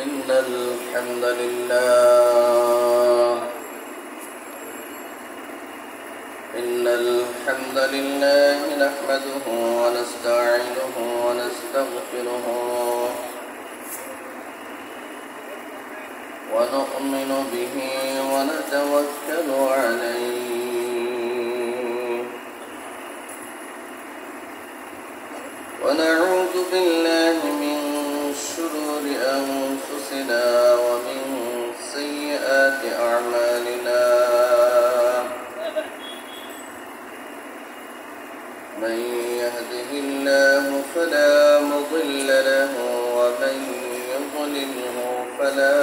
إن الحمد لله نحمده ونستعينه ونستغفره ونؤمن به ونتوكل عليه ونعوذ بالله من شرور أنفسنا ومن سيئات أعمالنا من يهده الله فلا مضل له ومن يضلله فلا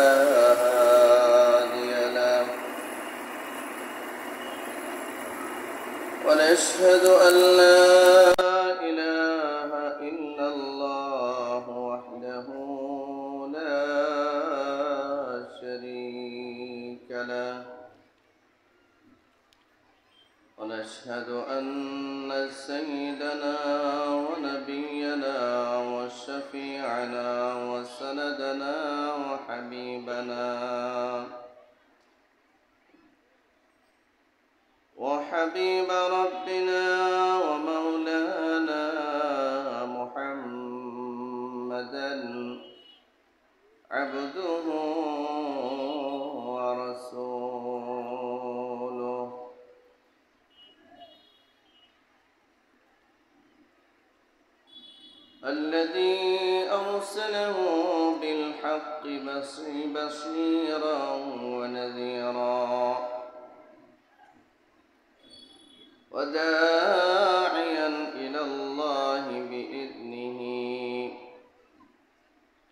هادي له ونشهد أن لا إله إلا الله وحده لا شريك له ونشهد أن سيدنا ونبينا وشفيعنا وسندنا وحبيب ربنا ومولانا محمدا عبده ورسوله الذي أرسله بالحق بشيرا ونذيرا وداعيا إلى الله بإذنه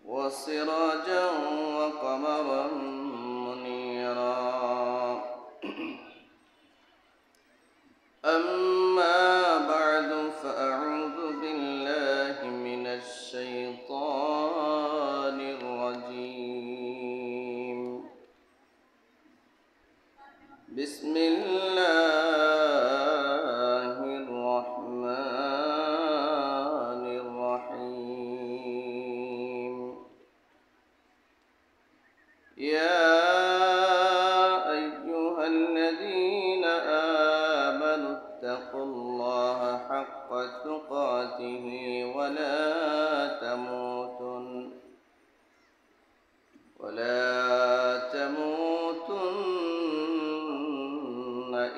وسراجا وقمرا منيرا أما بعد فأعوذ بالله من الشيطان الرجيم بسم الله الرحمن الرحيم يا أيها الذين آمنوا اتقوا الله حق تقاته ولا تموتن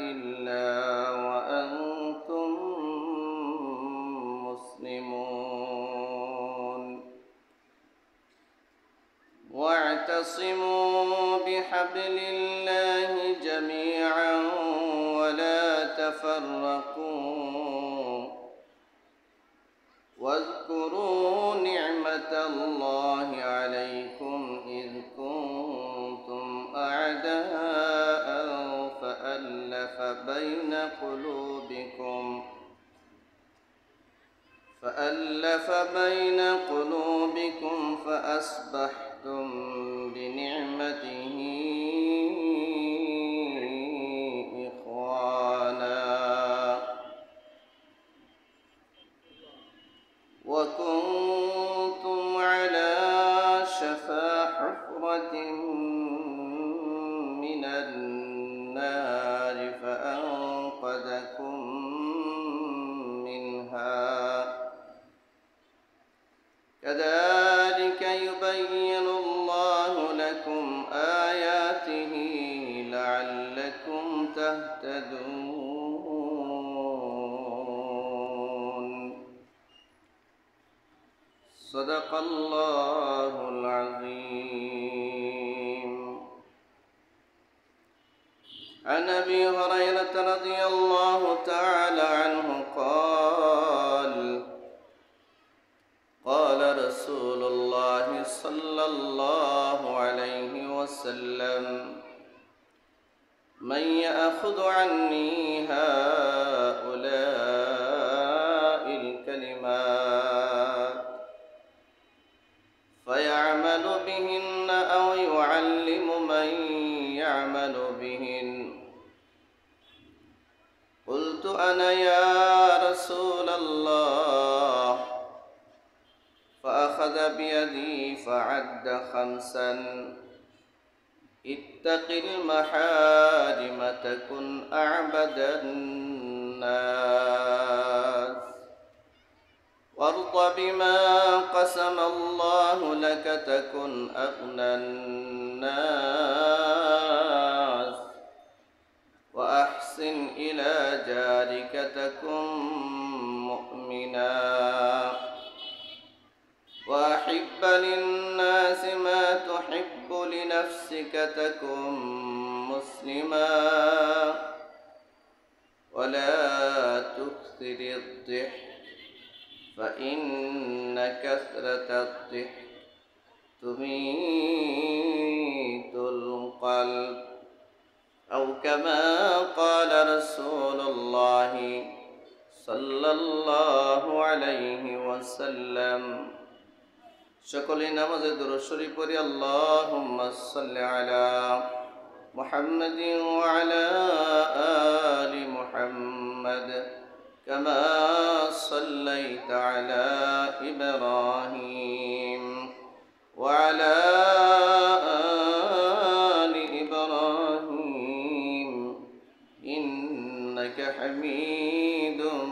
إلا وأنتم مسلمون واعتصموا بحبل الله جميعا ولا تفرقوا واذكروا نعمة الله عليكم إذ كنتم أعداء فألف بين قلوبكم فأصبحتم بنعمته إخوانا وكنتم على شفا حفرة من النار فأنقذكم منها كذلك يبين الله لكم آياته لعلكم تهتدون صدق الله العظيم عن أبي هريرة رضي الله تعالى عنه قال قال رسول الله صلى الله عليه وسلم من يأخذ عني هؤلاء الكلمات فيعمل بهن أو يعلم من يعمل بهن قلت أنا يا رسول الله فأخذ فأخذ بيدي فعد خمسا اتق المحارم تكن أعبد الناس وارض بما قسم الله لك تكن أغنى الناس وأحسن إلى جارك تكن مؤمنا وأحب للناس ما تحب لنفسك تكن مسلما ولا تكثر الضحك فإن كثرة الضحك تميت القلب أو كما قال رسول الله صلى الله عليه وسلم সকলে নামাজে দুরূদ শরীফ পড়ি আল্লাহুম্মা সাল্লি আলা মুহাম্মাদিন ওয়া আলা আলি মুহাম্মাদ কামা সাল্লাইতা আলা ইব্রাহিম ওয়া আলা আলি ইব্রাহিম ইন্নাকা হামিদুম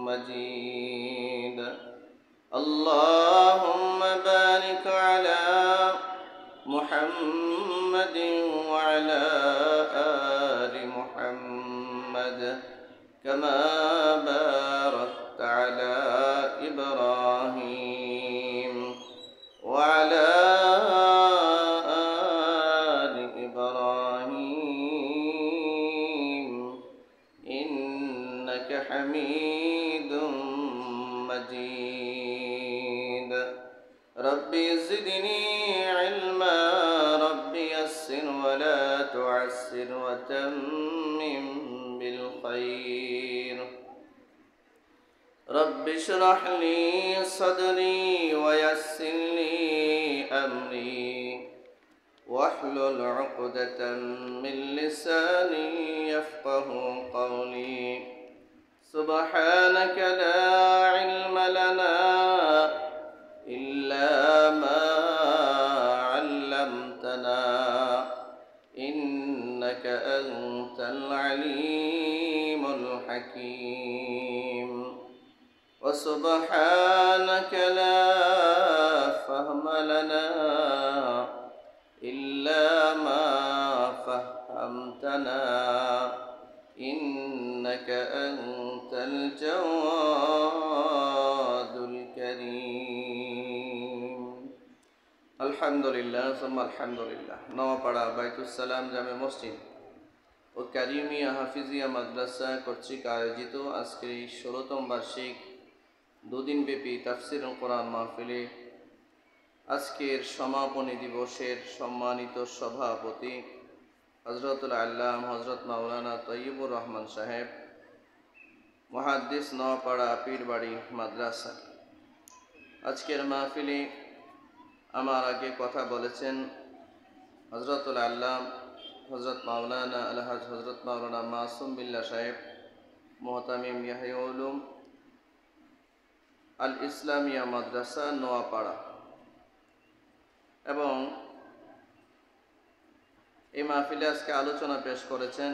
মাজিদ اللهم بارك على محمد وعلى آل محمد كما باركت على إبراهيم وعلى آل إبراهيم إنك حميد مجيد ربي زدني علما ربي يسر ولا تعسر وتمم بالخير رب اشرح لي صدري ويسر لي أمري واحلل عقدة من لساني يفقه قولي سبحانك لا علم لنا إلا ما علمتنا إنك أنت العليم الحكيم وسبحانك لا فهم لنا إلا ما فهمتنا إنك أنت الجواد الكريم الحمد لله ثم الحمد لله নওয়াপাড়া বাইতুসসালাম জামে মসজিদ ও কারিমিয়া হাফিজিয়া মাদ্রাসা কর্তৃক আয়োজিত আজকের এই 16তম বার্ষিক দুদিনব্যাপী তাফসীরুল কোরআন মাহফিলে আজকের সমাপনী দিবসের সম্মানিত সভাপতি হযরতুল আল্লাম হযরত মাওলানা তৈয়বুর রহমান সাহেব মুহাদ্দিস নওয়াপাড়া পীরবাড়ি মাদ্রাসা আজকের মাহফিলে আমার আগে কথা বলেছেন হযরতুল আল্লাম হযরত মাওলানা আলহাজ হযরত মাওলানা মাসুম বিল্লাহ সাহেব মুহতামিম ইয়াহিয়া উলুম আল ইসলামিয়া মাদ্রাসা নোয়াপাড়া এবং এই মাহফিলে আজকে আলোচনা পেশ করেছেন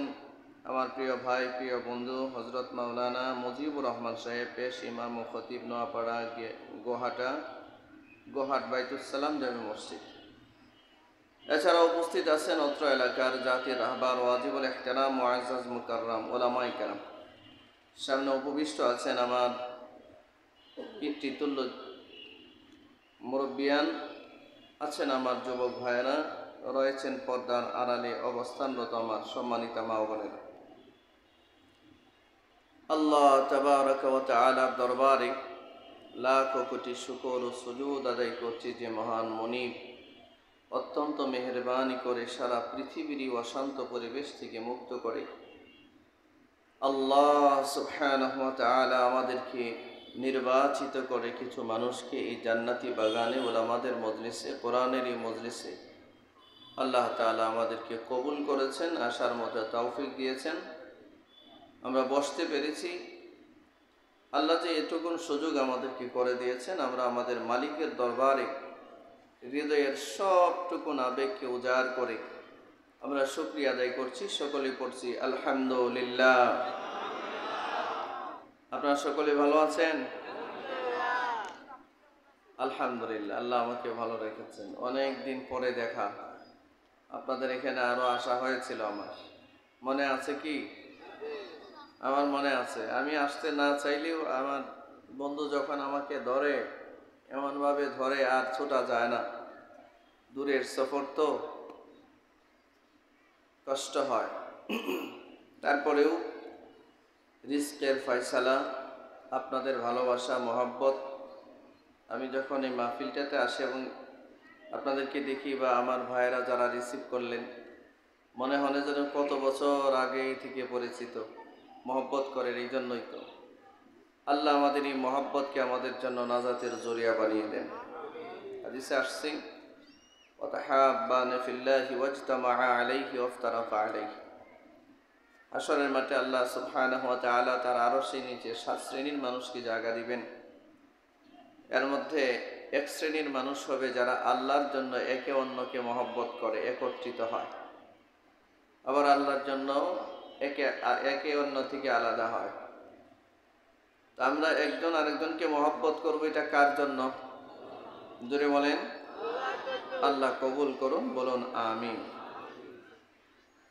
আমার প্রিয় ভাই প্রিয় বন্ধু হযরত মাওলানা মুজিবুর রহমান সাহেব পেশ ইমাম ও খতিব নোয়াপাড়া গোহাট বাইতুসসালাম জামে মসজিদ। এছাড়া উপস্থিত আছেন অত্র এলাকার জাতির রাহবার ওয়াজিবুল ইহতিরাম মুআজ্জাজ মুকাররম উলামায়ে কেরাম। সামনে উপবিষ্ট আছেন আমার পিতৃতুল্য মুরব্বিয়ান, আছেন আমার যুবক ভাইয়েরা, রয়েছেন পর্দার আড়ালে অবস্থানরত আমার সম্মানিত মা ও বোনেরা। আল্লাহ তাবারাকা ওয়া তাআলার দরবারে লাখো কোটি শুকর ও সুজুদ আদায় করছি যে মহান মুনিব অত্যন্ত মেহেরবানি করে সারা পৃথিবীর অশান্ত পরিবেশ থেকে মুক্ত করে আল্লাহ সুবহানাহু ওয়া তাআলা আমাদেরকে নির্বাচিত করে কিছু মানুষকে এই জান্নাতি বাগানে ওলামাদের মজলিসে কোরআনের এই মজলিসে আল্লাহ তাআলা আমাদেরকে কবুল করেছেন, আসার মতো তৌফিক দিয়েছেন। আমরা বসতে পেরেছি, আল্লাহ যে এটুকুন সুযোগ আমাদেরকে করে দিয়েছেন, আমরা আমাদের মালিকের দরবারে হৃদয়ের সবটুকুন আবেগকে উজাড় করে আমরা শুকরিয়া আদায় করছি। সকলে পড়ছি আলহামদুলিল্লাহ। আপনারা সকলে ভালো আছেন? আলহামদুলিল্লাহ, আল্লাহ আমাকে ভালো রেখেছেন। অনেক দিন পরে দেখা, আপনাদের এখানে আরো আসা হয়েছিল। আমার মনে আছে কি? আমার মনে আছে। আমি আসতে না চাইলেও আমার বন্ধু যখন আমাকে ধরে, এমনভাবে ধরে আর ছোটা যায় না। দূরের সফর তো কষ্ট হয়। তারপরেও রিস্কের ফয়সালা, আপনাদের ভালোবাসা, মহব্বত, আমি যখন এই মাহফিলটাতে আসি এবং আপনাদেরকে দেখি বা আমার ভাইয়েরা যারা রিসিভ করলেন, মনে হয় যেন কত বছর আগে থেকে পরিচিত। মহব্বত করেন, এই জন্যই তো আল্লাহ আমাদের এই মহব্বতকে আমাদের জন্য নাজাতের জরিয়া বানিয়ে দেন। হাদিসে আসছে, ওয়াতাহাব্বানা ফিল্লাহি ওয়াজতামাআ আলাইহি ওয়াফতারাকা আলাইহি। হাশরের মাঠে আল্লাহ সুবহানাহু ওয়া তাআলা তার আরশের নিচে 7 শ্রেণীর মানুষকে জায়গা দিবেন। এর মধ্যে এক শ্রেণীর মানুষ হবে যারা আল্লাহর জন্য একে অন্যকে মহব্বত করে, একত্রিত হয়। আবার আল্লাহর জন্য একে অন্য থেকে আলাদা হয়। তা আমরা একজন আরেকজনকে মহব্বত করব, এটা কার জন্য? জোরে বলেন। আল্লাহ কবুল করুন, বলুন আমিন।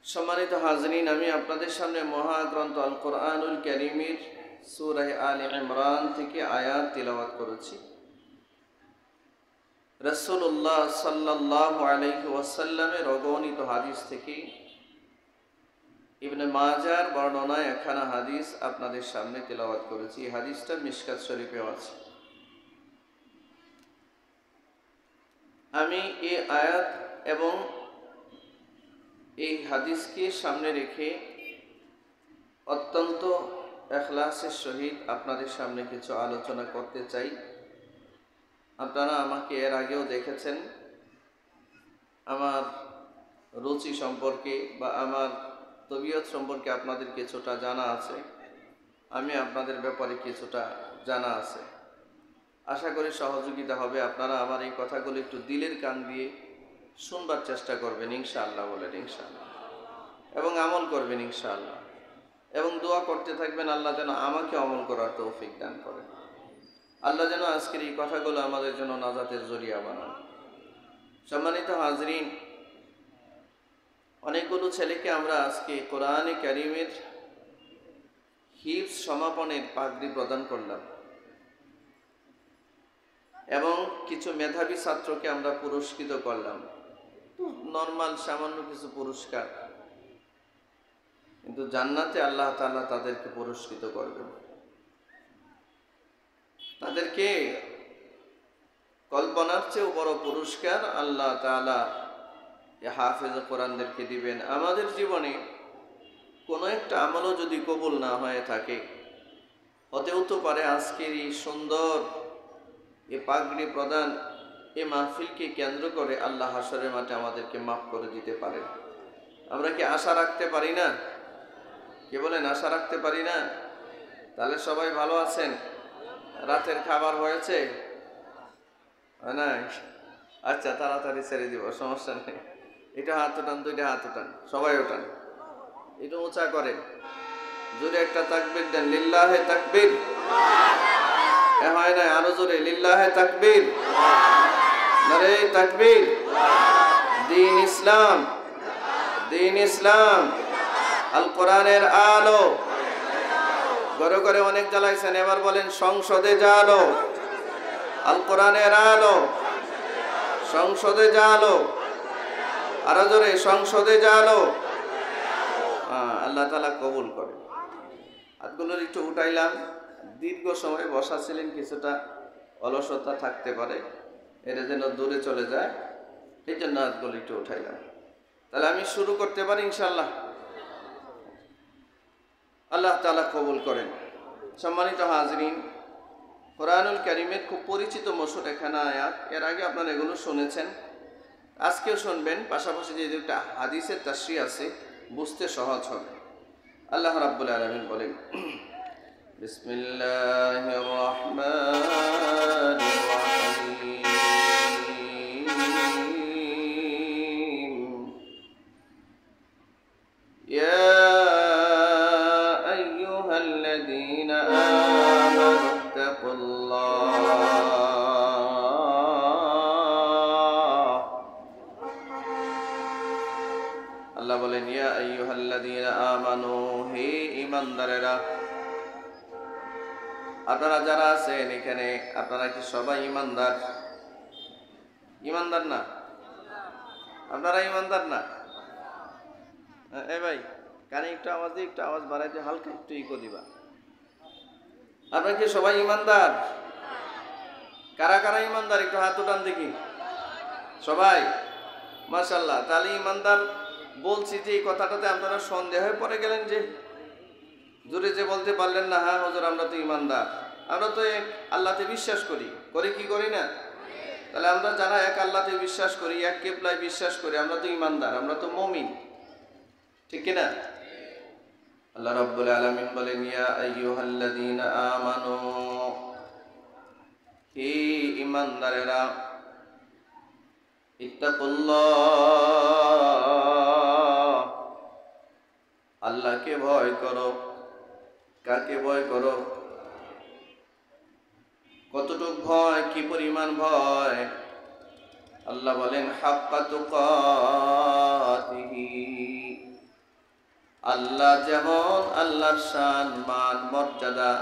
সম্মানিত হাজরিন, আমি আপনাদের সামনে মহাগ্রন্থ আল কোরআনুল কারীমের সূরা আলে ইমরান থেকে আয়াত তিলাওয়াত করেছি। রাসূলুল্লাহ সাল্লাল্লাহু আলাইহি ওয়াসাল্লামের অগণিত হাদিস থেকে ইবনে মাজার বর্ণনায় একখানা হাদিস আপনাদের সামনে তিলাওয়াত করেছি। এই হাদিসটা মিশকাত শরীফেও আছে। আমি এই আয়াত এবং এই হাদিসকে সামনে রেখে অত্যন্ত ইখলাসের সহিত আপনাদের সামনে কিছু আলোচনা করতে চাই। আপনারা আমাকে এর আগেও দেখেছেন। আমার রুচি সম্পর্কে বা আমার তবিয়ত সম্পর্কে আপনাদের কিছুটা জানা আছে, আমি আপনাদের ব্যাপারে কিছুটা জানা আছে। আশা করি সহযোগিতা হবে। আপনারা আমার এই কথাগুলো একটু দিলের কান দিয়ে শুনবার চেষ্টা করবেন ইনশাআল্লাহ, বলেন ইনশাআল্লাহ, এবং আমল করবেন ইনশাআল্লাহ, এবং দোয়া করতে থাকবেন আল্লাহ যেন আমাকে আমল করার তৌফিক দান করেন। আল্লাহ যেন আজকের এই কথাগুলো আমাদের জন্য নাজাতের জরিয়া বানান। সম্মানিত হাজরিন, অনেকগুলো ছেলেকে আমরা আজকে কোরআনে কারীমের হিফজ সমাপনের পাগড়ি প্রদান করলাম এবং কিছু মেধাবী ছাত্রকে আমরা পুরস্কৃত করলাম। নরমাল সামান্য কিছু পুরস্কার, কিন্তু জান্নাতে আল্লাহ তাআলা তাদেরকে পুরস্কৃত করবেন। তাদেরকে কল্পনার চেয়েও বড় পুরস্কার আল্লাহ তাআলা হাফেজ কোরআনদেরকে দিবেন। আমাদের জীবনে কোনো একটা আমলও যদি কবুল না হয়ে থাকে, হতেও তো পারে আজকের এই সুন্দর এই পাগড়ি প্রদান এই মাহফিলকে কেন্দ্র করে আল্লাহ হাশরের মাঠে আমাদেরকে মাফ করে দিতে পারেন। আমরা কি আশা রাখতে পারি না? কে বলেন আশা রাখতে পারি না? তাহলে সবাই ভালো আছেন? রাতের খাবার হয়েছে? হয় না? আচ্ছা, তাড়াতাড়ি ছেড়ে দিব, সমস্যা নেই। এটা হাত উঠান, দুইটা হাত উঠান, সবাই উঠান, একটু উঁচা করেন, জোরে একটা তাকবীর দেন, লিল্লাহে তাকবীর। হয় না? আরো জোরে, লিল্লাহে তাকবীর, নারে তাকবীর। দ্বীন ইসলাম, দ্বীন ইসলাম, আল কোরআনের আলো। ঘরে ঘরে অনেক জ্বালাইছেন, এবার বলেন সংসদে জালো, আল কোরআনের আলো, সংসদে জালো। আরো জোরে, সংসদে জালো। আল্লাহ তাআলা কবুল করে। হাতগুলো একটু উঠাইলাম। দীর্ঘ সময় বসা ছিলেন, কিছুটা অলসতা থাকতে পারে, এটা যেন দূরে চলে যায়, এই জন্য হাতগুলো একটু উঠাইলাম। তাহলে আমি শুরু করতে পারি ইনশাআল্লাহ। আল্লাহ তাআলা কবুল করেন। সম্মানিত হাজরিন, কোরআনুল কারীমের খুব পরিচিত মশহুর এখানে আয়াত, এর আগে আপনারা এগুলো শুনেছেন, আজকেও শুনবেন। পাশাপাশি যে দুটা হাদিসের তাশরিহ আছে, বুঝতে সহজ হবে। আল্লাহ রাব্বুল আলামিন বলেন, بسم الله الرحمن الرحيم يا أيها الذين آمنوا اتقوا الله আল্লাহ বলেন ইয়া আইয়ুহাল্লাযীনা আমানু হে ঈমানদারেরা। আপনারা যারা আছেন এখানে আপনারা কি সবাই ঈমানদার? ঈমানদার না? আপনারা ঈমানদার না? এই ভাই কানে একটু আওয়াজ দিয়ে একটু আওয়াজ বাড়াই দিয়ে হালকা একটু ইকো দিবা। আপনারা কি সবাই ঈমানদার? কারা কারা ঈমানদার একটু হাত উঠান দেখি। সবাই? মাশাআল্লাহ। তাহলে ঈমানদার বলছি যে এই কথাটাতে আপনারা সন্দেহ হয়ে পড়ে গেলেন যে জোরে যে বলতে পারলেন না হ্যাঁ হুজুর আমরা তো ঈমানদার, আমরা তো এক আল্লাহতে বিশ্বাস করি, করি কি করি না? তাহলে আমরা যারা এক আল্লাহতে বিশ্বাস করি, এক কিবলায় বিশ্বাস করি, আমরা তো ঈমানদার, আমরা তো মুমিন, ঠিক কি না? আল্লাহ রাব্বুল আলামিন বলেন ইয়া আইয়ুহাল্লাযীনা আমানু হে ঈমানদারেরা ইত্তাকুল্লাহ আল্লাহকে ভয় করো। কাকে ভয় করো? কতটুক ভয়, কি পরিমাণ ভয়? আল্লাহ বলেন হাক্কা তুকাতিহি। আল্লাহ যেমন আল্লাহর শান মান মর্যাদা,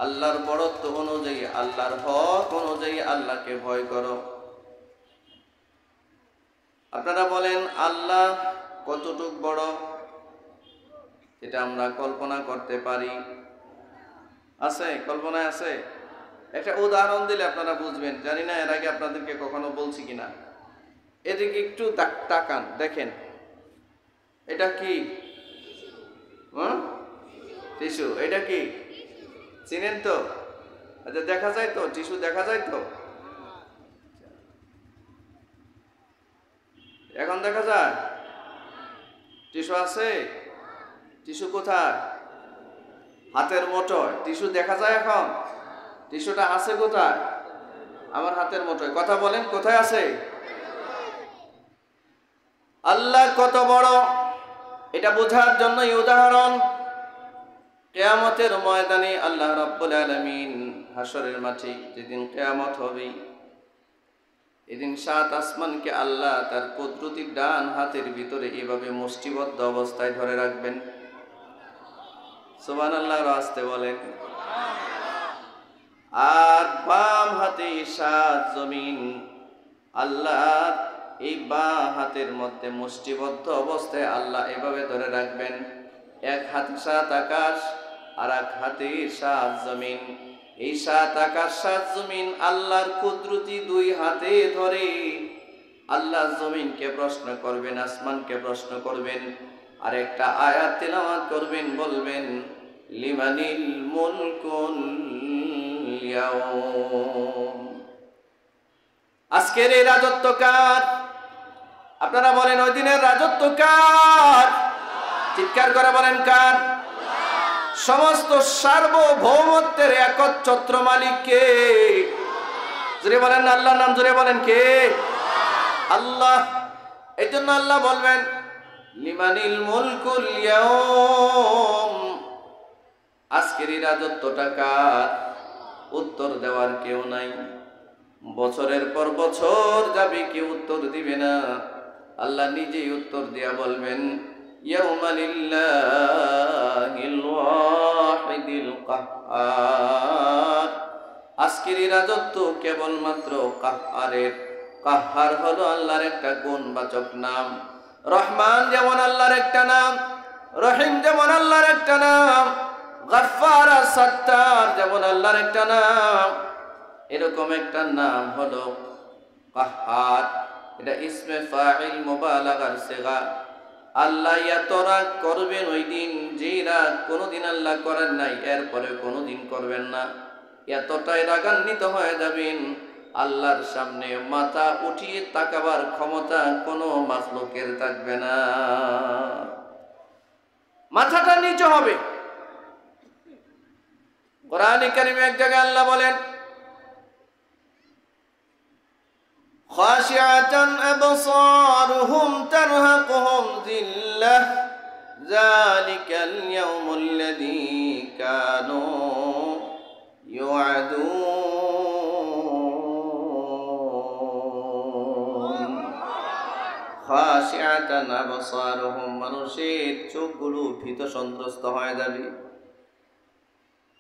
আল্লাহর বড়ত্ব অনুযায়ী, আল্লাহর হক অনুযায়ী আল্লাহকে ভয় করো। আপনারা বলেন আল্লাহ কতটুক বড়? এটা আমরা কল্পনা করতে পারি? আছে? কল্পনায় আছে? একটা উদাহরণ দিলে আপনারা বুঝবেন। জানি না এর আগে আপনাদেরকে কখনো বলছি কিনা। এদিকে একটু তাকান, দেখেন এটা কি? টিস্যু। এটা কি চিনেন তো? আচ্ছা দেখা যায় তো? টিস্যু দেখা যায় তো? এখন দেখা যায়? টিস্যু আছে? টিস্যু কোথায়? হাতের মুঠোয়। টিস্যু দেখা যায় এখন? টিস্যুটা আছে কোথায়? আমার হাতের মুঠোয়। কথা বলেন কোথায় আছে? আল্লাহ কত বড় এটা বোঝার জন্য এই উদাহরণ। কিয়ামতের ময়দানে আল্লাহ রাব্বুল আলামিন হাসরের মাঠে যেদিন কিয়ামত হবে, এদিন সাত আসমানকে আল্লাহ তার কুদরতির ডান হাতের ভিতরে এভাবে মুষ্টিবদ্ধ অবস্থায় ধরে রাখবেন। সুবহানাল্লাহ আসতে বলেন। আর বাম হাতে সাত জমিন আল্লাহ এই বাম হাতের মধ্যে মুষ্টিবদ্ধ অবস্থায় আল্লাহ এভাবে ধরে রাখবেন। এক হাতে সাত আকাশ আর এক হাতে সাত জমিন। এই সাত আকাশ সাত জমিন আল্লাহর কুদরতি দুই হাতে ধরে আল্লাহ জমিনকে প্রশ্ন করবেন, আসমানকে প্রশ্ন করবেন, আর একটা আয়াত তিলাওয়াত করবেন, বলবেন লিমানিল মুলকুল ইয়াউম। আজকের এই রাজত্ব কার? আপনারা বলেন ওই দিনের রাজত্ব কার? চিৎকার করে বলেন কার? সমস্ত সার্বভৌমত্বের একচ্ছত্র মালিক কে? জোরে বলেন আল্লাহর নাম, জোরে বলেন কে? আল্লাহ। এই জন্য আল্লাহ বলবেন লিমানিল মুলকুল ইয়াউম। আজকের এই রাজত্বটা কার? উত্তর দেওয়ার কেউ নাই। বছরের পর বছর যাবে, কেউ উত্তর দিবে না। আল্লাহ নিজেই উত্তর দিয়া বলবেন ইয়াউমা লিল্লাহিল ওয়াহিদিল কাহ্হার। আজকের এই রাজত্ব কেবলমাত্র কাহ্হারের। কাহ্হার হলো আল্লাহর একটা গুণবাচক নাম। রহমান যেমন আল্লাহর একটা নাম, রহিম যেমন আল্লাহর একটা নাম, গফফার আর সত্তার যেমন আল্লাহর একটা নাম, এরকম একটা নাম হলো কাহ্হার। এটা ইসমে ফাইল মুবালাগার সিগা। আল্লাহ এত রাগ করবেন ওই দিন, যেই রাগ কোনোদিন আল্লাহ করেন নাই, এরপরে কোনোদিন করবেন না। এতটাই রাগান্বিত হয়ে যাবেন, আল্লাহর সামনে মাথা উঠিয়ে তাকাবার ক্ষমতা কোনো মাখলুকের থাকবে না। মাথাটা নিচু হবে। কোরআন কারীমে এক জায়গায় আল্লাহ বলেন, খাশিআতান আবসারুহুম তারহাকুহুম যিল্লাহ যালিকাল ইয়াউমুল্লাযী কানূ ইউআদুন। খাশিআতান আবসারুহুম, মানুষের চোখগুলো ভীত সন্ত্রস্ত হয়ে যাবে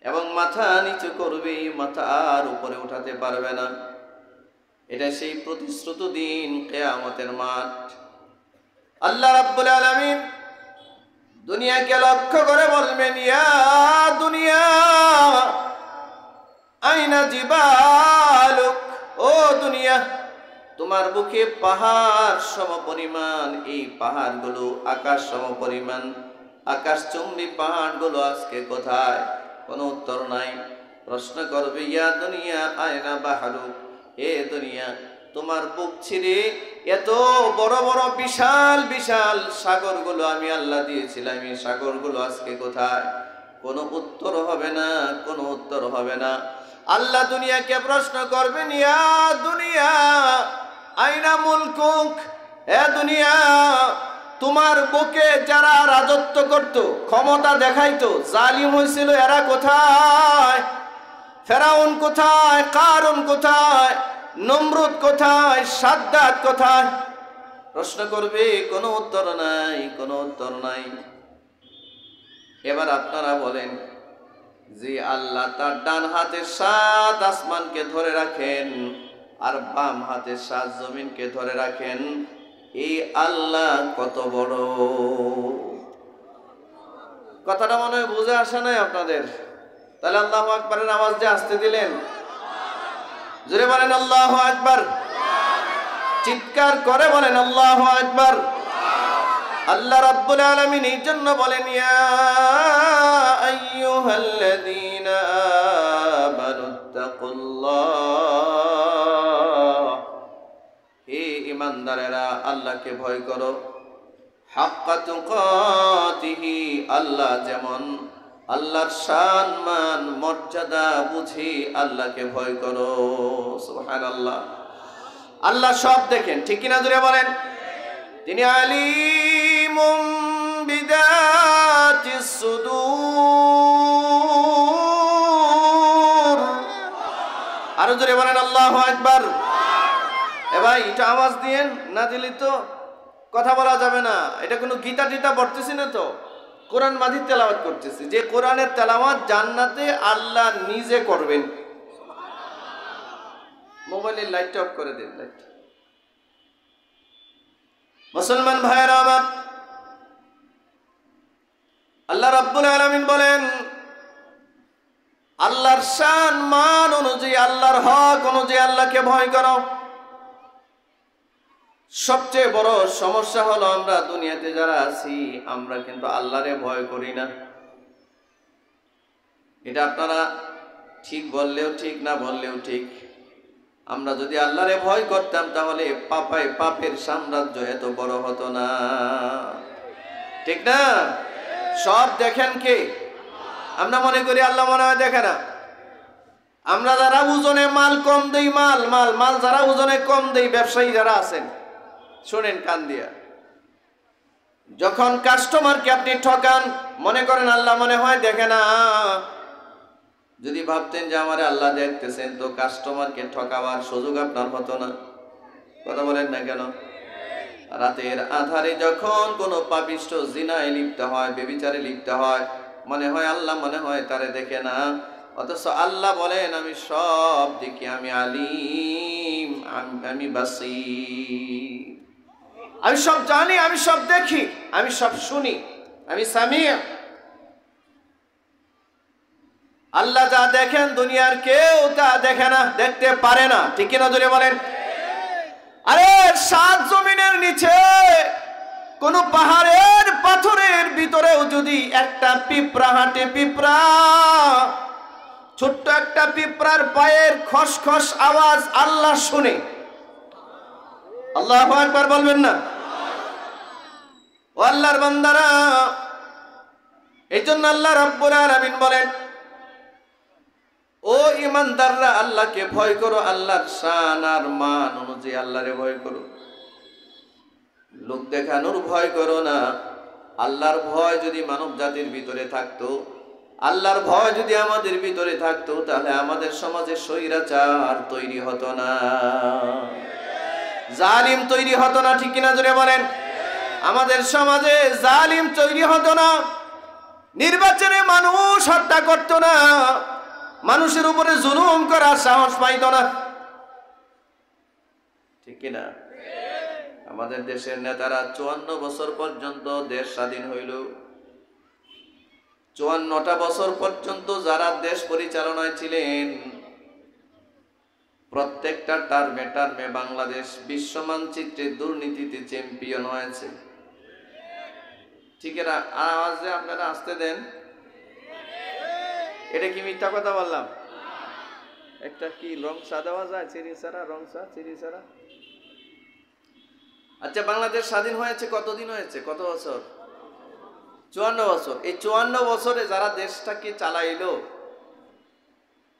এবং মাথা নিচু করবে, মাথা আর উপরে উঠাতে পারবে না। এটা সেই প্রতিশ্রুত দিন, কিয়ামতের মাঠ। আল্লাহ রাব্বুল আলামিন দুনিয়াকে লক্ষ্য করে বলবেন, ইয়া দুনিয়া আইনা জিবালুক, ও দুনিয়া, তোমার বুকে পাহাড় সমপরিমাণ, এই পাহাড়গুলো আকাশ সমপরিমাণ, আকাশচুম্বী পাহাড়গুলো আজকে কোথায়? কোনো উত্তর নাই। প্রশ্ন করবে, ইয়া দুনিয়া আয়না বাহারুক, হে দুনিয়া, তোমার বুক ছিঁড়ে এত বড় বড় বিশাল বিশাল সাগরগুলো আমি আল্লাহ দিয়েছিলাম, এই সাগরগুলো আজকে কোথায়? কোনো উত্তর হবে না, কোনো উত্তর হবে না। আল্লাহ দুনিয়াকে প্রশ্ন করবেন, ইয়া দুনিয়া আইনা মুলকুক, হে দুনিয়া, তোমার বুকে যারা রাজত্ব করত, ক্ষমতা দেখাইতো, জালিম হয়েছিল, এরা কোথায়? ফেরাউন কোথায়? কারুন কোথায়? নমরুদ কোথায়? সাদ্দাত কোথায়? প্রশ্ন করবে, কোনো উত্তর নাই, কোনো উত্তর নাই। এবার আপনারা বলেন, যে আল্লাহ তার ডান হাতের 7 আসমানকে ধরে রাখেন আর বাম হাতের 7 জমিনকে ধরে রাখেন, এই আল্লাহ কত বড়! কথাটা মনে হয় বুঝে আসে নাই আপনাদের? তাহলে আল্লাহু আকবারের আওয়াজ যে আসতে দিলেন, জোরে বলেন আল্লাহু আকবার, চিৎকার করে বলেন আল্লাহু আকবার। আল্লাহ রাব্বুল আলামিন এই জন্য বলেন, ইয়া আইয়ুহাল্লাযীনা আমানুত্তাকুল্লাহ, হে ঈমানদারেরা, আল্লাহকে ভয় করো। হাক্কা তুকাতিহি, আল্লাহ যেমন, আল্লাহর শান মান মর্যাদা বুঝি আল্লাহকে ভয় করো। সুবহানাল্লাহ। আল্লাহ সব দেখেন, ঠিক কিনা জোরে বলেন? তিনি আলিমুম বিদাতিস সুদূর। আরো জোরে বলেন আল্লাহু আকবার। এবার এটা আওয়াজ দিয়েন, না দিলে তো কথা বলা যাবে না। এটা কোনো গীতা টিতা পড়তেছি না তো, কোরআন মাজিদ তেলাওয়াত করতেছি, যে কোরআনের তেলাওয়াত জান্নাতে আল্লাহ নিজে করবেন। মোবাইলের লাইটটা অফ করে দেন, লাইট। মুসলমান ভাইয়েরা আমার, আল্লাহ রাব্বুল আলামিন বলেন, আল্লাহর শান মান অনুযায়ী, আল্লাহর হক অনুযায়ী আল্লাহকে ভয় করো। সবচেয়ে বড় সমস্যা হলো, আমরা দুনিয়াতে যারা আছি, আমরা কিন্তু আল্লাহরে ভয় করি না। এটা আপনারা ঠিক বললেও ঠিক, না বললেও ঠিক। আমরা যদি আল্লাহরে ভয় করতাম, তাহলে পাপের সাম্রাজ্য এত বড় হতো না, ঠিক না? সব দেখেন কে? আমরা মনে করি আল্লাহ মনে হয় দেখে না। আমরা যারা ওজনে মাল কম দেই, মাল যারা ওজনে কম দেই, ব্যবসায়ী যারা আছেন, শোনেন কান দিয়া, যখন কাস্টমারকে আপনি ঠকান, মনে করেন আল্লাহ মনে হয় দেখে না। যদি ভাবতেন যে আমারে আল্লাহ দেখতেছেন, তো কাস্টমারকে ঠকাবার সুযোগ আপনার হতো না। কথা বলেন না কেন? রাতের আধারে যখন কোনো পাপিষ্ঠ জিনায় লিপ্ত হয়, ব্যভিচারে লিপ্ত হয়, মনে হয় আল্লাহ মনে হয় তারে দেখে না। অথচ আল্লাহ বলেন, আমি সব দেখি, আমি আলিম, আমি বাসীর, আমি সব জানি, আমি সব দেখি, আমি সব শুনি, আমি সামিয়া। আল্লাহ যা দেখেন, দুনিয়ার কেউ তা দেখে না, দেখতে পারে না, ঠিক না জোরে বলেন? আরে 7 জমিনের নিচে কোন পাহাড়ের পাথরের ভিতরেও যদি একটা পিঁপড়া হাঁটে, পিঁপড়া, ছোট্ট একটা পিঁপড়ার পায়ের খসখস আওয়াজ আল্লাহ শুনে। আল্লাহু আকবার বলবেন না? ও আল্লাহর বান্দারা, এই জন্য আল্লাহ রাব্বুল আলামিন বলেন, ও ইমানদাররা, আল্লাহকে ভয় করো, আল্লাহর শান আর মান অনুযায়ী আল্লাহরে ভয় করো। লোক দেখানোর ভয় করো না। আল্লাহর ভয় যদি মানব জাতির ভিতরে থাকতো, আল্লাহর ভয় যদি আমাদের ভিতরে থাকতো, তাহলে আমাদের সমাজে স্বৈরাচার তৈরি হতো না, জালিম তৈরি হতো না। ঠিক কিনা জোরে বলেন? আমাদের সমাজে জালিম তৈরি হতো না, নির্বাচনে মানুষ হত্যা করতো না, মানুষের উপরে জুলুম করার সাহস পাইতো না। ঠিক কিনা? আমাদের দেশের নেতারা 54 বছর পর্যন্ত দেশ স্বাধীন হইল, 54টা বছর পর্যন্ত যারা দেশ পরিচালনায় ছিলেন, প্রত্যেকটা টার্মে টার্মে বাংলাদেশ বিশ্ব মানচিত্রে দুর্নীতিতে চ্যাম্পিয়ন হয়েছে। ঠিক এরা আওয়াজে আপনারা আসতে দেন। এটা কি মিথ্যা কথা বললাম? একটা কি রং চা দেওয়া যায়? চিনি ছাড়া, রং চা চিনি ছাড়া। আচ্ছা, বাংলাদেশ স্বাধীন হয়েছে কতদিন হয়েছে? কত বছর? 54 বছর। এই 54 বছরে যারা দেশটাকে চালাইলো,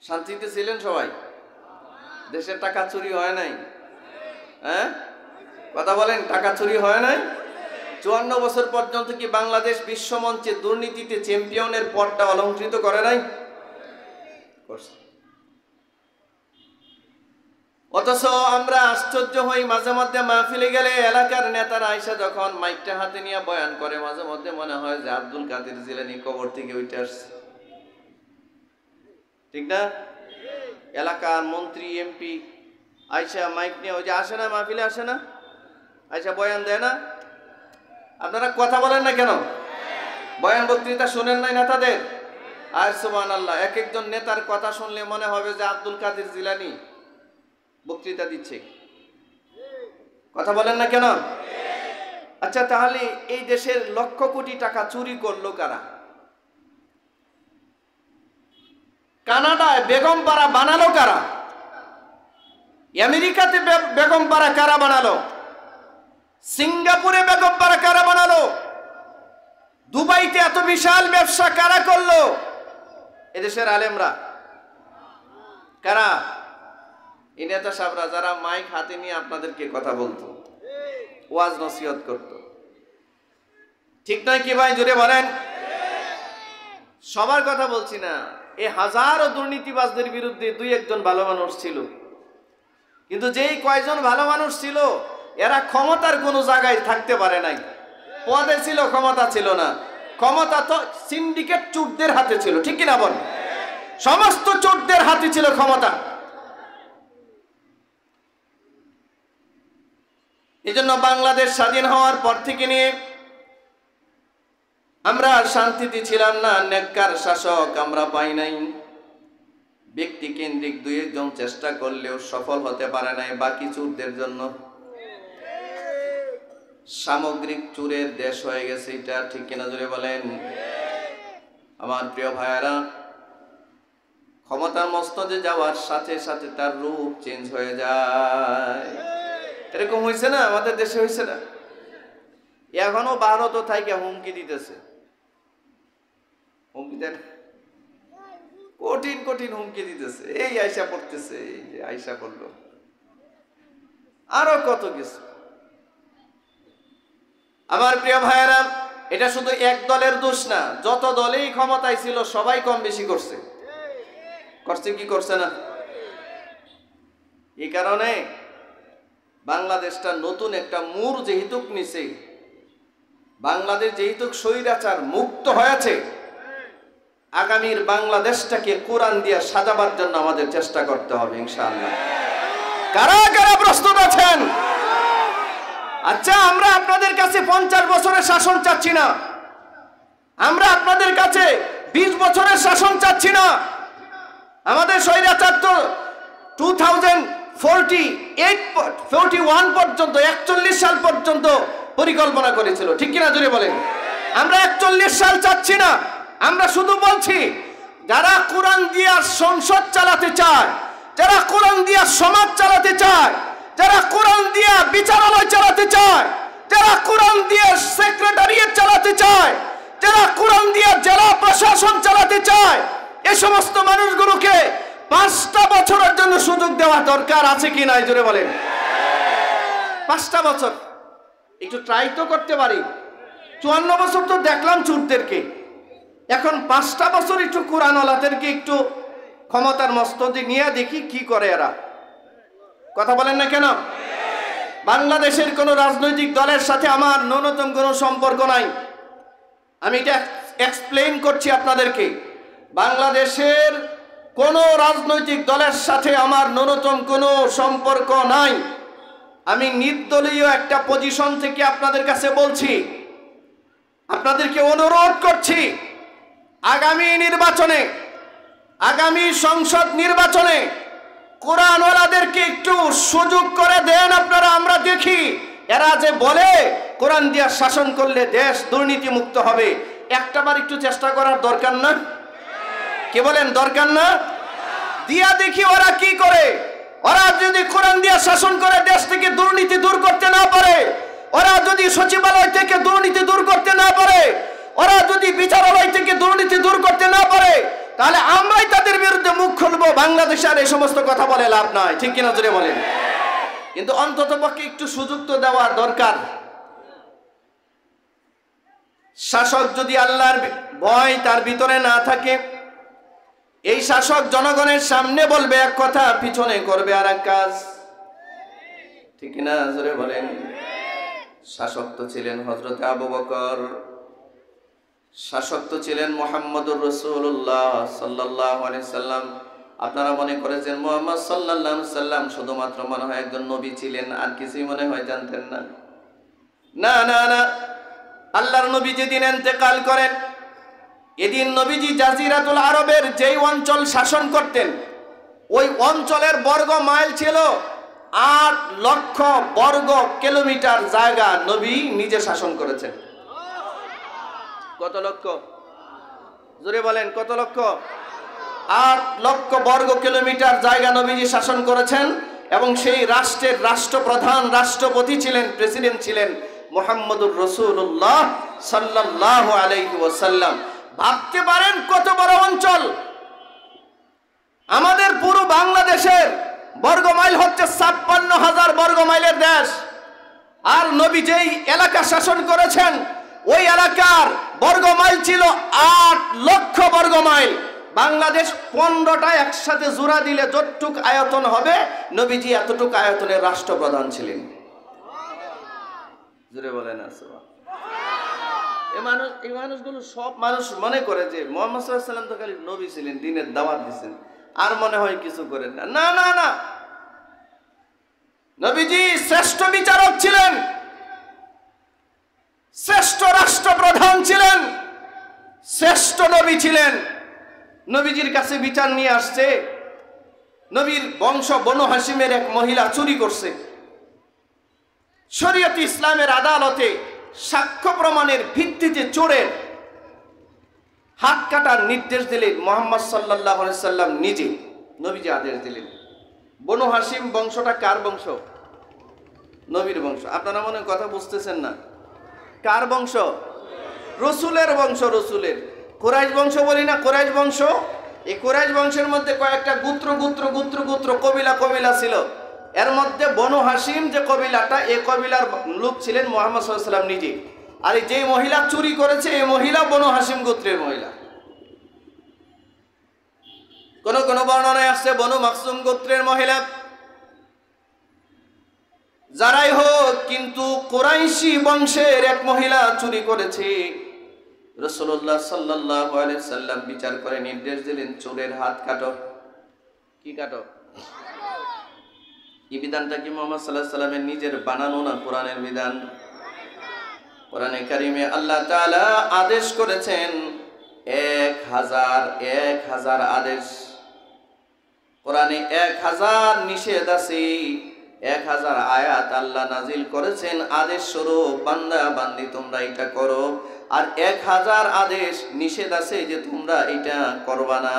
শান্তিতে ছিলেন সবাই? দেশের টাকা চুরি হয় নাই? হ্যাঁ, কথা বলেন, টাকা চুরি হয় নাই? 54 বছর পর্যন্ত কি বাংলাদেশ বিশ্বমঞ্চে দুর্নীতিতে চ্যাম্পিয়নের পদটা অলংকৃত করে নাই? করছে। অথচ আমরা আশ্চর্য হই, মাঝে মধ্যে মাহফিলে গেলে এলাকার নেতারা আইসা যখন মাইকটা হাতে নিয়ে বয়ান করে, মাঝে মধ্যে মনে হয় যে আব্দুল কাদের জিলানী কবর থেকে উঠে আসছে। ঠিক না? এলাকার মন্ত্রী এমপি আইসা মাইক নিয়ে, ওই যে আসে না মাহফিলে, আসে না, আইসা বয়ান দেয় না? আপনারা কথা বলেন না কেন? বয়ান বক্তৃতা শুনেন নাই নেতাদের? আর সুবহানাল্লাহ, এক একজন নেতার কথা শুনলে মনে হবে যে আব্দুল কাদের জিলানী বক্তৃতা দিচ্ছে। কথা বলেন না কেন? আচ্ছা, তাহলে এই দেশের লক্ষ কোটি টাকা চুরি করলো কারা? কানাডায় বেগমপাড়া বানালো কারা? আমেরিকাতে বেগমপাড়া কারা বানালো? সিঙ্গাপুরে বেগমপাড়া কারা বানালো? দুবাইতে এত বিশাল ব্যবসা কারা করলো? এদেশের আলেমরা। কারা? এই নেতা সাহেবরা, যারা মাইক হাতে নিয়ে আপনাদেরকে কথা বলতো, ওয়াজ নসিহত করতো। ঠিক নয় কি ভাই? জোরে বলেন। সবার কথা বলছি না, এই হাজারো দুর্নীতিবাজদের বিরুদ্ধে দুই একজন ভালো মানুষ ছিল, কিন্তু যেই কয়জন ভালো মানুষ ছিল, এরা ক্ষমতার কোনো জায়গায় থাকতে পারে নাই। পদে ছিল, ক্ষমতা ছিল না। ক্ষমতা তো সিন্ডিকেট চোরদের হাতে ছিল। ঠিক কিনা বল? সমস্ত চোরদের হাতে ছিল ক্ষমতা। এজন্য বাংলাদেশ স্বাধীন হওয়ার পর থেকে নিয়ে আমরা শান্তিতে ছিলাম না, নেককার শাসক আমরা পাই নাই। ব্যক্তি কেন্দ্রিক দুই একজন চেষ্টা করলেও সফল হতে পারে নাই। বাকি চোরদের জন্য সামগ্রিক চোরের দেশ হয়ে গেছে এটা। ঠিক কিনা জোরে বলেন? আমার প্রিয় ভাইয়েরা, ক্ষমতার মস্তদে যাওয়ার সাথে সাথে তার রূপ চেঞ্জ হয়ে যায়। এরকম হয়েছে না? আমাদের দেশে হয়েছে না? এখনো ভারত থাইকে হুমকি দিতেছে। হুমকি দেন, কঠিন কঠিন হুমকি দিতেছে। এই আয়সা পড়তেছে, এই যে আয়সা পড়লো, আরো কত কিছু। আমার প্রিয় ভাইয়েরা, এটা শুধু এক দলের দোষ না, যত দলেই ক্ষমতায় ছিল সবাই কম বেশি করছে। করছে কি করছে না? এই কারণে বাংলাদেশটা নতুন একটা মোড় যেহেতু নিছে, বাংলাদেশ যেহেতু স্বৈরাচার মুক্ত হয়েছে, আগামীর বাংলাদেশটাকে কোরআন দিয়ে সাজাবার জন্য আমাদের চেষ্টা করতে হবে ইনশাআল্লাহ। কারা কারা প্রস্তুত আছেন? আচ্ছা, আমরা আপনাদের কাছে 50 বছরের শাসন চাচ্ছি না, আমরা আপনাদের কাছে 20 বছরের শাসন চাচ্ছি না। আমাদের স্বৈরাচার তো 2041 পর্যন্ত, 41 সাল পর্যন্ত পরিকল্পনা করেছিল। ঠিক কিনা জোরে বলেন? আমরা 41 সাল চাচ্ছি না। আমরা শুধু বলছি, যারা কোরআন দিয়ে সংসদ চালাতে চায়, যারা কোরআন দিয়ে সমাজ চালাতে চায়, যারা কোরআন দিয়ে বিচারালয় চালাতে চায়, যারা কোরআন দিয়ে সেক্রেটারিয়েট চালাতে চায়, যারা কোরআন দিয়ে জেলা প্রশাসন চালাতে চায়, এই সমস্ত মানুষগুলোকে 5টা বছরের জন্য সুযোগ দেওয়া দরকার আছে কি নাই জোরে বলেন। 5টা বছর একটু ট্রাই তো করতে পারি। 54 বছর তো দেখলাম চুরদেরকে, এখন 5টা বছর একটু কোরআনওয়ালাদেরকে একটু ক্ষমতার মস্তদে নিয়ে দেখি কি করে এরা। কথা বলেন না কেন? বাংলাদেশের কোনো রাজনৈতিক দলের সাথে আমার ন্যূনতম কোনো সম্পর্ক নাই। আমি এটা এক্সপ্লেইন করছি আপনাদেরকে। বাংলাদেশের কোনো রাজনৈতিক দলের সাথে আমার ন্যূনতম কোনো সম্পর্ক নাই। আমি নির্দলীয় একটা পজিশন থেকে আপনাদের কাছে বলছি, আপনাদেরকে অনুরোধ করছি, আগামী নির্বাচনে, আগামী সংসদ নির্বাচনে কোরআনওয়ালাদেরকে একটু সুযোগ করে দেন আপনারা। আমরা দেখি এরা যে বলে কোরআন দিয়া শাসন করলে দেশ দুর্নীতি মুক্ত হবে, একটাবার একটু চেষ্টা করার দরকার না? কে বলেন দরকার না? দিয়া দেখি ওরা কি করে। ওরা যদি কোরআন দিয়া শাসন করে দেশ থেকে দুর্নীতি দূর করতে না পারে, ওরা যদি সচিবালয় থেকে দুর্নীতি দূর করতে না পারে, ওরা যদি বিচারালয় থেকে দুর্নীতি দূর করতে না পারে, তাহলে আমরাই তাদের বিরুদ্ধে মুখ খুলবো। বাংলাদেশে আর এই সমস্ত কথা বলে লাভ নাই, ঠিক কিনা জোরে বলেন। কিন্তু অন্তত পক্ষে একটু সুযোগ তো দেওয়া দরকার। শাসক যদি আল্লাহর ভয় তার ভিতরে না থাকে, এই শাসক জনগণের সামনে বলবে এক কথা, পিছনে করবে আর এক কাজ, ঠিক না জোরে বলেন। শাসক তো ছিলেন হযরত আবু বকর, শাসক তো ছিলেন মুহাম্মদুর রাসূলুল্লাহ সাল্লাল্লাহু আলাইহি সাল্লাম। আপনারা মনে করেছেন মুহাম্মদ সাল্লাল্লাহু আলাইহি সাল্লাম শুধুমাত্র মনে হয় একজন নবী ছিলেন, আর কিছুই মনে হয় জানতেন না? না না না, আল্লাহর নবী যেদিন ইন্তেকাল করেন, এদিন নবীজি জাজিরাতুল আরবের যেই অঞ্চল শাসন করতেন, ওই অঞ্চলের বর্গ মাইল ছিল 8 লক্ষ বর্গ কিলোমিটার জায়গা নবী নিজে শাসন করেছেন। কত লক্ষ? জোরে বলেন কত লক্ষ? 8 লক্ষ বর্গ কিলোমিটার জায়গা নবীজি শাসন করেছেন। এবং সেই রাষ্ট্রের রাষ্ট্রপ্রধান, রাষ্ট্রপতি ছিলেন, প্রেসিডেন্ট ছিলেন মুহাম্মদুর রাসূলুল্লাহ সাল্লাল্লাহু আলাইহি ওয়াসাল্লাম। ভাবতে পারেন কত বড় অঞ্চল। আমাদের পুরো বাংলাদেশের বর্গ মাইল হচ্ছে 56,000 বর্গ মাইলের দেশ। আর নবী যেই এলাকা শাসন করেছেন, ওই এলাকার বর্গ মাইল ছিল 8 লক্ষ বর্গ মাইল। বাংলাদেশ 15টা একসাথে জোড়া দিলে যতটুক আয়তন হবে, নবীজি এতটুক আয়তনের রাষ্ট্রপ্রধান ছিলেন। জোরে বলেন আসসালাম। এই মানুষগুলো সব মানুষ মনে করে যে মুহাম্মদ সাল্লাল্লাহু আলাইহি ওয়াসাল্লাম তো খালি নবী ছিলেন, দ্বীনের দাওয়াত দিয়েছেন, আর মনে হয় কিছু করেন না। না না না, নবীজি শ্রেষ্ঠ বিচারক ছিলেন, শ্রেষ্ঠ রাষ্ট্রপ্রধান ছিলেন, শ্রেষ্ঠ নবী ছিলেন। নবীজির কাছে বিচার নিয়ে আসছে, নবীর বংশ বনু হাশিমের এক মহিলা চুরি করছে। শরীয়ত ইসলামের আদালতে সাক্ষ্য প্রমাণের ভিত্তিতে চোরের হাত কাটার নির্দেশ দিলেন মুহাম্মদ সাল্লাল্লাহু আলাইহি সাল্লাম নিজে। নবীজি আদেশ দিলেন। বনু হাশিম বংশটা কার বংশ? নবীর বংশ। আপনারা মনে কথা বুঝতেছেন না? কার বংশ? রসুলের বংশ। রসুলের কুরাইশ বংশ বলি না, কুরাইশ বংশ। এই কুরাইশ বংশের মধ্যে কয়েকটা গোত্র কবিলা ছিল। এর মধ্যে বনু হাশিম যে কবিলাটা, এই কবিলার লোক ছিলেন মুহাম্মদ সাল্লাল্লাহু আলাইহি সাল্লাম নিজে। আর যে মহিলা চুরি করেছে, এই মহিলা বনু হাশিম গোত্রের মহিলা। কোন কোন বর্ণনায় আসছে বনু মাখজুম গোত্রের মহিলা। যারাই হোক, কিন্তু কুরাইশি বংশের এক মহিলা চুরি করেছে। রাসূলুল্লাহ সাল্লাল্লাহু আলাইহি সাল্লাম বিচার করে নির্দেশ দিলেন, চোরের হাত কাটো। কি কাটো? এই বিধানটা কি মুহাম্মদ সাল্লাল্লাহু আলাইহি সাল্লামের নিজের বানানো না? কোরআনের বিধান। কোরআনে কারিমে আল্লাহ তাআলা আদেশ করেছেন 1000 আদেশ। কোরআনে 1000 নিষেধ আছে, 1000 আয়াত আল্লাহ নাজিল করেছেন আদেশ স্বরূপ, বান্দা বান্দি তোমরা এটা করো। আর 1000 আদেশ নিষেধ আছে যে তোমরা এটা করবা না।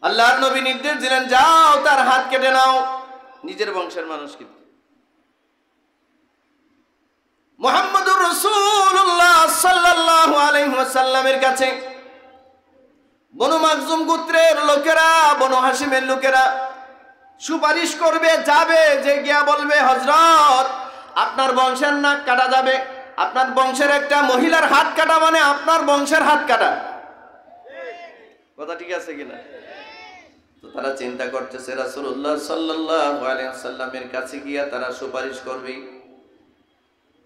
আল্লাহর নবী নির্দেশ দিলেন, যাও তার হাত কেটে নাও। নিজের বংশের মানুষ কিন্তু মুহাম্মদুর রাসূলুল্লাহ সাল্লাল্লাহু আলাইহি ওয়াসাল্লামের কাছে বনু মাখজুম গোত্রের লোকেরা, বনু হাশিমের লোকেরা সুপারিশ করবে, যাবে, যে গিয়া বলবে হযরত আপনার বংশের নাক কাটা যাবে, আপনার বংশের একটা মহিলার হাত কাটা মানে আপনার বংশের হাত কাটা। কথা ঠিক আছে কিনা? তো তারা চিন্তা করতেছে রাসূলুল্লাহ সাল্লাল্লাহু আলাইহি ওয়াসাল্লামের কাছে গিয়া তারা সুপারিশ করবে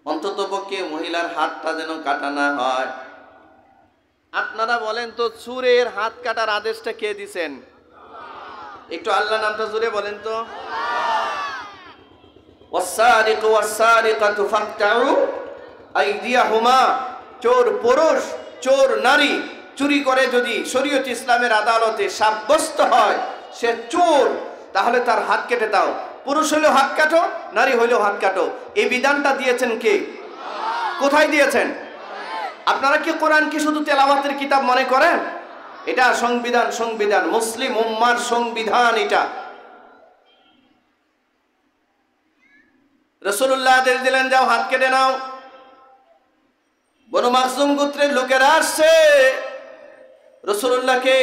অন্ততপক্ষে মহিলার হাতটা যেন কাটা না হয়। আপনারা বলেন তো চোরের হাত কাটার আদেশটা কে দিবেন? একটু আল্লাহ নামটা জোরে বলেন তো। ওয়াসারিকু ওয়াসারিকাতু ফাকতাউ আইদিয়াহুমা, চোর পুরুষ চোর নারী চুরি করে যদি শরীয়ত ইসলামের আদালতে সাব্যস্ত হয় সে চোর, তাহলে তার হাত কেটে দাও। পুরুষ হইলেও হাত কাটো, নারী হইলেও হাত কাটো। এই বিধানটা দিয়েছেন কে? কোথায় দিয়েছেন? আপনারা কি কোরআনকে শুধু তেলাওয়াতের কিতাব মনে করেন? এটা সংবিধান, সংবিধান মুসলিম উম্মার সংবিধান। এটা রাসূলুল্লাহ আদেশ দিলেন, যাও হাত কেটে নাও। বনু মাখজুম গোত্রের লোকেরা আসছে রাসূলুল্লাহকে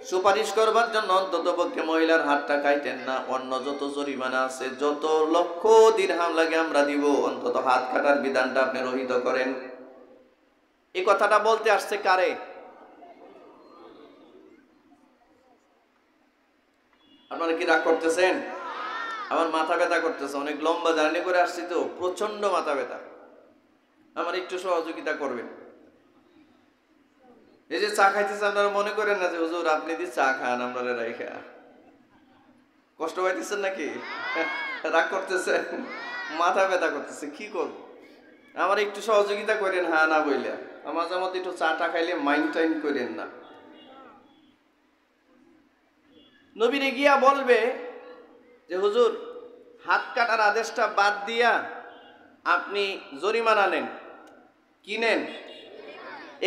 সুপারিশ করবার জন্য, অন্ততপক্ষে মহিলার হাতটা কাটেন না, অন্য যত জরিমানা আছে, যত লক্ষ দিরহাম লাগে আমরা দিব, অন্তত হাত কাটার বিধানটা আপনি রহিত করেন। এই কথাটা বলতে আসছে কারে? আপনারা কি রাগ করতেছেন? আমার মাথা ব্যথা করতেছে, অনেক লম্বা জার্নি করে আসছি তো, প্রচন্ড মাথা ব্যথা। আমার একটু সহযোগিতা করবেন। এই যে চা খাইতেছে, আপনারা মনে করেন না যে হুজুর আপনি দি চা খান আমরা রাইখা, কষ্ট পাইতেছেন নাকি? রাগ করতেছেন, মাথা ব্যথা করতেছে, কি করব? আমার একটু সহযোগিতা করেন, হ্যাঁ না বইলা। মাঝে মধ্যে একটু চাটা খাইলে মাইন্ড টাইম করেন না। নবীরে গিয়া বলবে যে হুজুর হাত কাটার আদেশটা বাদ দিয়া আপনি জরিমানা নেন। কি নেন?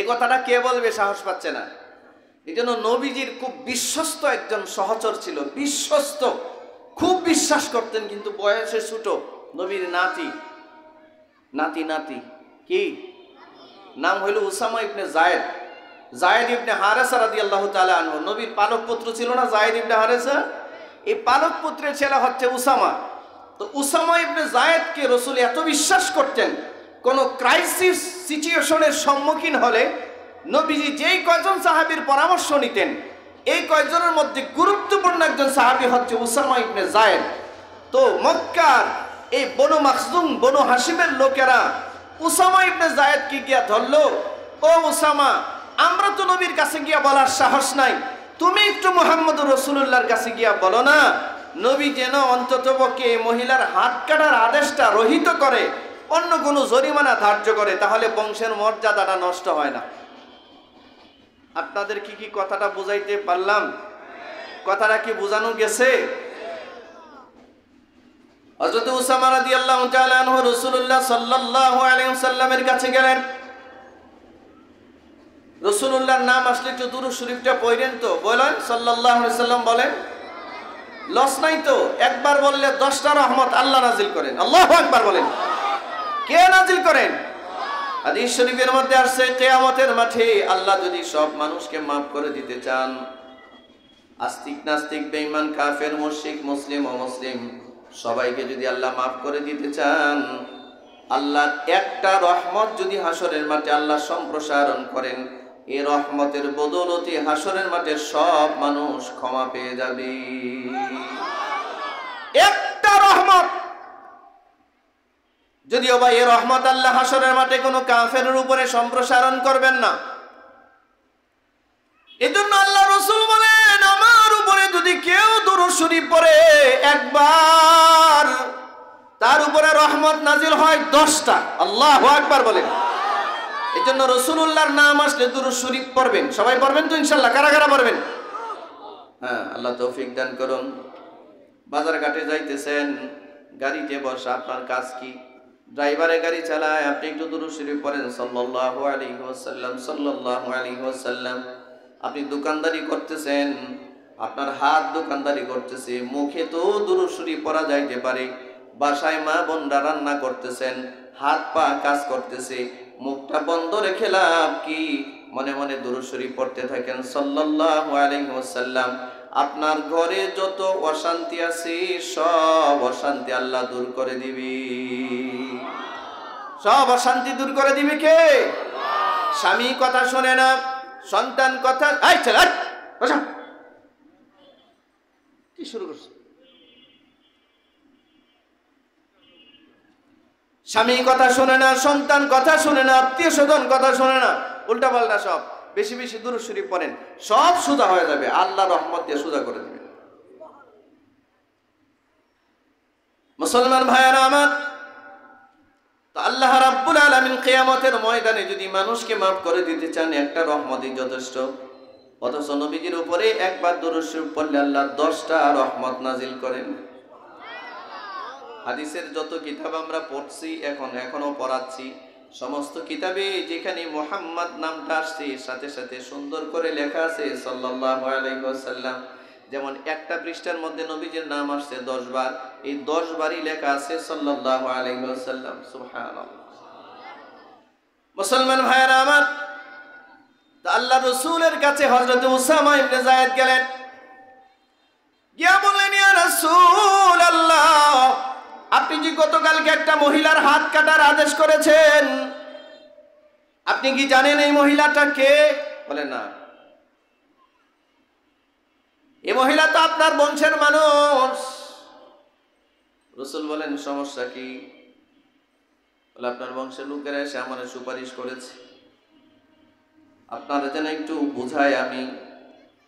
এ কথাটা কে বলবে? সাহস পাচ্ছে না। এই জন্য নবীজির খুব বিশ্বস্ত একজন সহচর ছিল, বিশ্বস্ত, খুব বিশ্বাস করতেন, কিন্তু বয়সে ছোট। নবীর নাতি কি নাম হইল? Usama ibn Zayd. Zayd ibn Haritha রাদিয়াল্লাহু তাআলা আনহু, নবীর পালক পুত্র ছিল না যায়েদ ইবনে হারেসা? এই পালক পুত্রের ছেলে হচ্ছে উসামা। তো উসামা ইবনে যায়েদকে রাসূল এত বিশ্বাস করতেন, কোন ক্রাইসিস সিচুয়েশনের সম্মুখীন হলে নবীজি যেই কয়জন সাহাবীর পরামর্শ নিতেন, এই কয়জনের মধ্যে গুরুত্বপূর্ণ একজন সাহাবী হচ্ছে উসামা ইবনে যায়েদ। তো মক্কার এই বনু মাখজুম, বনু হাশিমের লোকেরা উসামা ইবনে যায়েদকে গিয়া ধরলো, ও উসামা, আমরা তো নবীর কাছে গিয়া বলার সাহস নাই, তুমি একটু মুহাম্মদুর রাসূলুল্লাহর কাছে গিয়া বলো না, নবী যেন অন্ততপক্ষে মহিলার হাত কাটার আদেশটা রহিত করে, অন্য কোনো জরিমানা ধার্য করে, তাহলে বংশের মর্যাদাটা নষ্ট হয় না। আপনাদের কি কথাটা বুঝাইতে পারলাম? কথাটা কি বোঝানো গেছে? হযরত উসামা রাদিয়াল্লাহু তাআলা আনহু রাসূলুল্লাহ সাল্লাল্লাহু আলাইহি ওয়াসাল্লামের কাছে গেলেন। রাসূলুল্লাহর নাম আসলে একটু দুরূদ শরীফটা পড়েন তো, বলেন সাল্লাল্লাহু আলাইহি ওয়াসাল্লাম বলেন। লস নাই তো, একবার বললে 10টা রহমত আল্লাহ নাজিল করেন। আল্লাহু আকবার বলেন। কে নাজিল করেন? হাদিস শরীফের মধ্যে আসছে, কিয়ামতের মাঠে আল্লাহ যদি সব মানুষকে maaf করে দিতে চান, আস্তিক নাস্তিক বেঈমান কাফের মুশরিক মুসলিম অমুসলিম সবাইকে যদি আল্লাহ maaf করে দিতে চান, আল্লাহর একটা রহমত যদি হাসরের মাঠে আল্লাহ সম্প্রসারণ করেন, এই রহমতের বদৌলতে হাসরের মাঠে সব মানুষ ক্ষমা পেয়ে যাবে। একটা রহমত। যদিও বা এই রহমত আল্লাহ হাসরের মাঠে কোনো কাফেরের উপরে সম্প্রসারণ করবেন না। এজন্য আল্লাহ রাসূল বলেন, আমার উপরে যদি কেউ দুরূদ শরীফ পড়ে একবার, তার উপরে রহমত নাজিল হয় 10টা। আল্লাহু আকবার বলেন। এজন্য রাসূলুল্লাহর নাম আসলে দুরূদ শরীফ পড়বেন। সবাই পড়বেন তো ইনশাআল্লাহ? কারা কারা পড়বেন? হ্যাঁ, আল্লাহ তৌফিক দান করুন। বাজার ঘাটে যাইতেছেন, গাড়িতে বসা, আপনার কাজ কি? ড্রাইভারে গাড়ি চালায়, আপনি একটু দুরূদ শরীফ পড়েন সাল্লাল্লাহু আলাইহি ওয়াসাল্লাম, সাল্লাল্লাহু আলাইহি ওয়াসাল্লাম। আপনি দোকানদারি করতেছেন, আপনার হাত দোকানদারি করতেছে, মুখে তো দুরূদ শরীফ পড়া যাইতে পারে। বাসায় মা বোনরা রান্না করতেছেন, হাত পা কাজ করতেছে, মুখটা বন্ধ রেখে লাভ কি? মনে মনে দুরূদ শরীফ পড়তে থাকেন সাল্লাল্লাহু আলাইহি ওয়াসাল্লাম। আপনার ঘরে যত অশান্তি আছে সব অশান্তি আল্লাহ দূর করে দিবে। সব অশান্তি দূর করে দিবে কে? স্বামী কথা শোনে না, সন্তান কথা, এই ছেলে বসা, কি শুরু করছে? স্বামী কথা শোনে না, সন্তান কথা শোনে না, আত্মীয় স্বজন কথা শোনে না, উল্টা পাল্টা সব। বেশি বেশি দুরূদ শরীফ পড়েন, সব সোজা হয়ে যাবে, আল্লাহ রহমত দিয়ে সোজা করে দিবে। মুসলমান ভাইয়েরা আমার, তো আল্লাহ রাব্বুল আলামিন কিয়ামতের ময়দানে যদি মানুষকে মাফ করে দিতে চান, একটা রহমতই যথেষ্ট। অথচ নবীজির উপরে একবার দুরূদ শরীফ পড়লে আল্লাহ 10টা রহমত নাজিল করেন। হাদিসের যত কিতাব আমরা পড়ছি, এখনো পড়াচ্ছি, সমস্ত কিতাবে যেখানে মুহাম্মদ নামটা আসছে সাথে সাথে সুন্দর করে লেখা আছে সাল্লাল্লাহু আলাইহি ওয়াসাল্লাম। যেমন একটা পৃষ্ঠার মধ্যে নবীজির নাম আসছে 10 বার, এই 10 বারই লেখা আছে সাল্লাল্লাহু আলাইহি ওয়াসাল্লাম। সুবহানাল্লাহ। মুসলমান ভাইয়েরা আমার, আল্লাহ রাসূলের কাছে হযরত উসামা ইবনে যায়েদ গেলেন, গিয়া বললেন, ইয়া রাসূলুল্লাহ, আপনি যে গতকালকে একটা মহিলার হাত কাটার আদেশ করেছেন, আপনি কি জানেন এই মহিলাটা কে? বলে না। এই মহিলা তো আপনার বংশের মানুষ। রাসূল বলেন, সমস্যা কি? বলে, আপনার বংশের লোকেরা এসে আমার সুপারিশ করেছে, আপনারা যেন একটু বুঝাই, আমি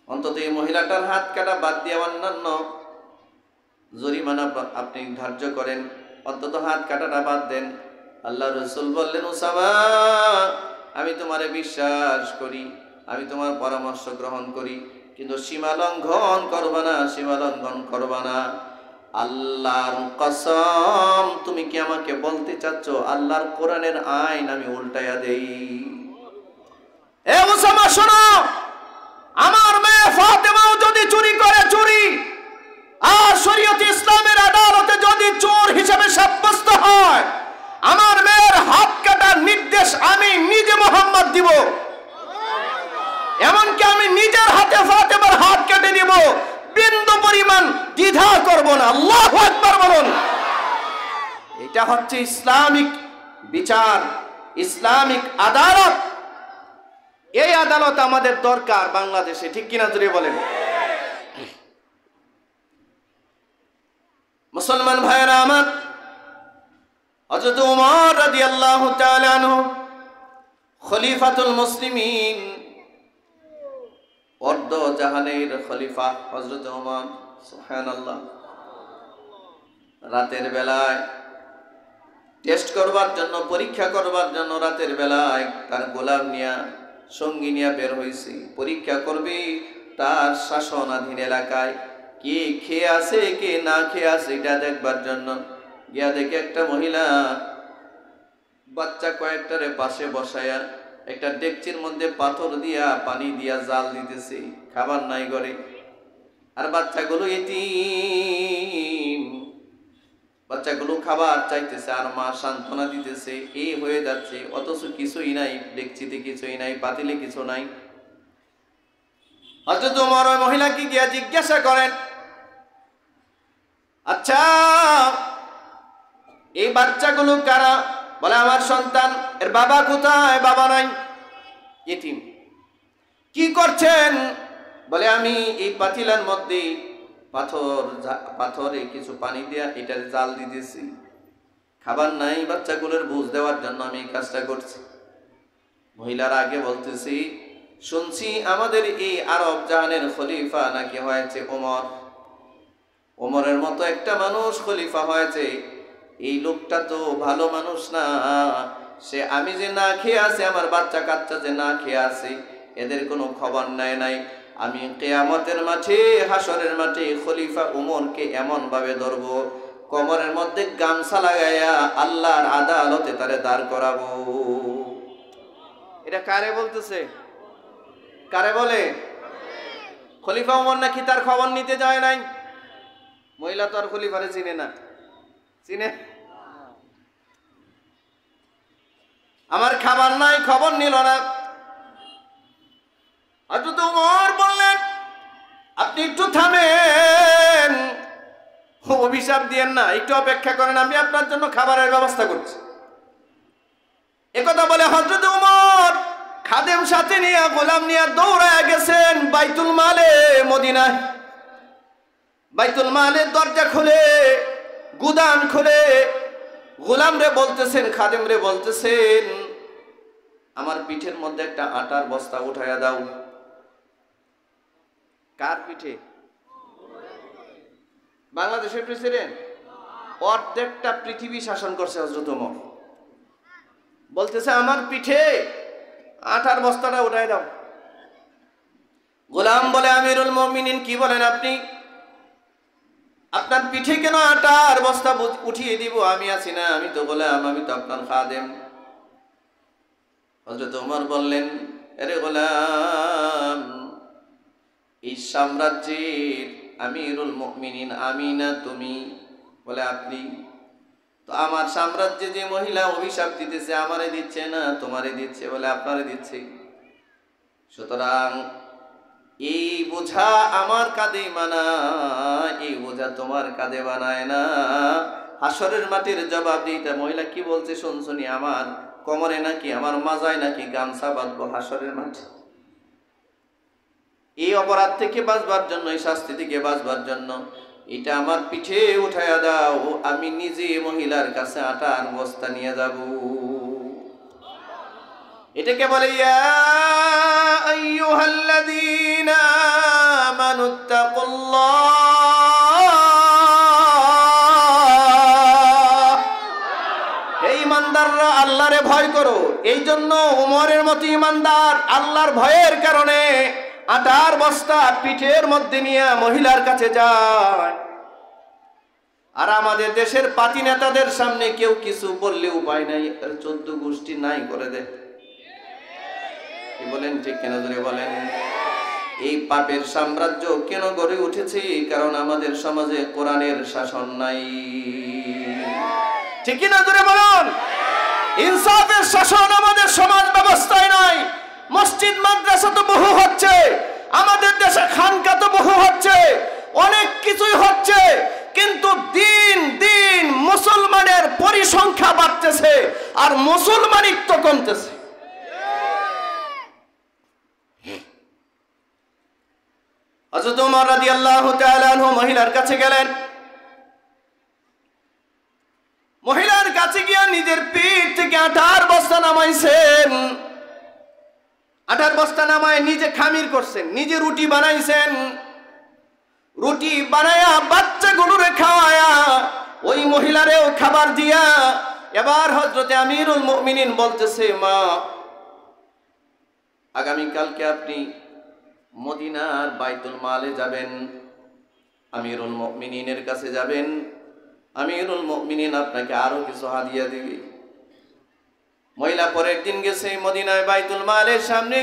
অন্তত এই মহিলাটার হাত কাটা বাদ দিয়ে অন্যান্য জরিমানা আপনি ধার্য করেন, অন্তত হাত কাটাটা বাদ দেন। আল্লাহ রাসূল বললেন, উসামা, আমি তোমারে বিশ্বাস করি, আমি তোমার পরামর্শ গ্রহণ করি, কিন্তু সীমা লঙ্ঘন করবা না, সীমা লঙ্ঘন করবা না। আল্লাহর কসম, তুমি কি আমাকে বলতে চাচ্ছ আল্লাহর কোরআনের আইন আমি উল্টাইয়া দেই? এ উসামা শোনো, আমার মেয়ে ফাতেমাও যদি চুরি করে চুরি, আর শরীয়ত ইসলামের আদালতে যদি চোর হিসেবে সাব্যস্ত হয়, আমার মেয়ের হাত কাটার নির্দেশ আমি নিজে মুহাম্মদ দিব। এমনকি আমি নিজের হাতে ফাতেমার হাত কেটে দিব, বিন্দু পরিমাণ দ্বিধা করব না। আল্লাহু আকবার বলুন। এটা হচ্ছে ইসলামিক বিচার, ইসলামিক আদালত। এই আদালত আমাদের দরকার বাংলাদেশে, ঠিক কিনা জুড়ে বলেন। মুসলমান ভাইয়েরা আমার, হযরত ওমর রাদিয়াল্লাহু তাআলা আনহু খলিফাতুল মুসলিমিন, অর্ধ জাহানের খলিফা হযরত ওমর, সুবহানাল্লাহ। রাতের বেলায় টেস্ট করবার জন্য, পরীক্ষা করবার জন্য রাতের বেলায় তার গোলাম নিয়া, সঙ্গী নিয়া বের হয়েছে, পরীক্ষা করবে তার শাসনাধীন এলাকায় কে খেয়ে আছে কে না খেয়ে আছে এটা দেখবার জন্য। গিয়া দেখে একটা মহিলা বাচ্চা কয়েকটারে পাশে বসায়া একটা ডেকচির মধ্যে পাথর দিয়া পানি দিয়া জাল দিতেছে, খাবার নাই ঘরে, আর বাচ্চাগুলো এতিম, বাচ্চাগুলো খাবার চাইতেছে, আর মা সান্ত্বনা দিতেছে, এই হয়ে যাচ্ছে, অথচ কিছুই নাই, ডেকচিতে কিছুই নাই, পাতিলে কিছু নাই। হযরত ওমর ওই মহিলাকে গিয়া জিজ্ঞাসা করেন, আচ্ছা এই বাচ্চাগুলো কারা? বলে, আমার সন্তান। এর বাবা কোথায়? বাবা নাই, এতিম। কি করছেন? বলে, আমি এই পাতিলার মধ্যে পাথরে কিছু পানি দিয়া এটার জাল দিতেছি, খাবার নাই, বাচ্চাগুলোর বুঝ দেওয়ার জন্য আমি এই কাজটা করছি। মহিলার আগে বলতেছি, শুনছি আমাদের এই আরব জাহানের খলিফা নাকি হয়েছে ওমর, ওমরের মতো একটা মানুষ খলিফা হয়েছে। এই লোকটা তো ভালো মানুষ না, সে আমি যে না খেয়ে আছে, আমার বাচ্চা কাচ্চা যে না খেয়ে আছে, এদের কোনো খবর নেয় নাই। আমি কিয়ামতের মাঠে, হাসরের মাঠে খলিফা ওমরকে এমন ভাবে ধরব, কোমরের মধ্যে গামছা লাগাইয়া আল্লাহর আদালতে তারে দাঁড় করাবো। এটা কারে বলতেছে? কারে বলে? খলিফা ওমর নাকি তার খবর নিতে যায় নাই? মহিলা তো আর খলিফারে চিনে না, চিনে? আমার খাবার নাই, খবর নিল না। হযরত ওমর বললেন, আপনি একটু থামেন, অভিশাপ দিয়েন না, একটু অপেক্ষা করেন, আমি আপনার জন্য খাবারের ব্যবস্থা করছি। একথা বলে হযরত ওমর খাদেম সাথে নিয়ে, গোলাম নিয়ে দৌড়ায় গেছেন বাইতুল মালে মদিনায়। বাইতুল মালের দরজা খুলে, গুদান খুলে গোলাম রে বলতেছেন, খাদেম রে বলতেছেন, আমার পিঠের মধ্যে একটা আটার বস্তা উঠাইয়া দাও। কার পিঠে? বাংলাদেশের প্রেসিডেন্ট, অর্ধেকটা পৃথিবী শাসন করছে হযরত ওমর, বলতেছে আমার পিঠে আটার বস্তাটা উঠাই দাও। গোলাম বলে, আমিরুল মুমিনিন কি বলেন আপনি? আপনার পিঠে কেন আটার বস্তা উঠিয়ে দিব? আমি আছি না, আমি তো গোলাম, আমি তো আপনার খাদেম। হযরত ওমর বললেন, আরে গোলাম, এই সাম্রাজ্যের আমিরুল মুমিনিন আমি না তুমি? বলে আপনি। তো আমার সাম্রাজ্যে যে মহিলা অভিশাপ দিতেছে, আমারে দিচ্ছে না তোমারে দিচ্ছে? বলে আপনারে দিচ্ছে। সুতরাং এই বোঝা আমার কাঁধে মানায়, এই বোঝা তোমার কাঁধে বানায় না। হাসরের মাটির জবাব দিতে মহিলা কি বলছে শুনছনি? আমার কোমরে নাকি, আমার মাজায় নাকি গামছা বাঁধবো হাসরের মাঠে। এই অপরাধ থেকে বাঁচবার জন্য, এই শাস্তি থেকে বাঁচবার জন্য এটা আমার পিঠে উঠাইয়া দাও, আমি নিজে মহিলার কাছে আটার বস্তা নিয়ে যাব। এটাকে বলে ইয়া আইয়ুহাল্লাযীনা আমানুত্তাকুল্লাহ, এই ইমানদাররা আল্লাহরে ভয় করো। এই জন্য ওমরের মতো ইমানদার আল্লাহর ভয়ের কারণে আটার বস্তা পিঠের মধ্যে নিয়ে মহিলার কাছে যায়। আর আমাদের দেশের পাতি নেতাদের সামনে কেউ কিছু বললে উপায় নাই, 14 গোষ্ঠী নাই করে দেয়। কি বলেন? ঠিক কেন ধরে বলেন? এই পাপের সাম্রাজ্য কেন গড়ে উঠেছে? কারণ আমাদের সমাজে কোরআনের শাসন নাই। ঠিক কিনা ধরে বলুন? ইনসাফের শাসন আমাদের সমাজ ব্যবস্থায় নাই। মসজিদ মাদ্রাসা তো বহু হচ্ছে, আমাদের দেশে খানকা তো বহু হচ্ছে, অনেক কিছুই হচ্ছে, কিন্তু দিন দিন মুসলমানের পরিসংখ্যা বাড়তেছে আর মুসলমানিত্ব কমতেছে। হযরত ওমর রাদিয়াল্লাহু তাআলা আনহু মহিলার কাছে গেলেন। মহিলার কাছে গিয়ে নিজের পিঠ থেকে আটার বস্তা নামাইছেন। আটার বস্তা নামায় নিজে খামির করছেন, নিজে রুটি বানাইছেন। রুটি বানায়া বাচ্চাগুলোরে খাওয়ায়া ওই মহিলারেও খাবার দিয়া এবার হযরতে আমিরুল মুমিনিন বলতেছে, মা, আগামীকালকে আপনি মদিনার বাইতুল মালে যাবেন, আমিরুল মুমিনিনের কাছে যাবেন, আমিরুল মুমিনিন আপনাকে আরো কিছু হাদিয়া দিবে। মহিলা পরের দিন গেছে মদিনায় বাইতুল মালের সামনে,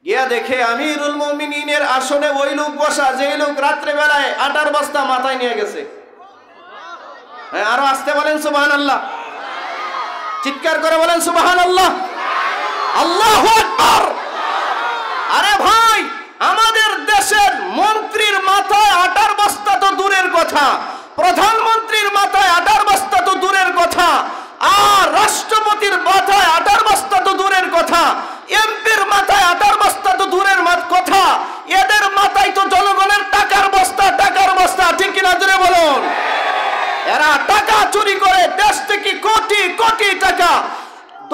গিয়া দেখে আমিরুল মুমিনিনের আসনে ওই লোক বসা, যে লোক রাত্রে বেলায় আটার বস্তা মাথায় নিয়ে গেছে। হ্যাঁ, আরো আসতে বলেন সুবহানাল্লাহ, চিৎকার করে বলেন সুবহানাল্লাহ, আল্লাহু আকবার। আরে ভাই, আমাদের দেশের মন্ত্রীর মাথায় আটার বস্তা তো দূরের কথা, প্রধানমন্ত্রীর মাথায় আটার বস্তা তো দূরের কথা, আর রাষ্ট্রপতির মাথায় আটার বস্তা তো দূরের কথা, এমপির মাথায় আটার বস্তা তো দূরের কথা, এদের মাথায় তো জনগণের টাকার বস্তা, টাকার বস্তা। ঠিক কিনা জোরে বলুন? এরা টাকা চুরি করে দেশ থেকে কোটি কোটি টাকা,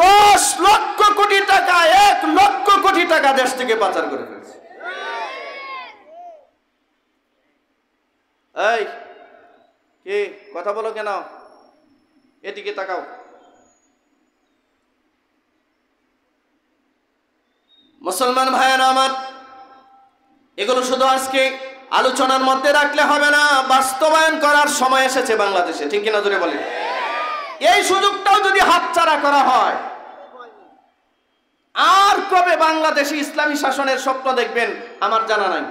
10 লক্ষ কোটি টাকা, 1 লক্ষ কোটি টাকা দেশ থেকে পাচার করে ফেলছে। এই কি কথা বলো কেন? এদিকে তাকাও। মুসলমান ভাইয়েরা আমার, এগুলো শুধু আজকে আলোচনার মধ্যে রাখলে হবে না, বাস্তবায়ন করার সময় এসেছে বাংলাদেশে। ঠিক কিনা জোরে বলেন? এই সুযোগটাও যদি হাতছাড়া করা হয়, আর কবে বাংলাদেশে ইসলামী শাসনের স্বপ্ন দেখবেন আমার জানা নাই।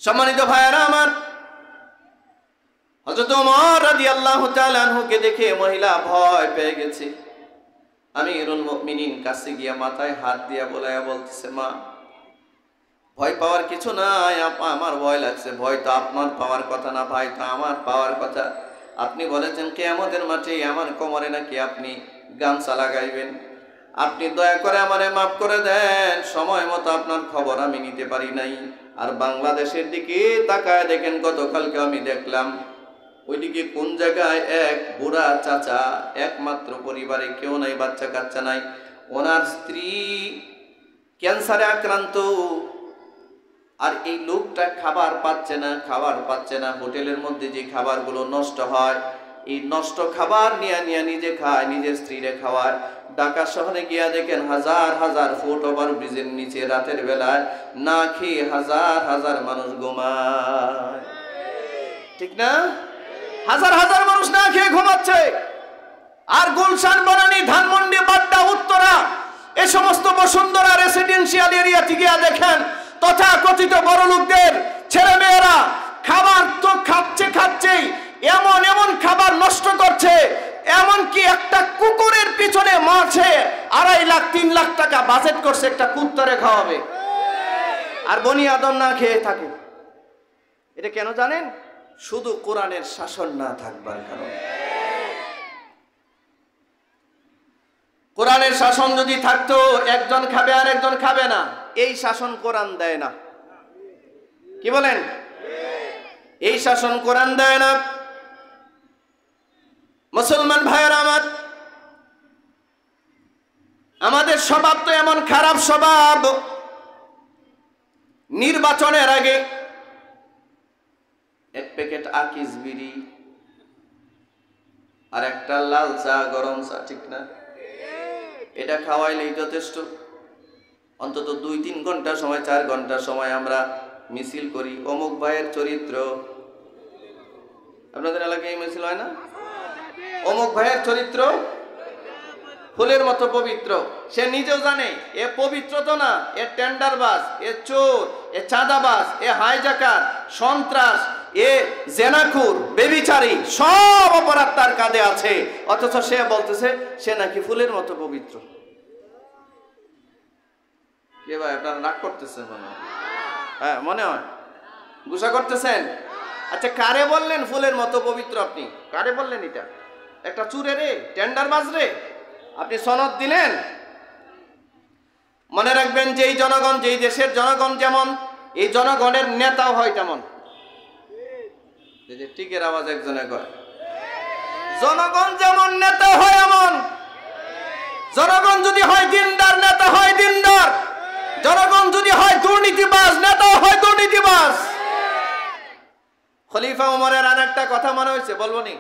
সম্মানিত ভাইয়েরা আমার, হযরত ওমর রাদিয়াল্লাহু তাআলা আনহুকে দেখে মহিলা ভয় পেয়ে গেছে। আমিরুল মুমিনিন কাছে গিয়া মাথায় হাত দিয়া বলাইয়া বলতেছে, মা ভয় পাওয়ার কিছু নাই, আমার ভয় লাগছে। ভয় তো আপনার পাওয়ার কথা না, ভয় তো আমার পাওয়ার কথা। আপনি বলেছেন কিয়ামতের মাঠে আমার কোমরে নাকি আপনি গামছা লাগাইবেন। আপনি দয়া করে আমারে মাফ করে দেন, সময় মতো আপনার খবর আমি নিতে পারি নাই। আর বাংলাদেশের দিকে তাকায় দেখেন, গতকালকে আমি দেখলাম ওইদিকে কোন জায়গায় এক বুড়া চাচা, একমাত্র পরিবারে কেউ নাই, বাচ্চা কাচ্চা নাই, ওনার স্ত্রী ক্যান্সারে আক্রান্ত। আর এই লোকটা খাবার পাচ্ছে না। হোটেলের মধ্যে যে খাবারগুলো নষ্ট হয়, এই নষ্ট খাবার নিয়ে নিজে খায়, নিজের স্ত্রীরে খাওয়ায়। ঢাকা শহরে গিয়া দেখেন হাজার হাজার ফুট ওভার ব্রিজের নিচে রাতের বেলায় না খেয়ে হাজার হাজার মানুষ ঘুমায়, ঠিক না? হাজার হাজার মানুষ না খেয়ে ঘুমাচ্ছে। আর গুলশান, বনানী, ধানমন্ডি, বাড্ডা, উত্তরা, এই সমস্ত বসুন্ধরা রেসিডেন্সিয়াল এরিয়া থেকে দেখেন তথাকথিত বড় লোকদের ছেলে মেয়েরা খাবার তো খাচ্ছেই এমন খাবার নষ্ট করছে, এমনকি একটা কুকুরের পিছনে মারছে 2.5 লাখ 3 লাখ টাকা বাজেট করছে একটা কুত্তারে খাওয়াবে, আর বনি আদম না খেয়ে থাকে। এটা কেন জানেন? শুধু কোরআনের শাসন না থাকবার কারণে। কোরআনের শাসন যদি থাকতো, একজন খাবে আর একজন খাবে না, এই শাসন কোরআন দেয় না। কি বলেন? এই শাসন কোরআন দেয় না। মুসলমান ভাইয়েরা আমার, আমাদের স্বভাব তো এমন খারাপ স্বভাব, নির্বাচনের আগে এক প্যাকেট আকিস বিড়ি আর একটা লাল চা, গরম চা, ঠিক না? এটা খাওয়াইলেই যথেষ্ট। অন্তত 2-3 ঘন্টা সময়, 4 ঘন্টা সময় আমরা মিছিল করি। অমুক ভাইয়ের চরিত্র, আপনাদের এলাকায় মিছিল হয় না? অমুক ভাইয়ের চরিত্র ফুলের মতো পবিত্র। সে নিজেও জানে এ পবিত্র তো না, এ টেন্ডারবাজ, এ চোর, এ চাঁদাবাজ, এ হাইজাকার, সন্ত্রাস, এ জেনাখুর, বেবিচারী, সব অপরাধ তার কাঁধে আছে। অথচ সে বলতেছে সে নাকি ফুলের মতো পবিত্র। কে ভাই, আপনারা রাগ করতেছেন মনে হয়? হ্যাঁ, মনে হয় গুসা করতেছেন। আচ্ছা, কারে বললেন ফুলের মতো পবিত্র? আপনি কারে বললেন? এটা একটা চুরে রে, টেন্ডারবাজ রে, আপনি সনদ দিলেন। মনে রাখবেন, যেই জনগণ, যেই দেশের জনগণ যেমন, এই জনগণের নেতাও হয় তেমন। টিকের আওয়াজ একজনে কয়, জনগণ যেমন নেতা হয় এমন। জনগণ যদি হয় দিনদার, নেতা হয় দিনদার। জনগণ যদি হয় দুর্নীতিবাজ, নেতা হয় দুর্নীতিবাজ। খলিফা উমরের আর একটা কথা মনে হয়েছে, বলবো নি?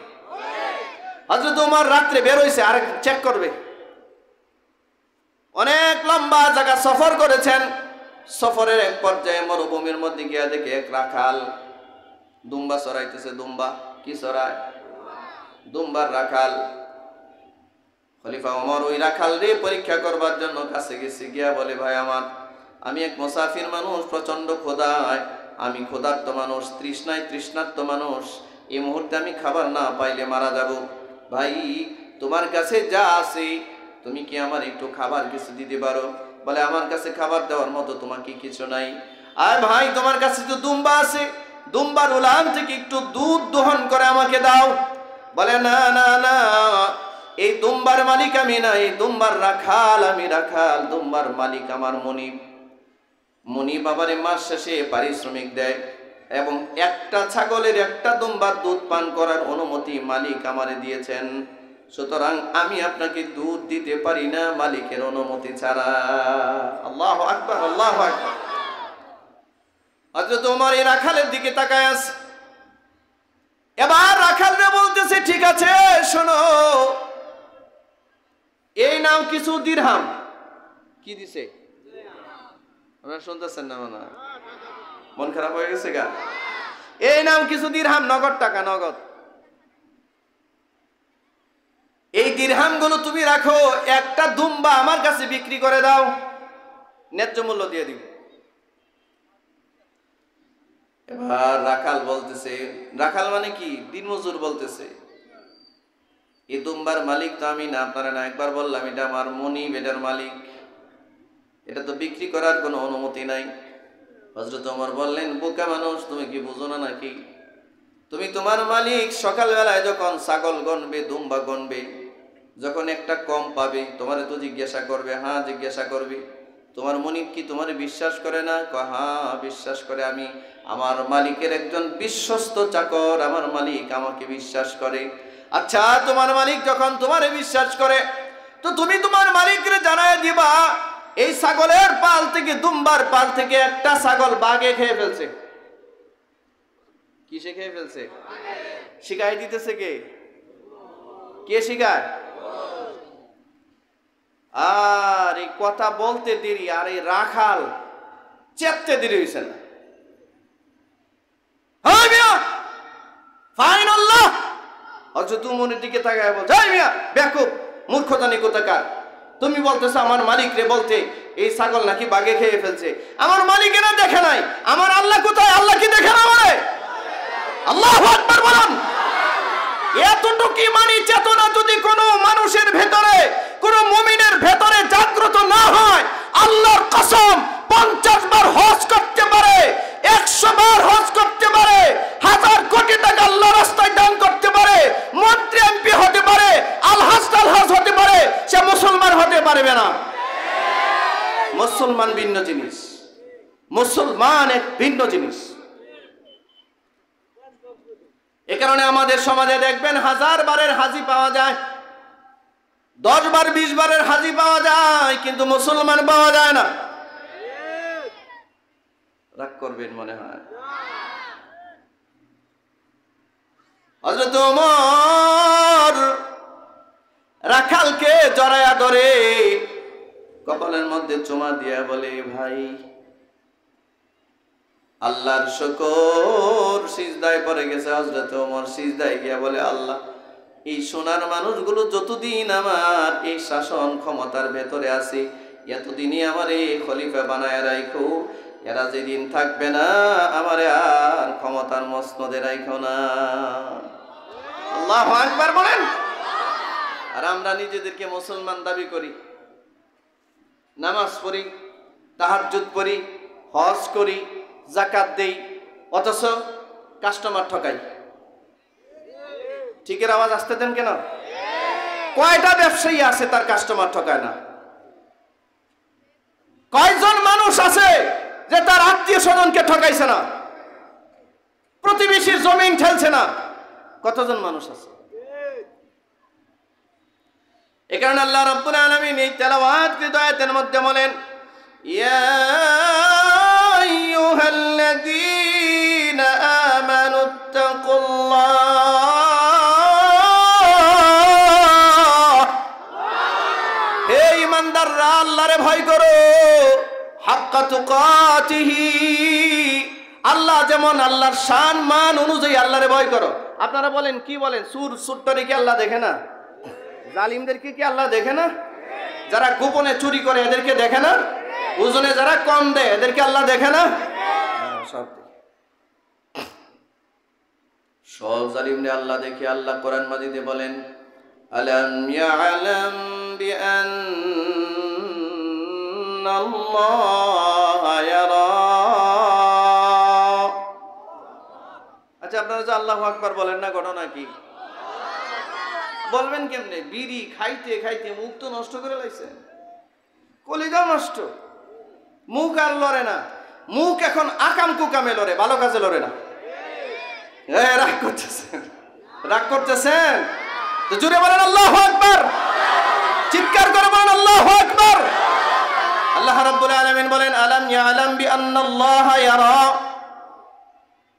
হযরত উমর রাত্রে বের হয়েছে, আর চেক করবে। অনেক লম্বা জায়গা সফর করেছেন। সফরের এক পর্যায়ে মরুভূমির মধ্যে গিয়ে দেখে এক রাখাল দুম্বা চড়াইতেছে। দুম্বা কি চড়ায়? দুম্বার রাখাল। খলিফা ওমর ওই রাখাল রে পরীক্ষা করবার জন্য কাছে গেছে। গিয়া বলে, ভাই আমার, আমি এক মুসাফির মানুষ, প্রচন্ড ক্ষুধায়, আমি ক্ষুধার্ত মানুষ, তৃষ্ণার্ত মানুষ। এই মুহূর্তে আমি খাবার না পাইলে মারা যাব। ভাই, তোমার কাছে যা আছে তুমি কি আমার একটু খাবার কিছু দিতে পারো? বলে, আমার কাছে খাবার দেওয়ার মতো তোমাকে কিছু নাই। আর ভাই, তোমার কাছে তো দুম্বা আছে, দুম্বার উলান থেকে একটু দুধ দোহন করে আমাকে দাও। বলে, না না না, এই দুম্বার মালিক আমি না, এই দুম্বার রাখাল আমি, রাখাল। দুম্বার মালিক আমার মনিব। মনিব আবারে মাস শেষে পারিশ্রমিক দেয়, এবং একটা ছাগলের একটা দুম্বার দুধ পান করার অনুমতি মালিক আমারে দিয়েছেন। সুতরাং আমি আপনাকে দুধ দিতে পারি না মালিকের অনুমতি ছাড়া। আল্লাহু আকবার, আল্লাহু আকবার। হযরত ওমর এই রাখালের দিকে তাকায় আছে। এবার রাখালরা বলতেছে, ঠিক আছে শোনো, এই নাও কিছু দিরহাম। কি দিছে? আপনারা শুনতেছেন না? মন খারাপ হয়ে গেছে গা? এই নাও কিছু দিরহাম, নগদ টাকা, নগদ। এই দিরহাম গুলো তুমি রাখো, একটা দুম্বা আমার কাছে বিক্রি করে দাও, ন্যায্য মূল্য দিয়ে দিব। এবার রাখাল বলতেছে, রাখাল মানে কি? দিনমজুর বলতেছে, এই দুম্বার মালিক তো আমি না, আপনারা না একবার বললাম এটা আমার মনিব, এটার মালিক, এটা তো বিক্রি করার কোনো অনুমতি নাই। হযরত ওমর বললেন, বোকা মানুষ, তুমি কি বুঝো না নাকি? তুমি তোমার মালিক সকালবেলায় যখন ছাগল গণবে, দুম্বা গণবে, যখন একটা কম পাবে তোমারে তো জিজ্ঞাসা করবে, হ্যাঁ জিজ্ঞাসা করবে, তোমার মনিব কি তোমারে বিশ্বাস করে না? হ্যাঁ বিশ্বাস করে, আমি আমার মালিকের একজন বিশ্বস্ত চাকর, আমার মালিক আমাকে বিশ্বাস করে। আচ্ছা, তোমার মালিক যখন তোমারে বিশ্বাস করে, তো তুমি তোমার মালিকরে জানায় দিবা এই ছাগলের পাল থেকে, দুম্বার পাল থেকে একটা ছাগল বাঘে খেয়ে ফেলছে। কিসে খেয়ে ফেলছে? শিখাই দিতেছে কে? কে শিখায়? আর এই কথা বলতে দেরি, আর এই রাখাল চেপতে দেরি হয়েছে না। ফাইন আল্লাহ হযরত ওমরের দিকে তাকায় বলছে, এই মিয়া বেয়াকুব, মূর্খতানি কোথাকার, তুমি বলতেছো আমার মালিক রে বলতে এই ছাগল নাকি বাঘে খেয়ে ফেলছে। আমার মালিকেরা দেখে নাই, আমার আল্লাহ কোথায়? আল্লাহ কি দেখে না? বলে আল্লাহু আকবার বলেন। এতটুকু ইমানি চেতনা যদি কোনো মানুষের ভেতরে, কোন মুমিনের ভেতরে জাগ্রত না হয়, আল্লাহর কসম 50 বার হজ করতে পারে, 100 বার হজ করতে পারে, 1000 কোটি টাকা আল্লাহর রাস্তায় দান করতে পারে, মন্ত্রী এমপি হতে পারে, আলহাজ হতে পারে, সে মুসলমান হতে পারবে না। মুসলমান ভিন্ন জিনিস, মুসলমান এক ভিন্ন জিনিস। এ কারণে আমাদের সমাজে দেখবেন 1000 বারের হাজি পাওয়া যায়, 10 বার 20 বারের হাজি পাওয়া যায়, কিন্তু মুসলমান পাওয়া যায় না। রাগ করবেন মনে হয়। হযরত ওমর রাখালকে জড়ায়া ধরে কপালের মধ্যে চুমা দিয়া বলে, ভাই আল্লাহর শুকর, সিজদায় পড়ে গেছে। হযরত ওমর সিজদায় গিয়া বলে, আল্লাহ, এই সোনার মানুষগুলো যতদিন আমার এই শাসন ক্ষমতার ভেতরে আছে, এতদিনই আমার এই খলিফা বানায় রাখো, এরা যেদিন থাকবে না আমারে আর ক্ষমতার মসনদে রাখো না। আল্লাহু আকবার বলেন। আর আমরা নিজেদেরকে মুসলমান দাবি করি, নামাজ পড়ি, তাহাজ্জুদ পড়ি, হজ করি, যাকাত দেই, অথচ কাস্টমার ঠকাই। ঠিকের আওয়াজ আসতে দেন কেন? কয়টা ব্যবসায়ী আছে তার কাস্টমার ঠকায় না? কয়জন মানুষ আছে যে তার আত্মীয় স্বজনকে ঠকাইছে না, প্রতিবেশীর জমিন ঠেলছে না? কতজন মানুষ আছে? এ কারণে আল্লাহ রাব্বুল আলামিন এই তেলাওয়াতকৃত আয়াতের মধ্যে বলেন, ইয়া আইয়ুহাল্লাযীনা আমানুত্তাকুল্লাহ, হে ঈমানদাররা আল্লাহরে ভয় করো, হাক্কা তুকাতিহি, আল্লাহ যেমন আল্লাহর শান মান অনুযায়ী আল্লাহরে ভয় করো। আপনারা বলেন, কি বলেন? সুরটরে কি আল্লাহ দেখে না? জালিমদেরকে কি আল্লাহ দেখে না? যারা গোপনে চুরি করে এদেরকে দেখে না? ওজনে যারা কম দেয় এদেরকে আল্লাহ দেখে না? সব জালিমরে আল্লাহ দেখে। আল্লাহ কোরআন মাজিদে বলেন, আলাম ইয়ালাম বিআন্নাল্লাহা ইয়ারা। আচ্ছা, আপনারা যে আল্লাহু আকবার বলেন না, ঘটনা কি? বলবেন কেমনে? বিড়ি খাইতে খাইতে মুখ তো নষ্ট করে লাইছে, কলিজাও নষ্ট, মুখ আর লড়ে না। মুখ এখন আকাম কুকামে লড়ে, ভালো কাজে লড়ে না। রাগ করতেছেন, রাগ করতেছেন তো জোরে বলেন আল্লাহু আকবার, চিৎকার করে বলেন আল্লাহু আকবার। আল্লাহ রাব্বুল আলামিন বলেন, আলাম ইয়ালাম বিআন্নাল্লাহা ইয়ারা,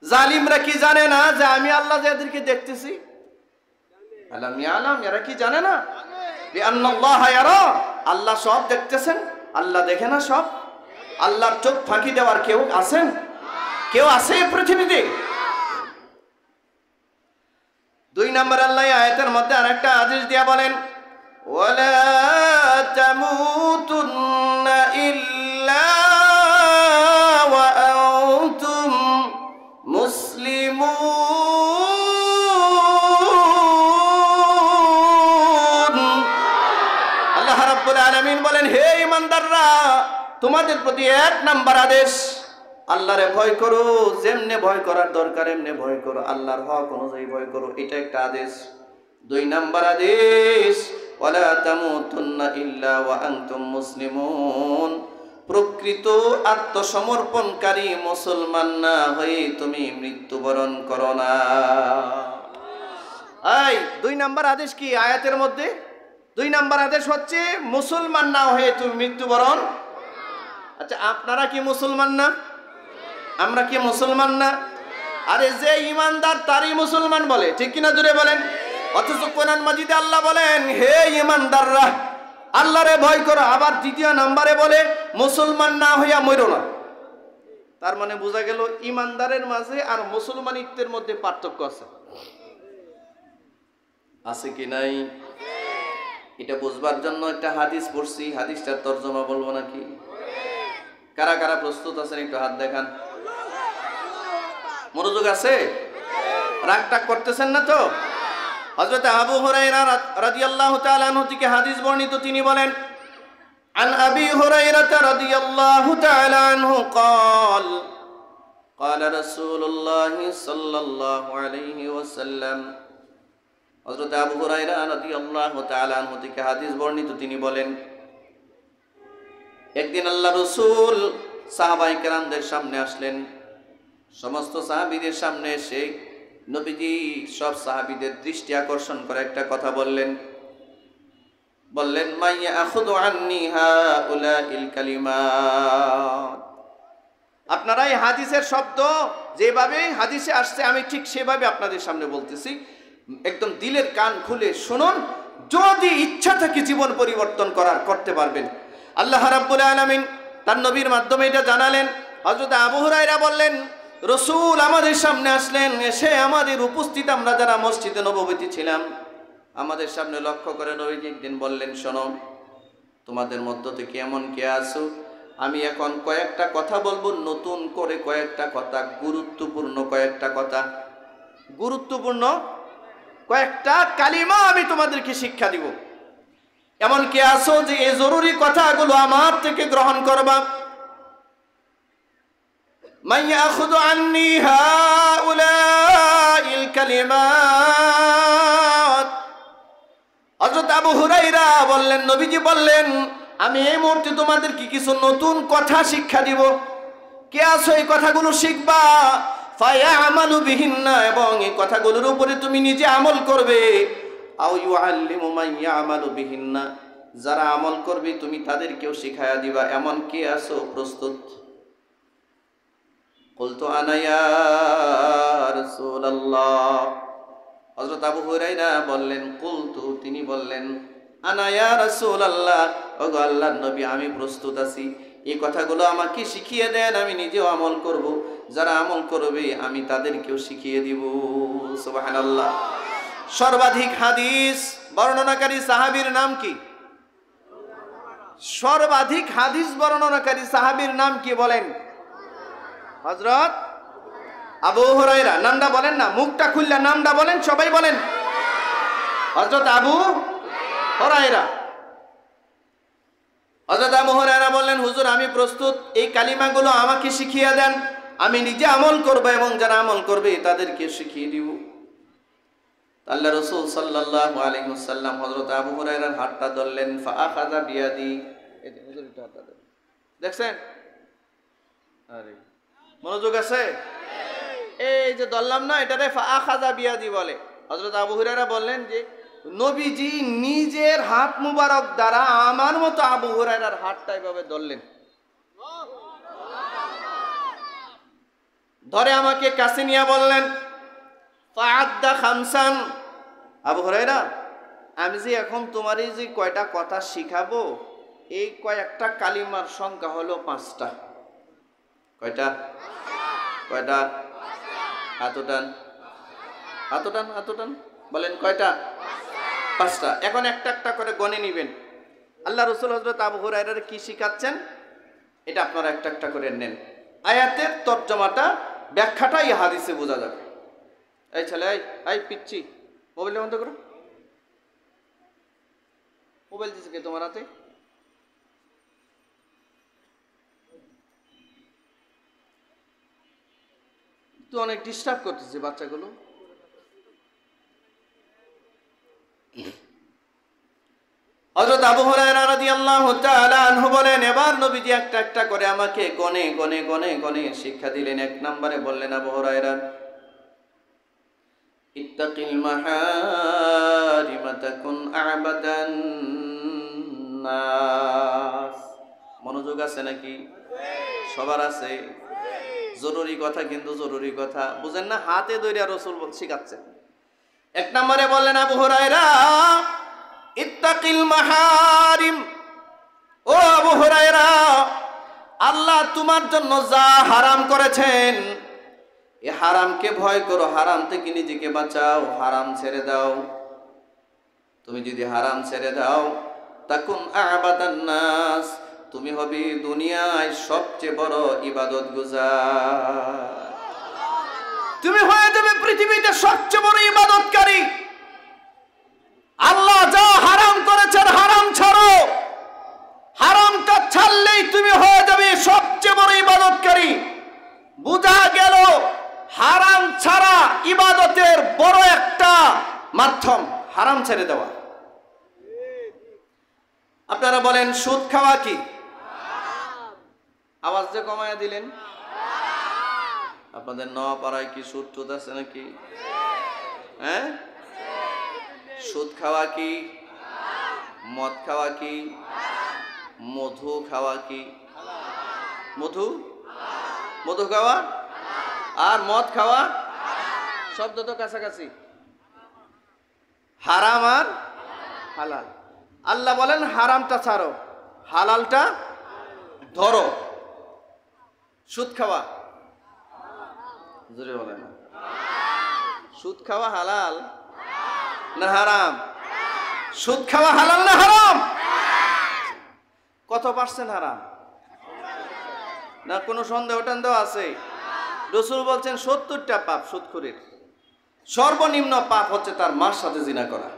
জালিমরা কি জানে না যে আমি আল্লাহ এদেরকে দেখতেছি? আলাম ইয়ালাম, এরা কি জানে না? বিআন্নাল্লাহা ইয়ারা, আল্লাহ সব দেখতেছেন। আল্লাহ দেখে না সব? আল্লাহর চোখ ফাঁকি দেওয়ার কেউ আছেন? কেউ আছে এই পৃথিবীতে? 2 নম্বর আল্লাহ আয়াতের মধ্যে আরেকটা আদেশ দিয়া বলেন, ওয়ালা তামুতুন্না ইল্লা ওয়া আনতুম মুসলিমুন। ইমানদাররা, তোমাদের প্রতি 1 নাম্বার আদেশ, আল্লাহরে ভয় করো, যেমনে ভয় করার দরকার এমনে ভয় করো, আল্লাহর হক অনুযায়ী ভয় করো, এটা একটা আদেশ। 2 নাম্বার আদেশ, ওয়ালা তামুতুন্না ইল্লা ওয়া আনতুম মুসলিমুন, প্রকৃত আত্মসমর্পণকারী মুসলমান না হয়ে তুমি মৃত্যুবরণ করো না। এই 2 নাম্বার আদেশ কি আয়াতের মধ্যে? 2 নাম্বার আদেশ হচ্ছে মুসলমান না হয়ে তুমি মৃত্যুবরণ। আচ্ছা, আপনারা কি মুসলমান না? আমরা কি মুসলমান না? আরে যে ইমানদার তারই মুসলমান বলে, ঠিক কিনা জুড়ে বলেন। অথচ কোরআন মাজিদে আল্লাহ বলেন, হে ইমানদাররা আল্লাহরে ভয় করো, আবার 2 নম্বরে বলে মুসলমান না হইয়া মরো না। তার মানে বোঝা গেল ইমানদারের মাঝে আর মুসলমানিত্বের মধ্যে পার্থক্য আছে, আছে কি নাই? এটা বুঝবার জন্য একটা হাদিস পড়ছি, হাদিসটার তর্জমা বলবো নাকি? কারা কারা প্রস্তুত আছেন একটু হাত দেখান। মনোযোগ আছে? রাগ টাগ করতেছেন না তো? হযরত আবু হুরায়রা রাদিয়াল্লাহু তাআলা আনহু থেকে হাদিস বর্ণিত, তিনি বলেন, আন আবি হুরায়রা রাদিয়াল্লাহু তাআলা আনহু قال قال رسول الله صلى الله عليه وسلم, হযরত আবু হুরায়রা রাদিয়াল্লাহু তাআলা আনহু থেকে হাদিস বর্ণিত, তিনি বলেন, একদিন আল্লাহ রাসূল সাহাবায়ে কেরামদের সামনে আসলেন। সমস্ত সাহাবীদের সামনে এসে নবীজি সব সাহাবীদের দৃষ্টি আকর্ষণ করে একটা কথা বললেন, মাইয়া আখুযু আন্নী হাউলাইল কালিমাত, আপনারা এই হাদিসের শব্দ যেভাবে হাদিসে আসছে আমি ঠিক সেভাবে আপনাদের সামনে বলতেছি, একদম দিলের কান খুলে শুনুন, যদি ইচ্ছা থাকে জীবন পরিবর্তন করতে পারবেন। আল্লাহ রাব্বুল আলামিন তার নবীর মাধ্যমে এটা জানালেন। হযরত আবু হুরায়রা বললেন, রাসূল আমাদের সামনে আসলেন, এসে আমাদের উপস্থিত আমরা যারা মসজিদে নববীতে ছিলাম আমাদের সামনে লক্ষ্য করে নবীজি একদিন বললেন, শোনো, তোমাদের মধ্য থেকে এমন কে আছো, আমি এখন কয়েকটা কথা বলবো, নতুন করে কয়েকটা কথা, গুরুত্বপূর্ণ কয়েকটা কথা, গুরুত্বপূর্ণ কয়েকটা কালিমা আমি তোমাদেরকে শিক্ষা দিব। এমন কে আছো যে এই জরুরি কথাগুলো আমার থেকে গ্রহণ করবা? মান ইয়াখুযু আন্নী হাউলাইল কালিমাত, হযরত আবু হুরায়রা বললেন, নবীজি বললেন, আমি এই মুহূর্তে তোমাদেরকে কিছু নতুন কথা শিক্ষা দিব। কে আছো এই কথাগুলো শিখবা? ফায়ামালু বিহিন্না, এবং এই কথাগুলোর উপরে তুমি নিজে আমল করবে। আও ইউআল্লিমু মান ইয়ামালু বিহিন্না, যারা আমল করবে তুমি তাদেরকেও শিখায়া দিবা। এমন কে আছো প্রস্তুত? কুলতু আনা ইয়া রাসূলুল্লাহ, হযরত আবু হুরায়রা বললেন, কুলতু, তিনি বললেন, আনা ইয়া রাসূলুল্লাহ, ওগো আল্লাহর নবী আমি প্রস্তুত আছি, এই কথাগুলো আমাকে শিখিয়ে দেন, আমি নিজেও আমল করব, যারা আমল করবে আমি তাদেরকেও শিখিয়ে দিব। সুবহানাল্লাহ। সর্বাধিক হাদিস বর্ণনাকারী সাহাবীর নাম কি? সর্বাধিক হাদিস বর্ণনাকারী সাহাবীর নাম কি বলেন? হযরত আবু হুরায়রা। নামটা বলেন না, মুখটা খুললে নামটা বলেন, সবাই বলেন, হযরত আবু হুরায়রা। হযরত আবু হুরায়রা বললেন, হুজুর আমি প্রস্তুত, এই কালিমাগুলো আমাকে শিখিয়ে দেন, আমি নিজে আমল করব এবং যারা আমল করবে তাদেরকে শিখিয়ে দিব। আল্লাহ রাসূল সাল্লাল্লাহু আলাইহি ওয়াসাল্লাম হযরত আবু হুরায়রার হাতটা ধরলেন, ফাআখাযা বিয়াদি, এই যে হুজুর এটা হাতটা ধরেন, দেখছেন? আরে মনোযোগ আছে? এই যে ধরলাম না, এটারে ফাআখাযা বিয়াদি বলে। হযরত আবু হুরায়রা বললেন যে নবীজি নিজের হাত মুবারক দ্বারা আমার মতো আবু হুরায়রার হাতটা এভাবে ধরলেন, ধরে আমাকে কাছে নিয়ে বললেন, ফাআদ্দা খামসান, আবু হুরায়রা আমি যে এখন তোমার এই যে কয়টা কথা শিখাবো, এই কয়েকটা কালিমার সংখ্যা হলো 5টা। কয়টা? কয়টা? হাত উঠান, হাত উঠান, হাত উঠান, বলেন কয়টা? 5টা। এখন একটা একটা করে গণে নিবেন। আল্লাহ রাসূল হযরত আবু হুরায়রার কি শিখাচ্ছেন এটা আপনারা একটা একটা করে নেন। আয়াতের তরজমাটা, ব্যাখ্যাটা এই হাদিসে বোঝা যাবে। এই ছেলে, এই পিচ্ছি, মোবাইল বন্ধ করো। মোবাইল দিছে কে তোমার হাতে? তো অনেক ডিস্টার্ব করতেছে বাচ্চাগুলো। হযরত আবু হুরায়রা রাদিয়াল্লাহু তাআলা আনহু বলেন, এবার নবীজি একটা একটা করে আমাকে গনে গনে গনে গনে শিক্ষা দিলেন। এক নম্বরে বললেন, আবু হুরায়রা, ইত্তাকিল মাহারিম তাকুন আ'বাদান নাস। মনোযোগ আছে নাকি? সবার আছে? জরুরি কথা, কিন্তু জরুরি কথা বুঝেন না, হাতে ধরে রাসূল শিখাচ্ছেন। এক নম্বরে বললেন, আবু হুরায়রা, ইত্তাকিল মাহারিম। ও আবু হুরায়রা, আল্লাহ তোমার জন্য যা হারাম করেছেন, এ হারামকে ভয় করো, হারাম থেকে নিজেকে বাঁচাও, হারাম ছেড়ে দাও। তুমি যদি হারাম ছেড়ে দাও, তাকুন আ'বাদান নাস, তুমি হবে দুনিয়ায় সবচেয়ে বড় ইবাদত গুজার। তুমি হয়ে যাবে পৃথিবীতে সবচেয়ে বড় ইবাদতকারী। আল্লাহ যা হারাম করেছেন হারাম ছাড়ো, হারামটা ছাড়লেই তুমি হয়ে যাবে সবচেয়ে বড় ইবাদতকারী। বুঝা গেল হারাম ছাড়া ইবাদতের বড় একটা মাধ্যম হারাম ছেড়ে দেওয়া। আপনারা বলেন, সুদ খাওয়া কি? আওয়াজ যে কমায়া দিলেন। আপনাদের নওয়াপাড়ায় কি সুদ টুদ আছে নাকি? হ্যাঁ, সুদ খাওয়া কি? মদ খাওয়া কি? মধু খাওয়া কি? মধু মধু খাওয়া আর মদ খাওয়া শব্দ তো কাছাকাছি। হারাম আর হালাল। আল্লাহ বলেন হারামটা ছাড়ো, হালালটা ধরো। সুদ খাওয়া, জোরে বলেন, সুদ খাওয়া হালাল না হারাম? সুদ খাওয়া হালাল না হারাম? কত পার্সেন্ট হারাম? না কোনো সন্দেহ টন্দেহ আছে? রাসূল বলছেন ৭০টা পাপ সুদখোরের। সর্বনিম্ন পাপ হচ্ছে তার মার সাথে জিনা করা।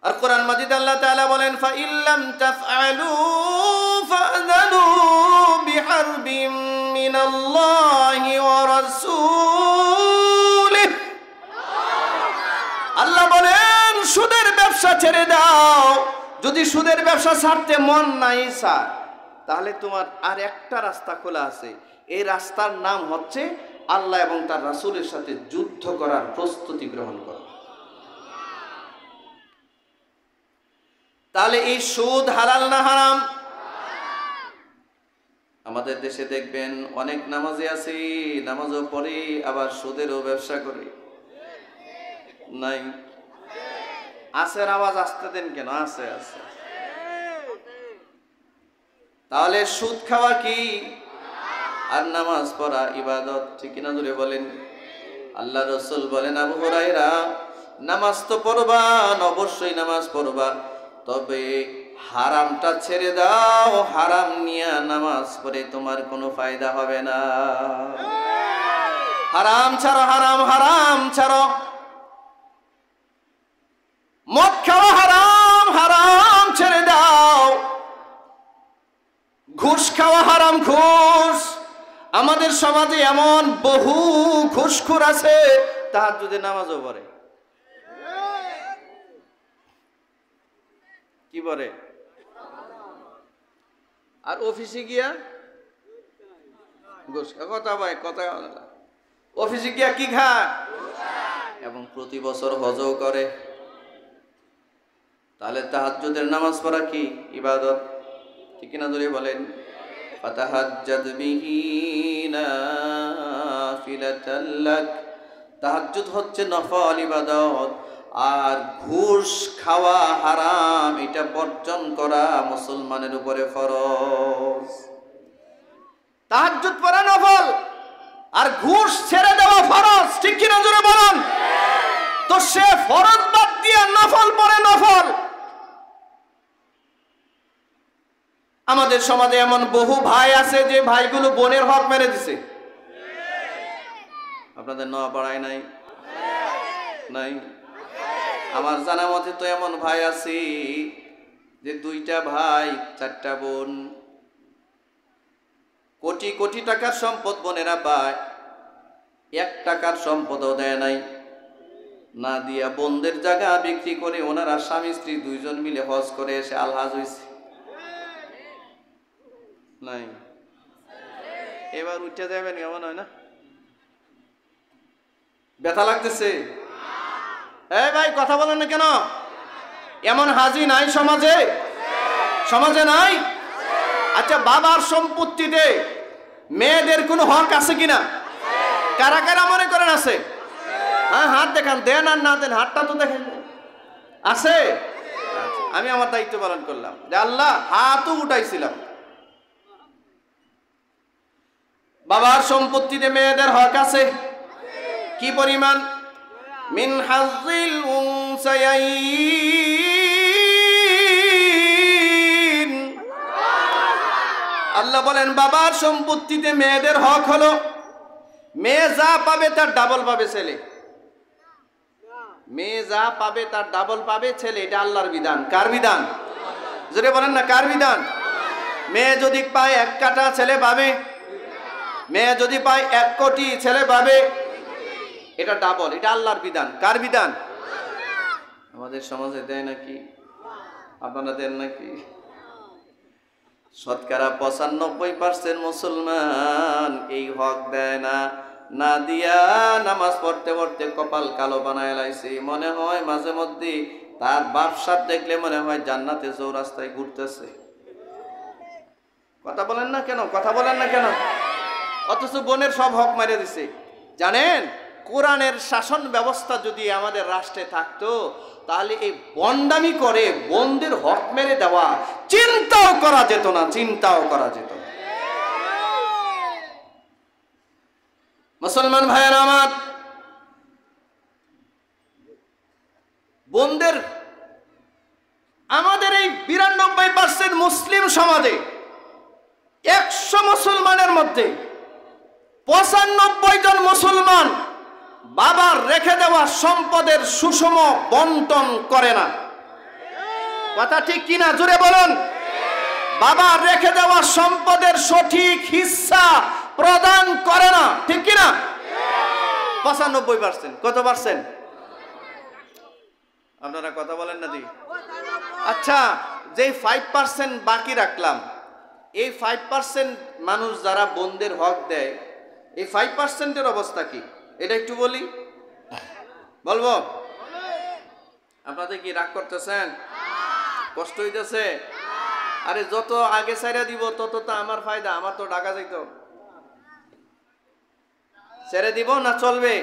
আর কোরআন মাজিদ আল্লাহ তাআলা বলেন, ফা ইল্লাম তাফআলু ফাযানু বিহারবিম মিনাল্লাহি ওয়া রাসূলিহি। আল্লাহ বলেন, সুদের ব্যবসা ছেড়ে দাও। যদি সুদের ব্যবসা ছাড়তে মন নাই স্যার, তাহলে তোমার আর একটা রাস্তা খোলা আছে। এই রাস্তার নাম হচ্ছে আল্লাহ এবং তার রাসূলের সাথে যুদ্ধ করার প্রস্তুতি গ্রহণ করা। তাহলে এই সুদ হালাল না হারাম? আমাদের দেশে দেখবেন অনেক নামাজি আছে, নামাজও পড়ে আবার সুদেরও ব্যবসা করে। নাই? আসের আওয়াজ আসতে দেন কেন? আছে আছে। তাহলে সুদ খাওয়া কি আর নামাজ পড়া ইবাদত, ঠিক কিনা জোরে বলেন? আল্লাহ রাসূল বলেন, আবু হুরায়রা, নামাজ তো পড়বা, অবশ্যই নামাজ পড়বা, তবে হারামটা ছেড়ে দাও। হারাম নিয়ে নামাজ পড়ে তোমার কোনো ফায়দা হবে না। হারাম ছাড়ো, হারাম হারাম ছাড়ো। মদ খাওয়া হারাম, হারাম ছেড়ে দাও। ঘুষ খাওয়া হারাম, ঘুষ। আমাদের সমাজে এমন বহু ঘুষখোর আছে, তাহাজ্জুদে নামাজও পড়ে। কি বলে? আর অফিসে গিয়া ঘুষ কথা ভাই কথা, অফিসে গিয়া কি খায় এবং প্রতি বছর হজও করে। তাহলে তাহাজ্জুদের নামাজ পড়া কি ইবাদত, ঠিক না জোরে বলেন? ফাতাহাজ্জাদ বিহি নাফিলাতাল লাক। তাহাজ্জুদ হচ্ছে নফল ইবাদত। আর ঘুষ খাওয়া হারাম, এটা বর্জন করা মুসলমানের উপরে ফরজ। তাহাজ্জুদ পড়া নফল আর ঘুষ ছেড়ে দেওয়া ফরজ, ঠিক কি না জোরে বলুন? তো সে ফরজ বাদ দিয়ে নফল পড়ে, নফল। আমাদের সমাজে এমন বহু ভাই আছে যে ভাইগুলো বোনের হক মেরে দিছে। আপনাদের নওয়াপাড়ায় নাই? নাই? আমার জানা মতে তো এমন ভাই আছে যে 2টা ভাই 4টা বোন। কোটি কোটি টাকার সম্পদ বোনেরা পায়, 1 টাকার সম্পদও দেয় নাই। না দিয়া বোনদের জায়গা বিক্রি করে ওনারা স্বামী স্ত্রী 2 জন মিলে হজ করে এসে আলহাজ হয়েছে। নাই এবার উঠে যাবেন, এমন হয় না? ব্যথা লাগতেছে? এই ভাই কথা বলেন না কেন? এমন হাজি নাই সমাজে? সমাজে নাই? আচ্ছা, বাবার সম্পত্তিতে মেয়েদের কোনো হক আছে কিনা? কারা কারা মনে করেন আছে? হ্যাঁ, হাত দেখান। দেন আর না দেন, হাতটা তো দেখেন। আছে? আমি আমার দায়িত্ব পালন করলাম যে আল্লাহ হাতও উঠাইছিলাম। বাবার সম্পত্তিতে মেয়েদের হক আছে। কি পরিমাণ? মিন হাযিল উনসায়াইন। আল্লাহ বলেন বাবার সম্পত্তিতে মেয়েদের হক হলো, মেয়ে যা পাবে তার ডাবল পাবে ছেলে। মেয়ে যা পাবে তার ডাবল পাবে ছেলে। এটা আল্লাহর বিধান। কার বিধান? জোরে বলেন না, কার বিধান? মেয়ে যদি পায় 1 কাঠা ছেলে পাবে, মেয়ে যদি পায় 1 কোটি ছেলে পাবে। এটা ডাবল, এটা আল্লাহর বিধান। কার বিধান? আমাদের সমাজে দেয় নাকি? আপনারা দেন নাকি? শতকরা 95% মুসলমান এই হক দেয় না। না দিয়া নামাজ পড়তে পড়তে কপাল কালো বানায় লাইছে। মনে হয় মাঝে মধ্যে তার বাপসাপ দেখলে মনে হয় জান্নাতে চৌরাস্তায় ঘুরতেছে। কথা বলেন না কেন? কথা বলেন না কেন? অথচ বোনের সব হক মারিয়ে দিছে। জানেন, কোরআনের শাসন ব্যবস্থা যদি আমাদের রাষ্ট্রে থাকতো, তাহলে এই বন্ডামি করে বোনদের হক মেরে দেওয়া চিন্তাও করা যেত না, চিন্তাও করা যেত না। মুসলমান ভাইয়েরা আমার, বোনদের আমাদের এই 92% মুসলিম সমাজে 100 মুসলমানের মধ্যে 95 জন মুসলমান বাবার রেখে দেওয়া সম্পদের সুষম বন্টন করে না। কথা ঠিক কিনা? জোরে বলুন। বাবার রেখে দেওয়া সম্পদের সঠিক হিস্সা প্রদান করে না। ঠিক কিনা? 95%। কত পার্সেন্ট? আপনারা কথা বলেন না দি? আচ্ছা, যে 5% বাকি রাখলাম, এই 5% মানুষ যারা বোনদের হক দেয়, এই 5%-এর অবস্থা কি এটা একটু বলি। বলবো? আপনাদের কি রাগ করতেছেন? কষ্ট হইতেছে? আরে যত আগে ছাইরা দিব তত তো আমার ফায়দা। আমার তো ঢাকা যাইতো। ছেড়ে দিব না চলবে?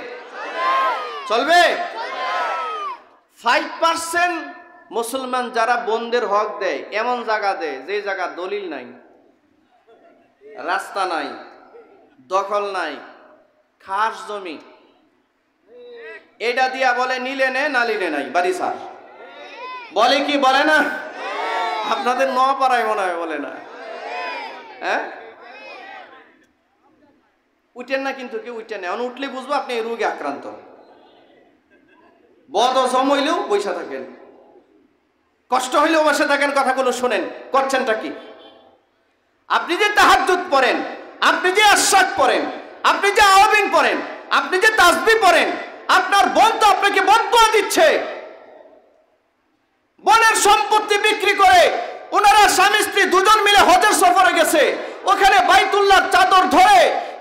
চলবে। 5% মুসলমান যারা বোনদের হক দেয়, এমন জায়গা দেয় যে জায়গা দলিল নাই, রাস্তা নাই, দখল নাই, খাস জমি। এটা দিয়া বলে নিলে নে, না নিলে নাই, বাড়ি সার। বলে কি? বলে না? আপনাদের নপাড়ায় মনে হয় বলে না। হ্যাঁ, উঠেন না কিন্তু, কেউ উঠেন না। উঠলে বুঝবো আপনি এই রোগে আক্রান্ত। বদ হজম হইলেও বসে থাকেন, কষ্ট হইলেও বসে থাকেন, কথাগুলো শোনেন। করছেনটা কি? আপনি যে তাহাজ্জুদ পড়েন, আপনি যে আশরাক পড়েন, আপনি যে আওয়াবিন পড়েন, আপনি যে তাসবিহ পড়েন, আপনার বোন তো আপনাকে বদদুয়া দিচ্ছে। বোনের সম্পত্তি বিক্রি করে ওনারা স্বামী স্ত্রী 2 জন মিলে হজের সফরে গেছে। ওখানে বাইতুল্লাহ চাদর ধরে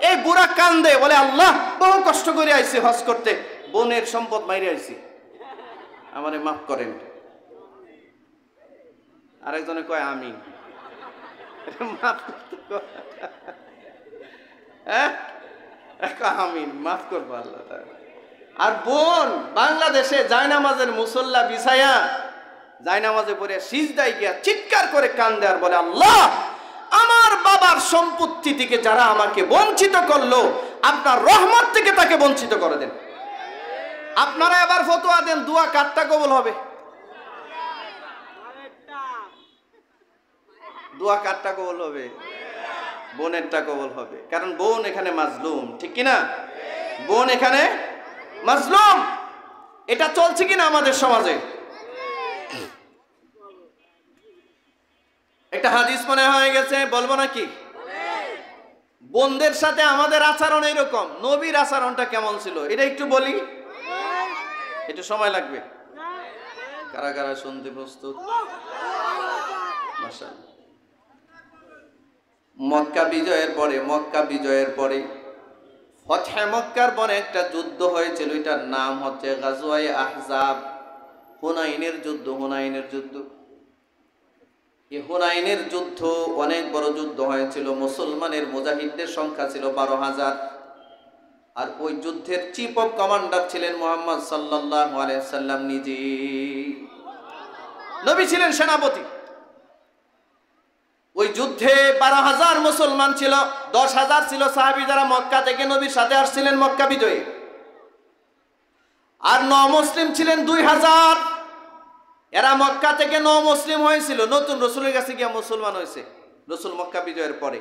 এই বুড়া কান্দে, বলে আল্লাহ বহু কষ্ট করে আইছি হজ করতে, বোনের সম্পদ মাইরে আইছি, আমারে মাফ করেন। আরেকজনে কয় আমিন। মাফ করতে, হ্যাঁ আমিন, মাফ করবো আল্লাহ। আর বোন বাংলাদেশে জায়নামাজের মুসল্লা বিছায়া জায়নামাজে পড়ে সিজদায় গিয়া চিৎকার করে কান্দে আর বলে আল্লাহ আমার বাবার সম্পত্তি থেকে যারা আমাকে বঞ্চিত করলো, আপনার রহমত থেকে তাকে বঞ্চিত করে দেন। আপনারা এবার ফতোয়া দেন, দোয়া কারটা কবুল হবে? দোয়া কারটা কবুল হবে? বোনেরটা কবুল হবে, কারণ বোন এখানে মাজলুম। ঠিক কিনা? বোন এখানে মাজলুম। এটা চলছে কিনা আমাদের সমাজে? একটা হাদিস মনে হয়ে গেছে, বলবো নাকি? বোনদের সাথে আমাদের আচরণ এরকম, নবীর আচরণটা কেমন ছিল এটা একটু বলি, একটু সময় লাগবে। কারা কারা শুনতে প্রস্তুত? মাশাআল্লাহ। মক্কা বিজয়ের পরে ফতহে মক্কার পরে একটা যুদ্ধ হয়েছিল, এটার নাম হচ্ছে গাজওয়ায়ে আহজাব, হুনাইনের যুদ্ধ। এই হুনাইনের যুদ্ধ অনেক বড় যুদ্ধ হয়েছিল। মুসলমানের মুজাহিদদের সংখ্যা ছিল 12,000। আর ওই যুদ্ধের চিফ অফ কমান্ডার ছিলেন মুহাম্মদ সাল্লাল্লাহু আলাইহি সাল্লাম নিজে। নবী ছিলেন সেনাপতি। ওই যুদ্ধে 12,000 মুসলমান ছিল, 10,000 ছিল সাহাবী যারা মক্কা থেকে নবীর সাথে আসছিলেন মক্কা বিজয়ে, আর মুসলিম ছিলেন 2,000। এরা মক্কা থেকে মুসলিম হয়েছিল, নতুন রসুলের কাছে গিয়ে মুসলমান হয়েছে রসুল মক্কা বিজয়ের পরে।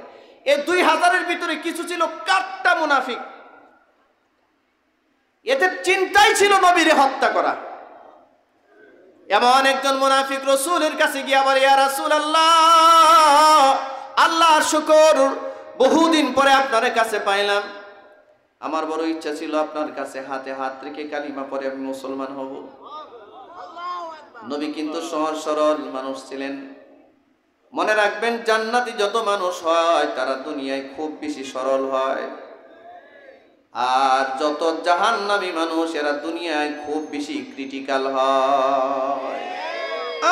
এই 2,000-এর ভিতরে কিছু ছিল কাট্টা মুনাফিক। এদের চিন্তাই ছিল নবীরে হত্যা করা। এমন একজন মুনাফিক রসুলের কাছে গিয়ে বলে, ইয়া রাসূলুল্লাহ, আল্লাহর শুকর, বহুদিন পরে আপনার কাছে পাইলাম। আমার বড় ইচ্ছা ছিল আপনার কাছে হাতে হাত রেখে কালিমা পরে আমি মুসলমান হব। নবী কিন্তু সহজ সরল মানুষ ছিলেন। মনে রাখবেন, জান্নাতি যত মানুষ হয় তারা দুনিয়ায় খুব বেশি সরল হয়, আর যত জাহান্নামী মানুষ এরা দুনিয়ায় খুব বেশি ক্রিটিক্যাল হয়।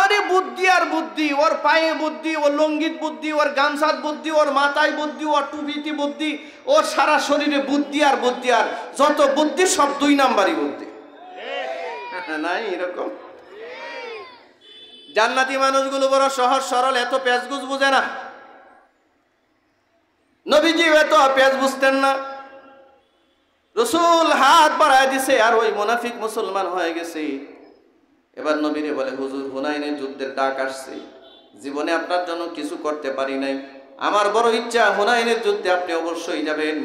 আরে বুদ্ধি আর বুদ্ধি, ওর পায়ে বুদ্ধি, ওর লঙ্গিত বুদ্ধি, ওর গামছাত বুদ্ধি, ওর মাথায় বুদ্ধি, ওর টুপিতে বুদ্ধি, ওর সারা শরীরে বুদ্ধি আর বুদ্ধি, আর যত বুদ্ধি সব 2 নাম্বারই বুদ্ধি। নাই এরকম? জান্নাতি মানুষগুলো বড় সহজ সরল, এত পেঁচগুজ বুঝে না। নবীজি এত পেঁচ বুঝতেন না। রসুল হাত বাড়ায় দিছে, আর ওই মুনাফিক মুসলমান হয়ে গেছে। এবার নবীরে বলে, হুজুর, হুনাইনের যুদ্ধের ডাক আসছে, জীবনে আপনার জন্য কিছু করতে পারি নাই, আমার বড় ইচ্ছা হুনাইনের যুদ্ধে আপনি অবশ্যই যাবেন।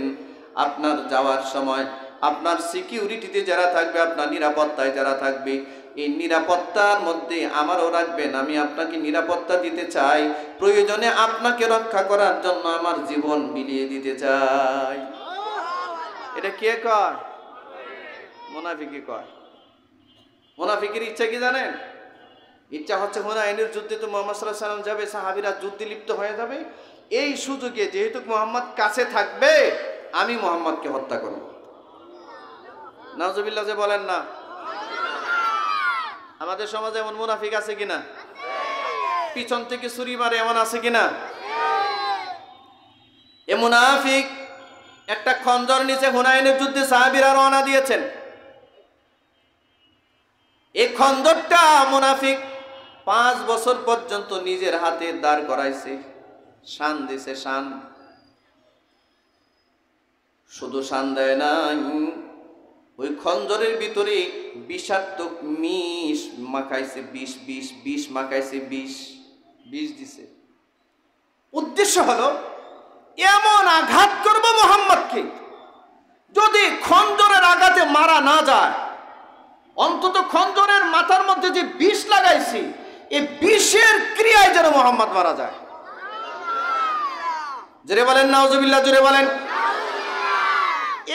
আপনার যাওয়ার সময় আপনার সিকিউরিটিতে যারা থাকবে, আপনার নিরাপত্তায় যারা থাকবে, এই নিরাপত্তার মধ্যে আমারও রাখবেন। আমি আপনাকে নিরাপত্তা দিতে চাই, প্রয়োজনে আপনাকে রক্ষা করার জন্য আমার জীবন বিলিয়ে দিতে চাই। এটা কে কয়? মুনাফিকই কয়। মুনাফিকের ইচ্ছা কি জানেন? ইচ্ছা হচ্ছে হুনাইনের যুদ্ধে তো মুহাম্মদ সাল্লাল্লাহু আলাইহি ওয়াসাল্লাম যাবে, সাহাবীরা যুদ্ধে লিপ্ত হয়ে যাবে, এই সুযোগে যেহেতু মুহাম্মদ কাছে থাকবে, আমি মুহাম্মদকে হত্যা করব। নাউজুবিল্লাহ যে বলেন না। আমাদের সমাজে এমন মুনাফিক আছে কিনা? পিছন থেকে ছুরি মারে এমন আছে কিনা? এ মুনাফিক একটা খঞ্জর নিচে হুনাইনের যুদ্ধে সাহাবীরা রওনা দিয়েছেন। এই খঞ্জরটা মুনাফিক 5 বছর পর্যন্ত নিজের হাতে দাঁড় করাইছে, শান দিছে। শান শুধু শান দেয় নাই, ওই খঞ্জরের ভিতরে বিষাক্ত বিষ মাখাইছে, বিষ মাখাইছে, বিষ দিছে। উদ্দেশ্য হলো এমন আঘাত করব মুহাম্মদকে, যদি খঞ্জরের আঘাতে মারা না যায়, অন্তত খঞ্জরের মাথার মধ্যে যে বিষ লাগাইছি, এই বিষের ক্রিয়ায় যেন মুহাম্মদ মারা যায়। জোরে বলেন নাউজুবিল্লাহ, জোরে বলেন।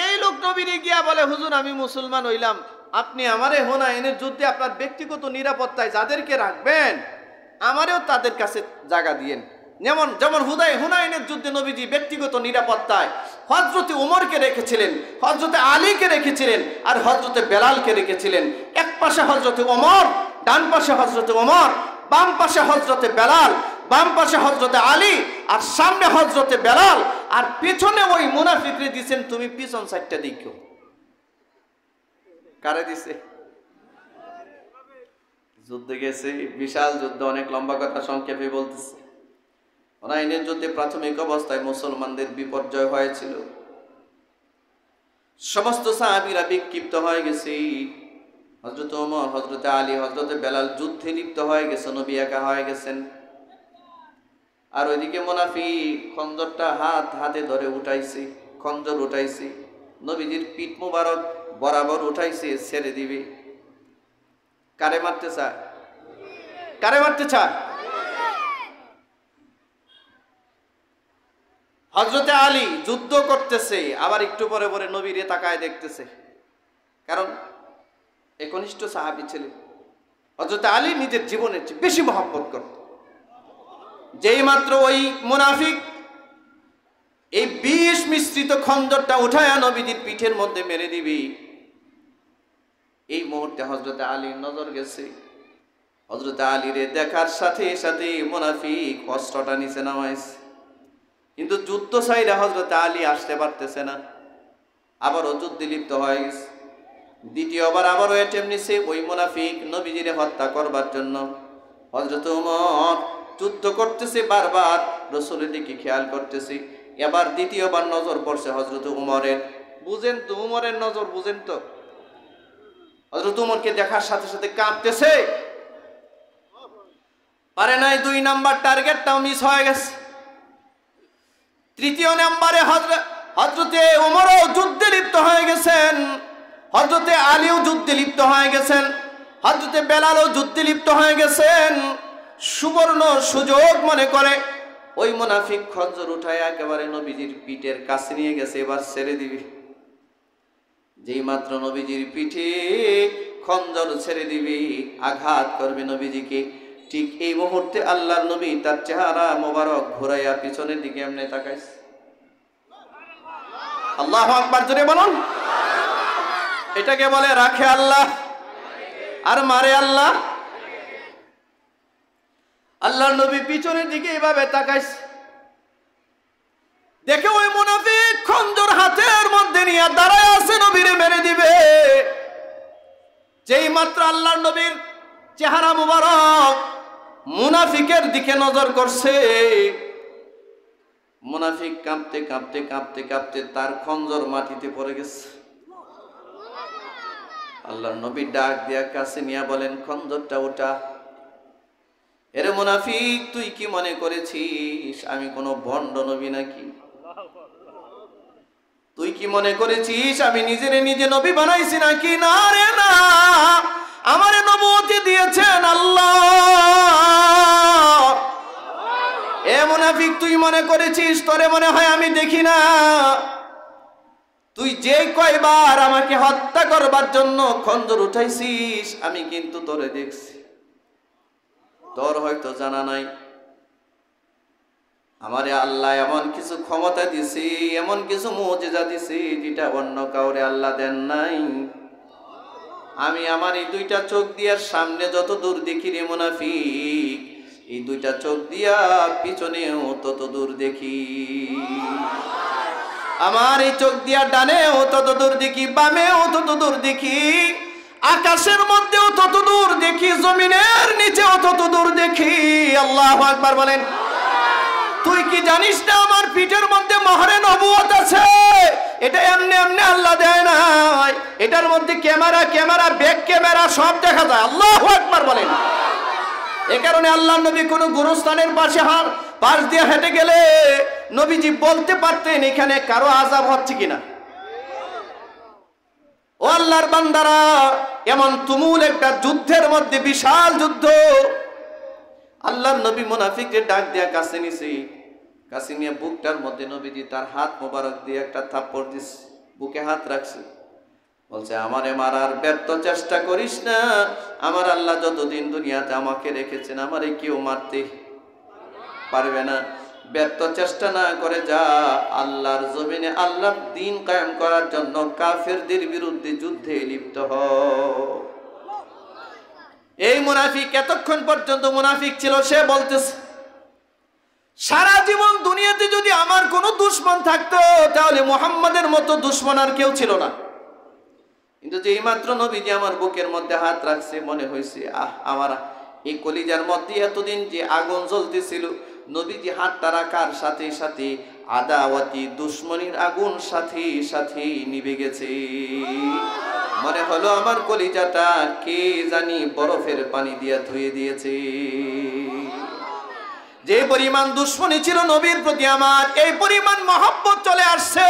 এই লোক নবীরে গিয়া বলে, হুজুর, আমি মুসলমান হইলাম, আপনি আমারে হুনাইনের যুদ্ধে আপনার ব্যক্তিগত নিরাপত্তায় যাদেরকে রাখবেন, আমারেও তাদের কাছে জায়গা দিয়েন। যেমন হুনাইনের যুদ্ধে নবীজি ব্যক্তিগত নিরাপত্তায় হযরতে ওমরকে রেখেছিলেন, হযরতে আলীকে রেখেছিলেন, আর হযরতে বেলালকে রেখেছিলেন। এক পাশে হযরতে ওমর, ডান পাশে হযরতে ওমর, বাম পাশে হযরতে বেলাল, বাম পাশে হযরতে আলী, আর সামনে হযরতে বেলাল, আর পিছনে ওই মুনাফিকরে দিয়েছেন, তুমি পিছন সাইডটা দেখো। কারে দিছে? যুদ্ধে গেছে, বিশাল যুদ্ধ, অনেক লম্বা কথা সংক্ষেপে বলতেছে। হুনাইনের যুদ্ধে প্রাথমিক অবস্থায় মুসলমানদের বিপর্যয় হয়েছিল, সমস্ত সাহাবীরা বিক্ষিপ্ত হয়ে গেছে। হযরত ওমর, হযরতে আলী, হযরতে বেলাল যুদ্ধে লিপ্ত হয়ে গেছে, নবী একা হয়ে গেছেন। আর ওইদিকে মুনাফিক খঞ্জরটা হাতে ধরে উঠাইছে, খঞ্জর উঠাইছে, নবীজির পিঠ মুবারক বরাবর উঠাইছে, ছেড়ে দিবে। কারে মারতে চায়? কারে মারতে চায়? হযরতে আলী যুদ্ধ করতেছে, আবার একটু পরে পরে নবীরে তাকায় দেখতেছে, কারণ একনিষ্ঠ সাহাবী ছিলেন। হযরতে আলী নিজের জীবনের চেয়ে বেশি মহব্বত করত। যেই মাত্র ওই মুনাফিক এই বিষ মিশ্রিত খঞ্জরটা উঠায়া নবীজির পিঠের মধ্যে মেরে দিবি, এই মুহূর্তে হযরতে আলীর নজর গেছে। হযরতে আলীরে দেখার সাথে সাথে মুনাফিক অস্ত্রটা নিচে নামাইছে, কিন্তু যুদ্ধ চাইরা হযরতে আলী আসতে পারতেছে না, আবারও যুদ্ধে লিপ্ত হয়ে গেছে। দ্বিতীয়বার আবারও অ্যাটেম্প নিছে ওই মুনাফিক নবীজিরে হত্যা করবার জন্য। হযরত ওমর যুদ্ধ করতেছে, বারবার রাসূলের দিকে খেয়াল করতেছে। এবার দ্বিতীয়বার নজর পড়ছে হযরত উমরের। বুঝেন তো, উমরের নজর বুঝেন তো। হযরত উমরকে দেখার সাথে সাথে কাঁপতেছে, পারে নাই। 2 নাম্বার টার্গেটটাও মিস হয়ে গেছে। তৃতীয় নাম্বারে হযরতে উমরও যুদ্ধে লিপ্ত হয়ে গেছেন, হযরতে আলীও যুদ্ধে লিপ্ত হয়ে গেছেন, হযরতে বেলালও যুদ্ধে লিপ্ত হয়ে গেছেন। সুবর্ণ সুযোগ মনে করে ওই মুনাফিক খঞ্জর উঠায় একেবারে নবীজির পিঠের কাছে নিয়ে গেছে, এবার ছেড়ে দিবি। যেই মাত্র নবীজির পিঠে খঞ্জর ছেড়ে দিবি, আঘাত করবে নবীজিকে, ঠিক এই মুহূর্তে আল্লাহর নবী তার চেহারা মোবারক ঘুরাইয়া পিছনের দিকে এমনি তাকাইছে। আল্লাহু আকবার, জোরে বলুন। এটাকে বলে রাখে আল্লাহ আর মারে আল্লাহ। আল্লাহর নবী পিছনের দিকে এভাবে তাকাইছে, দেখে ওই মুনাফিক খঞ্জর হাতের মধ্যে নিয়ে দাঁড়ায় আছে, নবীরে মেরে দিবে। যেই মাত্র আল্লাহর নবীর চেহারা মুবারক মুনাফিকের দিকে নজর করছে, মুনাফিক কাঁপতে কাঁপতে কাঁপতে কাঁপতে তার খঞ্জর মাটিতে পড়ে গেছে। আল্লাহর নবী ডাক দিয়া কাছে নিয়ে বলেন, খঞ্জরটা ওটা। এরে মুনাফিক, তুই কি মনে করেছিস আমি কোনো ভণ্ড নবী নাকি? তুই কি মনে করেছিস আমি নিজেরে নিজে নবী বানাইছি নাকি? না রে না, আমারে নবুয়তি দিয়েছেন আল্লাহ। এ মুনাফিক, তুই মনে করেছিস তোরে মনে হয় আমি দেখি না? তুই যে কয়বার আমাকে হত্যা করবার জন্য খঞ্জর উঠাইছিস, আমি কিন্তু তোরে দেখছি। তোর হয়তো জানা নাই, আমারে আল্লাহ এমন কিছু ক্ষমতা দিছি, এমন কিছু মুজিজা দিছি যেটা অন্য কাউরে আল্লাহ দেন নাই। আমি আমার এই 2টা চোখ দিয়ার সামনে যত দূর দেখি রে মুনাফিক, এই 2টা চোখ দিয়া পিছনেও তত দূর দেখি। আমার এই চোখ দিয়া ডানেও তত দূর দেখি, বামেও তত দূর দেখি, আকাশের মধ্যেও তত দূর দেখি, জমিনের নিচেও তত দূর দেখি। আল্লাহু আকবার বলেন। তুই কি জানিস না আমার পিঠের মধ্যে মোহরে নবুয়ত আছে? এটা এমনি এমনি আল্লাহ দেয় নাই, এটার মধ্যে ক্যামেরা ব্যাক ক্যামেরা সব দেখা যায়। আল্লাহু আকবার বলেন। এ কারণে আল্লাহর নবী কোনো গুরুস্থানের পাশ দিয়ে হেঁটে গেলে নবীজি বলতে পারতেন এখানে কারো আযাব হচ্ছে কিনা। ও আল্লাহর বান্দারা, এমন তুমুল একটা যুদ্ধের মধ্যে, বিশাল যুদ্ধ, আল্লাহর নবী মুনাফিককে ডাক দিয়া কাছে নিছে। কাছে নিয়ে বুকটার মধ্যে নবীজি তার হাত মোবারক দিয়ে একটা থাপ্পড় দিছে, বুকে হাত রাখছে, বলছে আমারে মারার ব্যর্থ চেষ্টা করিস না। আমার আল্লাহ যতদিন দুনিয়াতে আমাকে রেখেছেন, আমারে কেউ মারতে পারবে না। ব্যর্থ চেষ্টা না করে যা আল্লাহর জমিনে আল্লাহর দ্বীন কায়েম করার জন্য কাফেরদের বিরুদ্ধে যুদ্ধে লিপ্ত হ। এই মুনাফিক এতক্ষণ পর্যন্ত মুনাফিক ছিল, সে বলতেছে সারা জীবন দুনিয়াতে যদি আমার কোনো দুশমন থাকতো তাহলে মুহাম্মাদের মতো দুশমন আর কেউ ছিল না। কিন্তু যেই মাত্র নবীজি আমার বুকের মধ্যে হাত রাখছে, মনে হয়েছে আমার এই কলিজার মধ্যে এতদিন যে আগুন জ্বলতেছিল, নবীজি হাতটা রাখার সাথে সাথে আদাওয়াতি দুশমনির আগুন সাথে সাথে নিভে গেছে। মনে হলো আমার কলিজাটা কে জানি বরফের পানি দিয়ে ধুয়ে দিয়েছে। যে পরিমাণ দুশমনি ছিল নবীর প্রতি আমার, এই পরিমাণ মহব্বত চলে আসছে।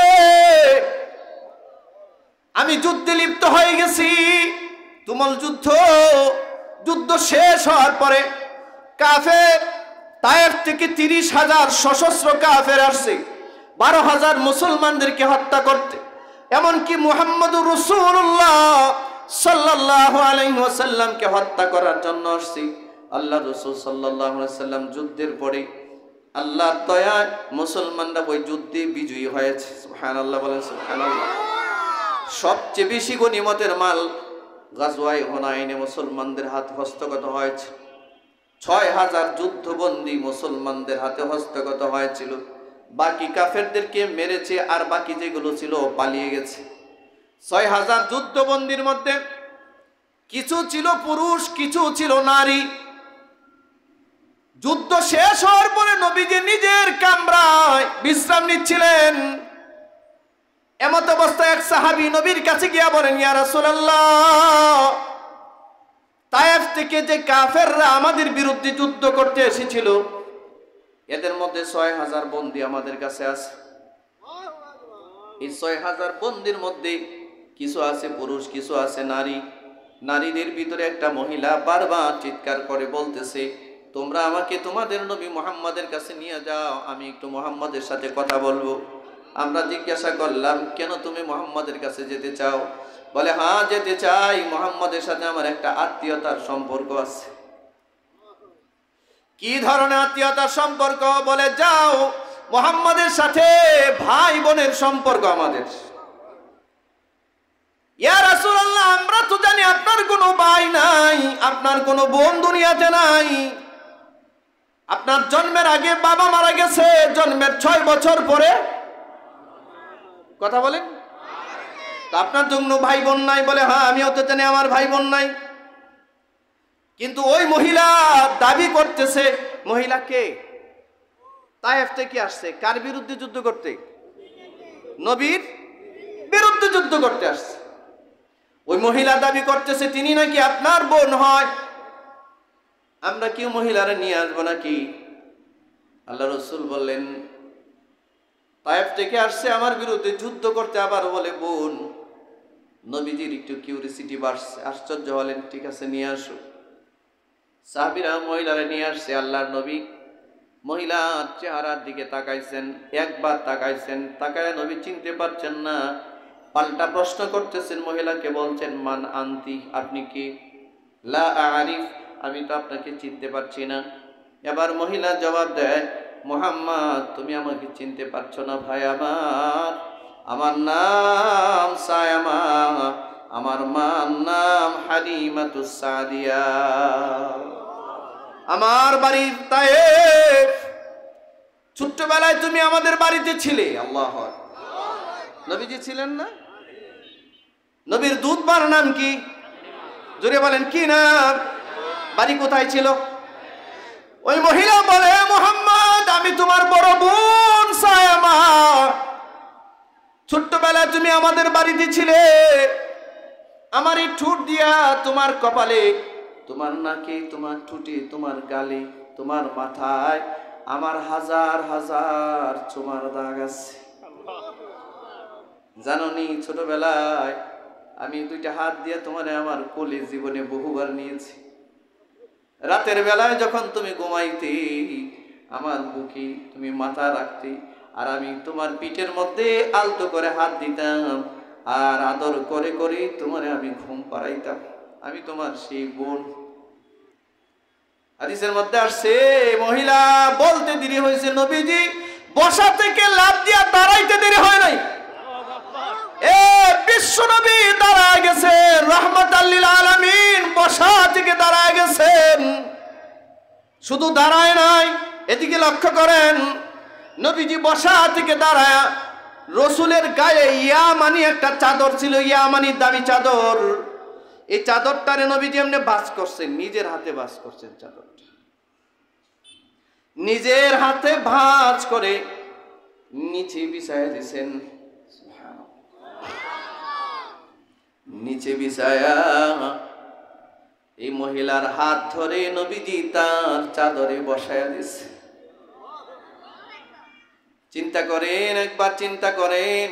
আমি যুদ্ধে লিপ্ত হয়ে গেছি, তুমুল যুদ্ধ শেষ হওয়ার পরে কাফের তায়েফ থেকে 30,000 সশস্ত্র কাফের আসছে। 12,000 মুসলমানদেরকে হত্যা করতে, এমনকি মুহাম্মদুর রাসূলুল্লাহ সাল্লাল্লাহু আলাইহি ওয়াসাল্লামকে হত্যা করার জন্য আসছি। আল্লাহ রাসূল সাল্লাল্লাহু আলাইহি ওয়াসাল্লাম যুদ্ধের পরে আল্লাহর দয়ায় মুসলমানরা ওই যুদ্ধে বিজয়ী হয়েছে। সুবহানাল্লাহ বলেন, সুবহানাল্লাহ। সবচেয়ে বেশি গনিমতের মাল গাজওয়ায়ে হুনাইনে মুসলমানদের হাতে হস্তগত হয়েছে। 6,000 যুদ্ধবন্দী মুসলমানদের হাতে হস্তগত হয়েছিল। বাকি কাফেরদেরকে মেরেছে, আর বাকি যেগুলো ছিল পালিয়ে গেছে। 6,000 যুদ্ধবন্দীর মধ্যে কিছু ছিল পুরুষ, কিছু ছিল নারী। যুদ্ধ শেষ হওয়ার পরে নবীজি নিজের কামরায় বিশ্রাম নিচ্ছিলেন। এমত অবস্থায় এক সাহাবী নবীর কাছে গিয়া বলেন, ইয়া রাসূলুল্লাহ, তায়েফ থেকে যে কাফেররা আমাদের বিরুদ্ধে যুদ্ধ করতে এসেছিল, এদের মধ্যে 6,000 বন্দী আমাদের কাছে আছে। এই 6,000 বন্দীর মধ্যে কিছু আছে পুরুষ, কিছু আছে নারী। নারীদের ভিতরে একটা মহিলা বারবার চিৎকার করে বলতেছে, তোমরা আমাকে তোমাদের নবী মুহাম্মাদের কাছে নিয়ে যাও, আমি একটু মুহাম্মাদের সাথে কথা বলবো। আমরা জিজ্ঞাসা করলাম, কেন তুমি মুহাম্মাদের কাছে যেতে চাও? বলে, হ্যাঁ যেতে চাই, মুহাম্মাদের সাথে আমার একটা আত্মীয়তার সম্পর্ক আছে। কি ধরনের আত্মীয়তার সম্পর্ক? বলে, যাও, মুহাম্মাদের সাথে ভাই বোনের সম্পর্ক আমাদের। ইয়া রাসূলুল্লাহ, আমরা তো জানি আপনার কোনো ভাই নাই, আপনার কোনো বোন দুনিয়াতে নাই। আপনার জন্মের আগে বাবা মারা গেছে, জন্মের 6 বছর পরে। কথা বলেন, আপনার জন্য ভাই বোন নাই? বলে, হ্যাঁ আমিও তো জানি আমার ভাই বোন নাই। কিন্তু ওই মহিলা দাবি করতেছে, মহিলা কে? তায়েফ থেকে আসছে। কার বিরুদ্ধে যুদ্ধ করতে? নবীর বিরুদ্ধে যুদ্ধ করতে আসছে। ওই মহিলা দাবি করতেছে তিনি নাকি আপনার বোন হয়। আমরা কি মহিলারা নিয়ে আসবো নাকি? আল্লাহ রাসূল বললেন, তায়েফ থেকে আসছে আমার বিরুদ্ধে যুদ্ধ করতে, আবার বলে বোন। নবীজির একটু কিউরিসিটি বাড়ছে, আশ্চর্য হলেন। ঠিক আছে, নিয়ে আসো। সাহাবীরা মহিলারা নিয়ে আসছে। আল্লাহর নবী মহিলার চেহারার দিকে তাকাইছেন, একবার তাকাইছেন, তাকায় নবী চিনতে পারছেন না। পাল্টা প্রশ্ন করতেছেন, মহিলাকে বলছেন, মান আনতি, আপনি কি? লা আরিফ, আমি তো আপনাকে চিনতে পারছি না। এবার মহিলা জবাব দেয়, মুহাম্মদ, তুমি আমাকে চিনতে পারছো না ভাই আমার। আমার নাম সায়ামা, আমার মার নাম হালিমাতুস সাদিয়া, আমার বাড়ি তায়েফ। ছোট্টবেলায় তুমি আমাদের বাড়িতে ছিলে। আল্লাহু আকবার। নবীজি ছিলেন না? নবীর দুধবার নাম কি? জোরে বলেন, কি নাম? বাড়ি কোথায় ছিল? ওই মহিলা বলে, মুহাম্মদ, আমি তোমার বড় বোন সায়ামা। ছোট্টবেলায় তুমি আমাদের বাড়িতে ছিলে। আমার এই ঠোঁট দিয়া তোমার কপালে, তোমার নাকে, তোমার ঠোঁটে, তোমার গালে, তোমার মাথায় আমার হাজার হাজার চুমার দাগ আছে। জানোনি, ছোটবেলায় আমি 2টা হাত দিয়ে তোমারে আমার কোলে জীবনে বহুবার নিয়েছি। রাতের বেলায় যখন তুমি ঘুমাইতে, আমার বুকে তুমি মাথা রাখতে, আর আমি তোমার পিঠের মধ্যে আলতো করে হাত দিতাম, আর আদর করে করে তোমারে আমি ঘুম পাড়াইতাম। আমি তোমার সেই বোন। হাদিসের মধ্যে আসছে, মহিলা বলতে দেরি হয়েছে, নবীজি বসা থেকে লাফ দিয়া দাঁড়াইতে দেরি হয় নাই। বিশ্ব নবী দাঁড়ায় গেছেন, রাহমাতাল লিল আলামিন, বসা থেকে দাঁড়ায় গেছেন। শুধু দাঁড়ায় নাই, এদিকে লক্ষ্য করেন, নবীজি বসা থেকে দাঁড়ায়, রসুলের গায়ে ইয়ামানি একটা চাদর ছিল, ইয়ামানি দামি চাদর। এই চাদরটারে নবীজি এমনি ভাঁজ করছেন, নিজের হাতে ভাঁজ করছেন। চাদরটা নিজের হাতে ভাঁজ করে নিচে বিছায়া দিছেন। নিচে বিছায়া এই মহিলার হাত ধরে নবীজি তার চাদরে বসায়া দিছে। চিন্তা করেন, একবার চিন্তা করেন,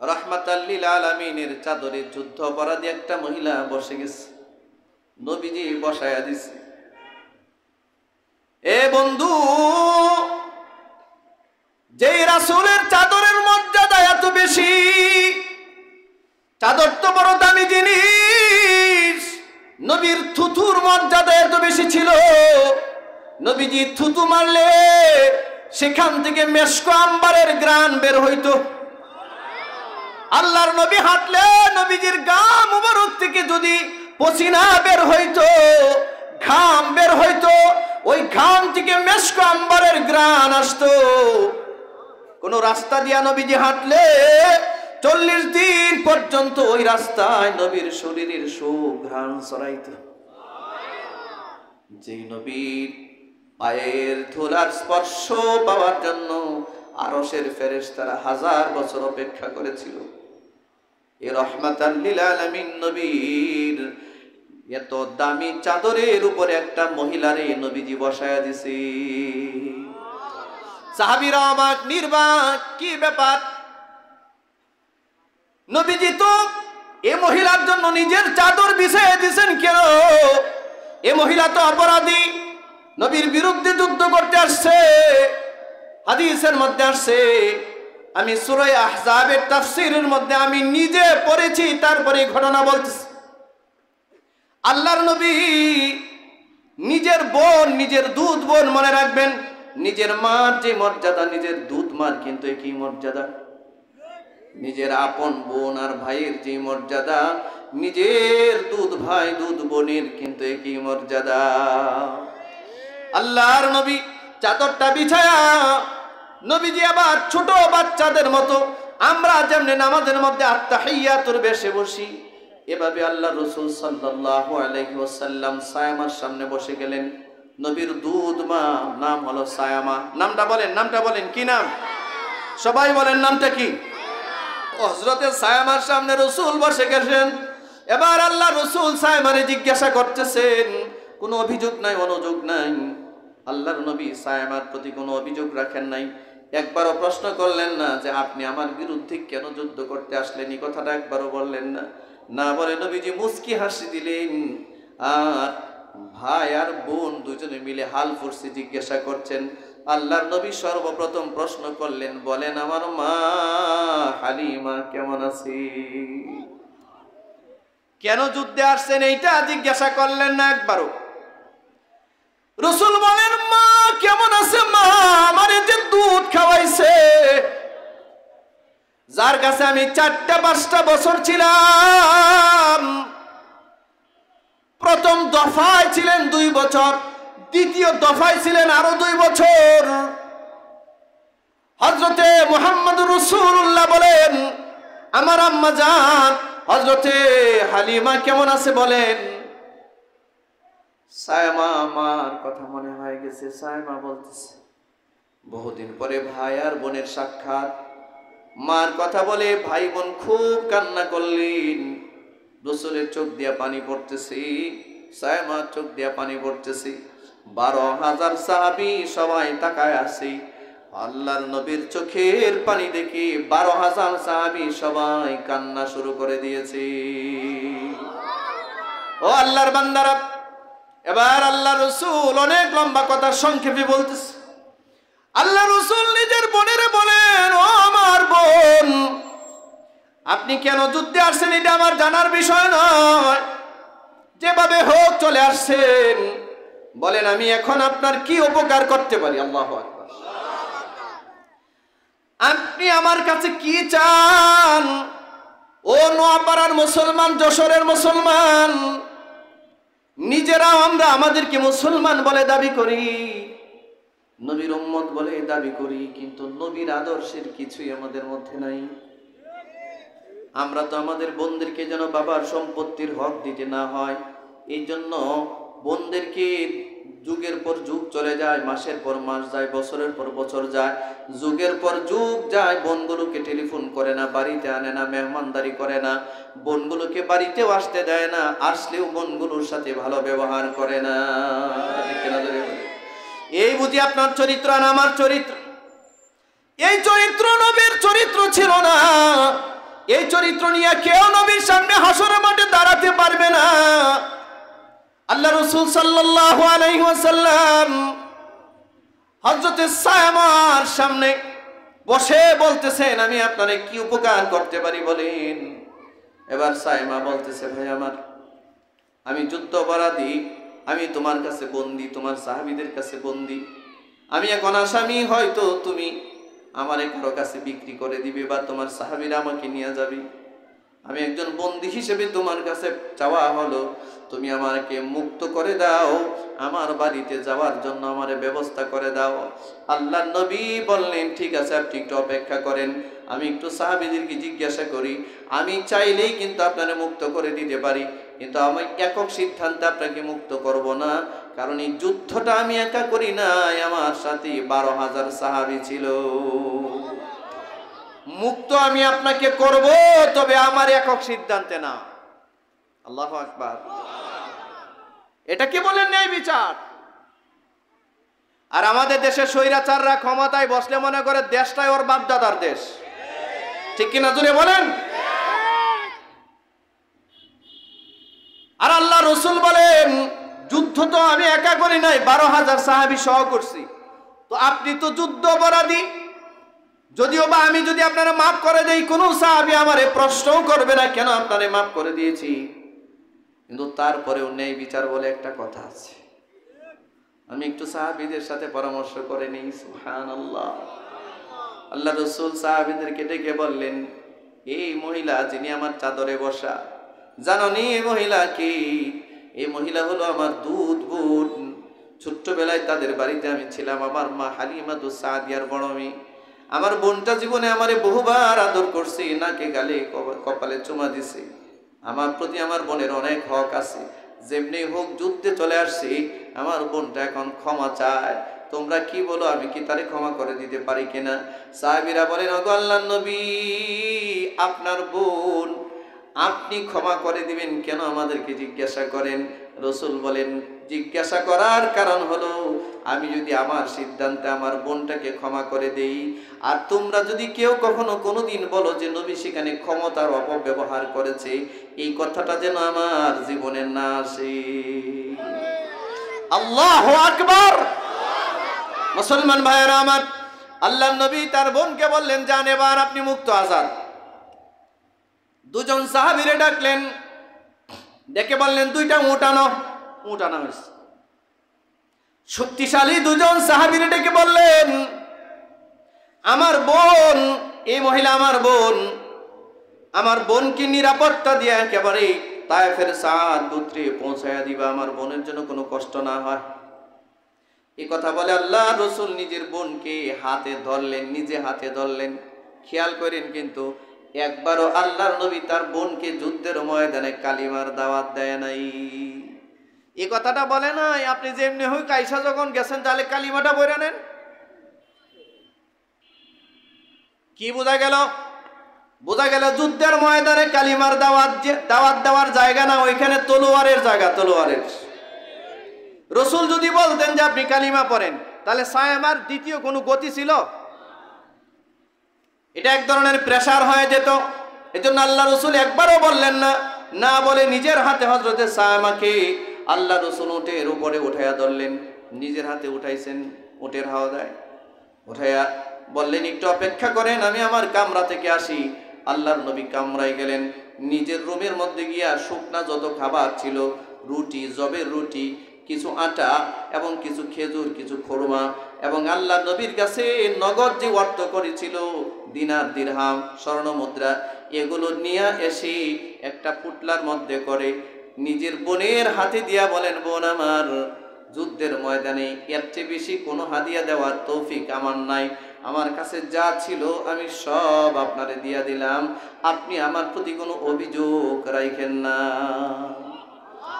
রাহমাতাল লিল আলামিনের চাদরে যুদ্ধ অপরাধী একটা মহিলা বসে গেছে, নবীজি বসায়া দিছে। এ বন্ধু, যেই রাসূলের চাদরের মর্যাদা এত বেশি, চাদর তো বড় দামি জিনিস, নবীর থুতুর মর্যাদা এত বেশি ছিল, নবীজি থুতু মারলে সেখান থেকে মেশক আম্বারের ঘ্রাণ বের হইতো। আল্লাহর নবী হাঁটলে নবীজির গা মুবারক থেকে যদি পসিনা বের হইতো, ঘাম বের হইতো, ওই ঘাম থেকে মেশক আম্বারের ঘ্রাণ আসতো। কোন রাস্তা দিয়া নবীজি হাঁটলে 40 দিন পর্যন্ত ওই রাস্তায় নবীর শরীরের সুঘ্রাণ ছড়াইতো। যেই নবীর পায়ের ধুলার স্পর্শ পাওয়ার জন্য আরশের ফেরেশতারা 1000 বছর অপেক্ষা করেছিল, এ রহমাতাল লিল আলামিন নবীর এত দামি চাদরের উপরে একটা মহিলারে নবীজি বসায়া দিছে। সাহাবীরা অবাক নির্বাক, কি ব্যাপার? নবীজি তো এ মহিলার জন্য নিজের চাদর বিছিয়ে দিয়েছেন কেন? এ মহিলা তো অপরাধী, নবীর বিরুদ্ধে যুদ্ধ করতে আসছে। হাদিসের মধ্যে আসছে, আমি সূরা আহজাবের তাফসীরের মধ্যে আমি নিজে পড়েছি, তারপরে ঘটনা বলতেছি। আল্লাহর নবী নিজের বোন, নিজের দুধ বোন, মনে রাখবেন, নিজের মার যে মর্যাদা, নিজের দুধ মার কিন্তু একই মর্যাদা। নিজের আপন বোন আর ভাইয়ের যে মর্যাদা, নিজের দুধ ভাই দুধ বোনের কিন্তু একই মর্যাদা। আল্লাহর নবী চাদরটা বিছায়া নবীজি আবার ছোট বাচ্চাদের মতো আমরা যেমনি নামাজের মধ্যে আত্তাহিয়াতুর বেশে বসি, এভাবে আল্লাহ রাসূল সাল্লাল্লাহু আলাইহি ওয়াসাল্লাম সায়ামার সামনে বসে গেলেন। নবীর দুধ মা নাম হলো সায়ামা। নামটা বলেন, নামটা বলেন, কি নাম? সবাই বলেন, নামটা কি? হযরতে সায়ামার সামনে রাসূল বসে গেছেন। এবার আল্লাহ রাসূল সায়ামারে জিজ্ঞাসা করতেছেন, কোনো অভিযোগ নাই, অনুযোগ নাই। আল্লাহর নবী সায়ামার প্রতি কোনো অভিযোগ রাখেন নাই, একবারও প্রশ্ন করলেন না যে আপনি আমার বিরুদ্ধে কেন যুদ্ধ করতে আসলেন, এই কথাটা একবারও বললেন না। না বলে নবীজি মুস্কি হাসি দিলেন, আর ভাই আর বোন দুজনে মিলে হাল ফুরসি জিজ্ঞাসা করছেন। আল্লাহর নবী সর্বপ্রথম প্রশ্ন করলেন, বলেন আমার মা হালিমা কেমন আছে? কেন যুদ্ধে আসছেন এইটা জিজ্ঞাসা করলেন না একবারও। রাসূল বলেন, মা কেমন আছে? মা আমারে যে দুধ খাওয়াইছে, যার কাছে আমি 4-5 বছর ছিলাম, প্রথম দফায় ছিলেন 2 বছর, দ্বিতীয় দফায় ছিলেন আরো 2 বছর। হযরতে মুহাম্মদুর রাসূলুল্লাহ বলেন, আমার আম্মা জান হযরতে হালিমা কেমন আছে বলেন। সায়মা আমার কথা মনে হয়ে গেছে। সায়মা বলতেছে, বহুদিন পরে ভাই আর বোনের সাক্ষাৎ, মার কথা বলে ভাই বোন খুব কান্না করলেন। রাসূলের চোখ দিয়া পানি পড়তেছে, সায়মার চোখ দিয়া পানি পড়তেছে। 12,000 সাহাবী সবাই তাকায় আছে। আল্লাহর নবীর চোখের পানি দেখে 12,000 সাহাবী সবাই কান্না শুরু করে দিয়েছে। ও আল্লাহর বান্দারা, এবার আল্লাহ রাসূল অনেক লম্বা কথা সংক্ষেপে বলতেছে। আল্লাহ রাসূল নিজের বোনের বলেন, ও আমার বোন, আপনি কেন যুদ্ধে আসছেন এটা আমার জানার বিষয় নয়, যেভাবে হোক চলে আসছেন, বলেন আমি এখন আপনার কি উপকার করতে পারি? আল্লাহু আকবার। আপনি আমার কাছে কি চান? ও নোয়াপাড়ার মুসলমান, যশোরের মুসলমান, নিজেরাও আমরা আমাদেরকে মুসলমান বলে দাবি করি, নবীর উম্মত বলে দাবি করি, কিন্তু নবীর আদর্শের কিছুই আমাদের মধ্যে নাই। আমরা তো আমাদের বোনদেরকে যেন বাবার সম্পত্তির হক দিতে না হয়, এই জন্য বোনদেরকে যুগের পর যুগ চলে যায়, মাসের পর মাস যায়, বছরের পর বছর যায়, যুগের পর যুগ যায়, বোনগুলোকে টেলিফোন করে না, বাড়িতে আনে না, মেহমানদারি করে না, বোনগুলোকে বাড়িতেও আসতে দেয় না, আসলেও বোনগুলোর সাথে ভালো ব্যবহার করে না। এই বুঝি আপনার চরিত্র আর আমার চরিত্র? এই চরিত্র নবীর চরিত্র ছিল না। এই চরিত্র নিয়ে কেউ নবীর সামনে হাসরের মাঠে দাঁড়াতে পারবে না। আল্লাহ রাসূল সাল্লাল্লাহু আলাইহি ওয়াসাল্লাম হযরতে সায়মার সামনে বসে বলতেছেন আমি আপনারে কি উপকার করতে পারি বলেন। এবার সাইমা বলতেছে ভাই আমার, আমি যুদ্ধ অপরাধী, আমি তোমার কাছে বন্দী, তোমার সাহাবীদের কাছে বন্দী। আমি এখন আসামি, হয়তো তুমি আমার কারো কাছে বিক্রি করে দিবে বা তোমার সাহাবীরা আমাকে নিয়ে যাবে। আমি একজন বন্দী হিসেবে তোমার কাছে চাওয়া হলো, তুমি আমাকে মুক্ত করে দাও, আমার বাড়িতে যাওয়ার জন্য আমার ব্যবস্থা করে দাও। আল্লাহর নবী বললেন ঠিক আছে, আপনি একটু অপেক্ষা করেন, আমি একটু সাহাবীদেরকে জিজ্ঞাসা করি। আমি চাইলেই কিন্তু আপনারা মুক্ত করে দিতে পারি, কিন্তু আমি একক সিদ্ধান্তে আপনাকে মুক্ত করব না, কারণ এই যুদ্ধটা আমি একা করি নাই, আমার সাথে 12,000 সাহাবী ছিল। মুক্ত আমি আপনাকে করব, তবে আমার একক সিদ্ধান্তে না। আল্লাহু আকবার। এটা কি বলেন ন্যায় বিচার? আর আমাদের দেশে স্বৈরাচাররা ক্ষমতায় বসলে মনে করে দেশটাই ওর বাপদাদার দেশ, ঠিক কিনা জুড়ে বলেন। আর আল্লাহ রসুল বলেন যুদ্ধ তো আমি একা করি নাই, 12,000 সাহাবী সহ করছি। তো আপনি তো যুদ্ধ অপরাধী, যদিও বা আমি যদি আপনারা মাফ করে দেই, কোনো সাহাবী আমারে প্রশ্নও করবে না কেন আপনারে মাফ করে দিয়েছি। কিন্তু তারপরেও ন্যায় বিচার বলে একটা কথা আছে। আমি একটু সাহাবীদের সাথে পরামর্শ করে নিই। সুবহানাল্লাহ। আল্লাহ রসুল সাহাবীদেরকে ডেকে বললেন, এই মহিলা যিনি আমার চাদরে বসা, জানো নি এই মহিলা কি? এই মহিলা হলো আমার দুধ বোন। ছোট্টবেলায় তাদের বাড়িতে আমি ছিলাম, আমার মা হালিমাতুস সাদিয়ার বড় মেয়ে। আমার বোনটা জীবনে আমারে বহুবার আদর করছে, নাকে গালে কপালে চুমা দিছে। আমার প্রতি আমার বোনের অনেক হক আছে, যেমনি হোক যুদ্ধে চলে আসছি, আমার বোনটা এখন ক্ষমা চায়। তোমরা কি বলো, আমি কি তারে ক্ষমা করে দিতে পারি কিনা? সাহাবীরা বলেন, ওগো আল্লাহর নবী, আপনার বোন, আপনি ক্ষমা করে দিবেন কেন আমাদেরকে জিজ্ঞাসা করেন? রসুল বলেন, জিজ্ঞাসা করার কারণ হলো, আমি যদি আমার সিদ্ধান্তে আমার বোনটাকে ক্ষমা করে দেই, আর তোমরা যদি কেউ কখনো কোনোদিন বলো যে নবী সেখানে ক্ষমতার অপব্যবহার করেছে, এই কথাটা যেন আমার জীবনে না আসে। আল্লাহু আকবার। মুসলমান ভাইয়েরা আমার, আল্লাহর নবী তার বোনকে বললেন, যান এবার আপনি মুক্ত আজাদ। দুজন সাহাবীরে ডাকলেন, ডেকে বললেন, দুইটা উট আনো। উট আনা হয়েছে। শক্তিশালী দুজন সাহাবীরে ডেকে বললেন, আমার বোন, এই মহিলা আমার বোন, আমার বোনকে নিরাপত্তা দিয়ে একেবারে তায়েফের সাদ গোত্রে পৌঁছায়া দিবা, আমার বোনের জন্য কোনো কষ্ট না হয়। এই কথা বলে আল্লাহ রসুল নিজের বোনকে হাতে ধরলেন, নিজে হাতে ধরলেন। খেয়াল করেন কিন্তু একবারও আল্লাহর নবী তার বোনকে যুদ্ধের ময়দানে কালিমার দাওয়াত দেয় নাই। এই কথাটা বলে নাই আপনি যেমনি হই কাইসা যখন গেছেন তাহলে কালিমাটা বইরা নেন। কি বোঝা গেল? বোঝা গেল যুদ্ধের ময়দানে কালিমার দাওয়াত দেওয়ার জায়গা না, ওইখানে তলোয়ারের জায়গা, তলোয়ারের। রসুল যদি বলতেন যে আপনি কালিমা পড়েন, তাহলে সায়মার দ্বিতীয় কোনো গতি ছিল? এটা এক ধরনের প্রেসার হয়ে যেত। এজন্য আল্লাহ রসুল একবারও বললেন না, না বলে নিজের হাতে হযরতে সায়মাকে আল্লাহ রসুল উটের উপরে উঠাইয়া ধরলেন, নিজের হাতে উঠাইছেন, উটের হাওদায় উঠাইয়া বললেন, একটু অপেক্ষা করেন, আমি আমার কামরা থেকে আসি। আল্লাহর নবী কামরায় গেলেন, নিজের রুমের মধ্যে গিয়া শুকনা যত খাবার ছিল, রুটি, জবের রুটি, কিছু আটা এবং কিছু খেজুর, কিছু খোরমা, এবং আল্লাহ নবীর কাছে নগদ যে অর্থ করেছিল, দিনার, দিরহাম, স্বর্ণ মুদ্রা, এগুলো নিয়ে এসে একটা পুটলার মধ্যে করে নিজের বোনের হাতে দিয়া বলেন, বোন আমার, যুদ্ধের ময়দানে এর চেয়ে বেশি কোনো হাদিয়া দেওয়ার তৌফিক আমার নাই, আমার কাছে যা ছিল আমি সব আপনারে দিয়া দিলাম, আপনি আমার প্রতি কোনো অভিযোগ রাখেন না।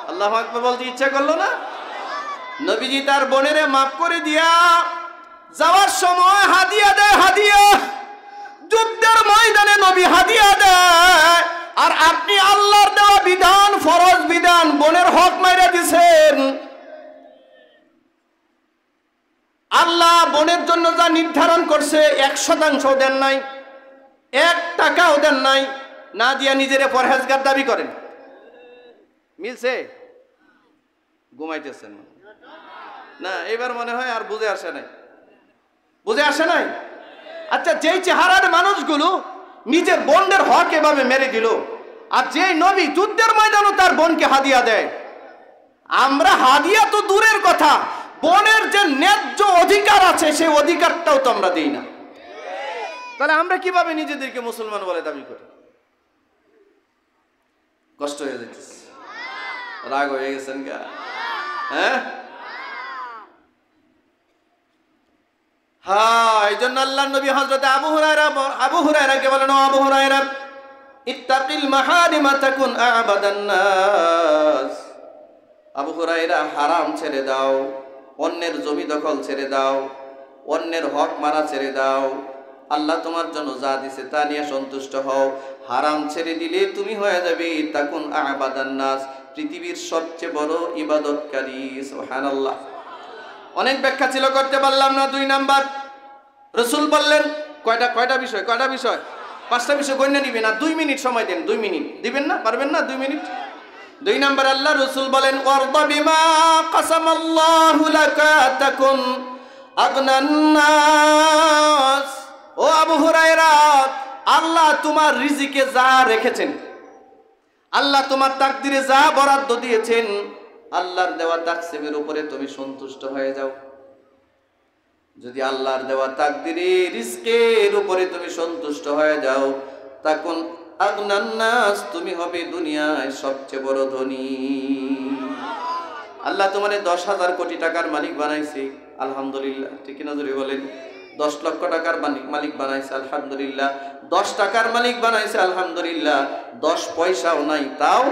আল্লাহু আকবার বলতে ইচ্ছা করলো না? নবীজি তার বোনেরে মাফ করে দিয়া যাওয়ার সময় হাদিয়া দেয়, হাদিয়া। যুদ্ধের ময়দানে নবী হাদিয়া দেয়, আর আপনি আল্লাহর দেওয়া বিধান, ফরজ বিধান, বোনের হক মাইরা দিছেন। আল্লাহ বোনের জন্য যা নির্ধারণ করছে 1% দেন নাই, 1 টাকাও দেন নাই, না দিয়া নিজেরে পরহেজগার দাবি করেন। মিলছে? ঘুমাইতেছেন না? এবার মনে হয় আর বুঝে আসে নাই, বুঝে আসে নাই। আচ্ছা, যেই চেহারার মানুষগুলো নিজের বোনদের হক এভাবে মেরে দিল, আর যেই নবী যুদ্ধের ময়দানও তার বোনকে হাদিয়া দেয়, আমরা হাদিয়া তো দূরের কথা, বোনের যে ন্যায্য অধিকার আছে সেই অধিকারটাও তো আমরা দিই না। তাহলে আমরা কিভাবে নিজেদেরকে মুসলমান বলে দাবি করি? কষ্ট হয়ে যাচ্ছে, রাগ হয়ে গেছেন গা? হ্যাঁ হ্যাঁ, এই জন্য আল্লাহ নবী হযরত আবু হুরায়রাকে বলেন, ও আবু হুরায়রা, ইত্তাকিল মাহারিমা তাকুন আ'বাদান নাস। আবু হুরায়রা, হারাম ছেড়ে দাও, অন্যের জমি দখল ছেড়ে দাও, অন্যের হক মারা ছেড়ে দাও, আল্লাহ তোমার জন্য যা দিছে তা নিয়ে সন্তুষ্ট হও। হারাম ছেড়ে দিলে তুমি হয়ে যাবে তাকুন আ'বাদান নাস, পৃথিবীর সবচেয়ে বড় ইবাদতকারী। সুবহানাল্লাহ। অনেক ব্যাখ্যা ছিল, করতে পারলাম না। 2 নাম্বার, রাসূল বললেন কয়টা বিষয়, 5টা বিষয় গণ্য নিবেন, আর 2 মিনিট সময় দেন। 2 মিনিট দিবেন না? পারবেন না 2 মিনিট? 2 নাম্বার, আল্লাহ রাসূল বলেন, ওয়ারদা বিমা কাসামাল্লাহু লাকা তাকুন আগনান নাস। ও আবু হুরায়রা, আল্লাহ তোমার রিজিকে যা রেখেছেন, আল্লাহ তোমার তাকদিরে যা বরাদ্দ দিয়েছেন, আল্লাহর দেওয়া তাকসিমের উপরে তুমি সন্তুষ্ট হয়ে যাও। যদি আল্লাহর দেওয়া তাকদিরে রিজকের উপরে তুমি সন্তুষ্ট হয়ে যাও, তখন আগনান নাস, তুমি হবে দুনিয়ায় সবচেয়ে বড় ধনী। আল্লাহ তোমারে 10,000 কোটি টাকার মালিক বানাইছে, আলহামদুলিল্লাহ। ঠিক না? জোরে বলেন। 10 লক্ষ টাকার মালিক বানাইছে, আলহামদুলিল্লাহ। 10 টাকার মালিক বানাইছে, আলহামদুলিল্লাহ। 10 পয়সাও নাই, তাও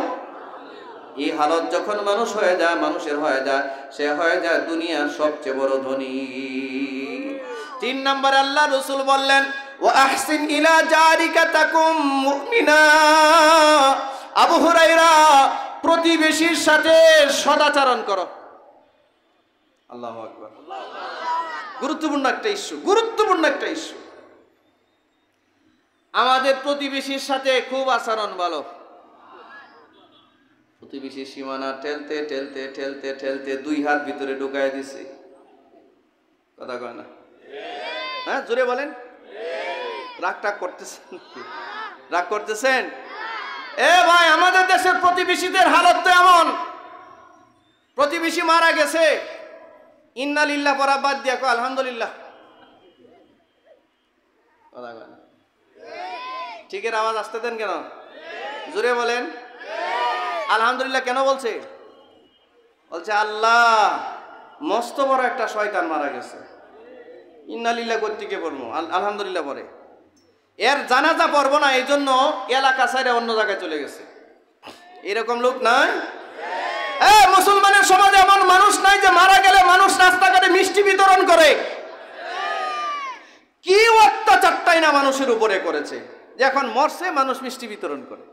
এই হালত যখন মানুষের হয়ে যায়, সে হয়ে যায় দুনিয়ার সবচেয়ে বড় ধনী। 3 নম্বর, আল্লাহ রাসূল বললেন, ওয়া আহসিন ইলা জারিকা তাকুম মুমিনা। আবু হুরায়রা, প্রতিবেশীর সাথে সদাচরণ করো। আল্লাহু আকবার। গুরুত্বপূর্ণ একটা ইস্যু। আমাদের প্রতিবেশীর সাথে খুব আচরণ ভালো। প্রতিবেশীর সীমানা ঠেলতে 2 হাত ভিতরে ঢুকায় দিছে। কথা কয় না? হ্যাঁ, জোরে বলেন। রাগ করতেছেন? এ ভাই, আমাদের দেশের প্রতিবেশীদের হালত তো এমন, প্রতিবেশী মারা গেছে, ইন্না লিল্লাহ পড়া বাদ দিয়া কয় আলহামদুলিল্লাহ। কথা কয় না? ঠিকের আওয়াজ আসতে দেন কেন? জোরে বলেন। আলহামদুলিল্লাহ কেন বলছে? আল্লাহ মস্ত বড় একটা শয়তান মারা গেছে, ইন্না লিল্লাহ কর্তৃকে পড়বো, আলহামদুলিল্লাহ পরে। এর জানাজা পড়বো না, এই জন্য এলাকা ছাইরে অন্য জায়গায় চলে গেছে। এরকম লোক নাই? মুসলমানের সমাজে এমন মানুষ নাই যে মারা গেলে মানুষ রাস্তাঘাটে মিষ্টি বিতরণ করে? কি অত্যাচারটাই না মানুষের উপরে করেছে, যে এখন মরছে মানুষ মিষ্টি বিতরণ করে।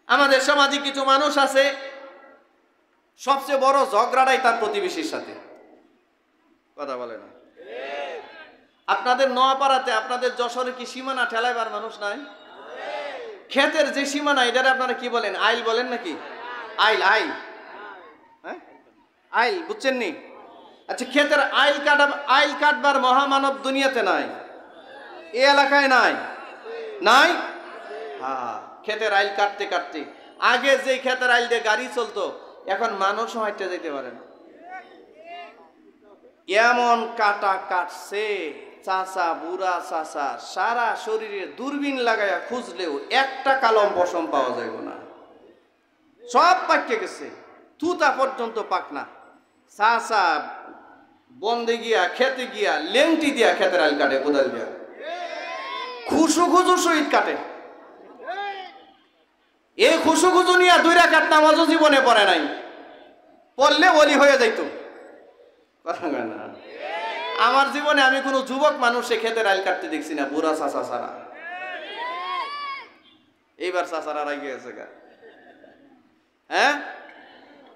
আমাদের সমাজে কিছু মানুষ আছে, সবচেয়ে বড় ঝগড়াটাই তার প্রতিবেশীর সাথে। কথা বলে না? আপনাদের নোয়াপাড়াতে, আপনাদের যশোরে কি সীমানা ঠেলাইবার মানুষ নাই? ক্ষেতের যে সীমানা, এটারে আপনারা কি বলেন? আইল বলেন নাকি? আইল। হ্যাঁ, আইল বুঝছেন নি? আচ্ছা, ক্ষেতের আইল কাটবার মহামানব দুনিয়াতে নাই, এ এলাকায় নাই। হ্যাঁ, ক্ষেতের আইল কাটতে আগে যে ক্ষেতের আইল দিয়ে গাড়ি চলতো, এখন মানুষও হাঁটতে যেতে পারে না। এমন কাটা কাটছে, চাচা, বুড়া চাচা, সারা শরীরে দূরবীন লাগাইয়া খুঁজলেও একটা কালম পশম পাওয়া যাবে না, সব পাকে গেছে, তুতা পর্যন্ত পাকনা। চাচা বন্দে গিয়া, খেতে গিয়া, লেংটি দিয়া ক্ষেতের আইল কাটে, কোদাল দিয়া খুশু সহিত কাটে। এই খুশু নিয়ে 2 রাকাত নামাজও জীবনে পড়ে নাই, পড়লে ওলি হয়ে যাইত। আমার জীবনে আমি কোনো যুবক মানুষে ক্ষেতের আইল কাটতে দেখছি না, বুড়া চাচা ছাড়া। এইবার চাচারা রাগে গেছে গা। হ্যাঁ,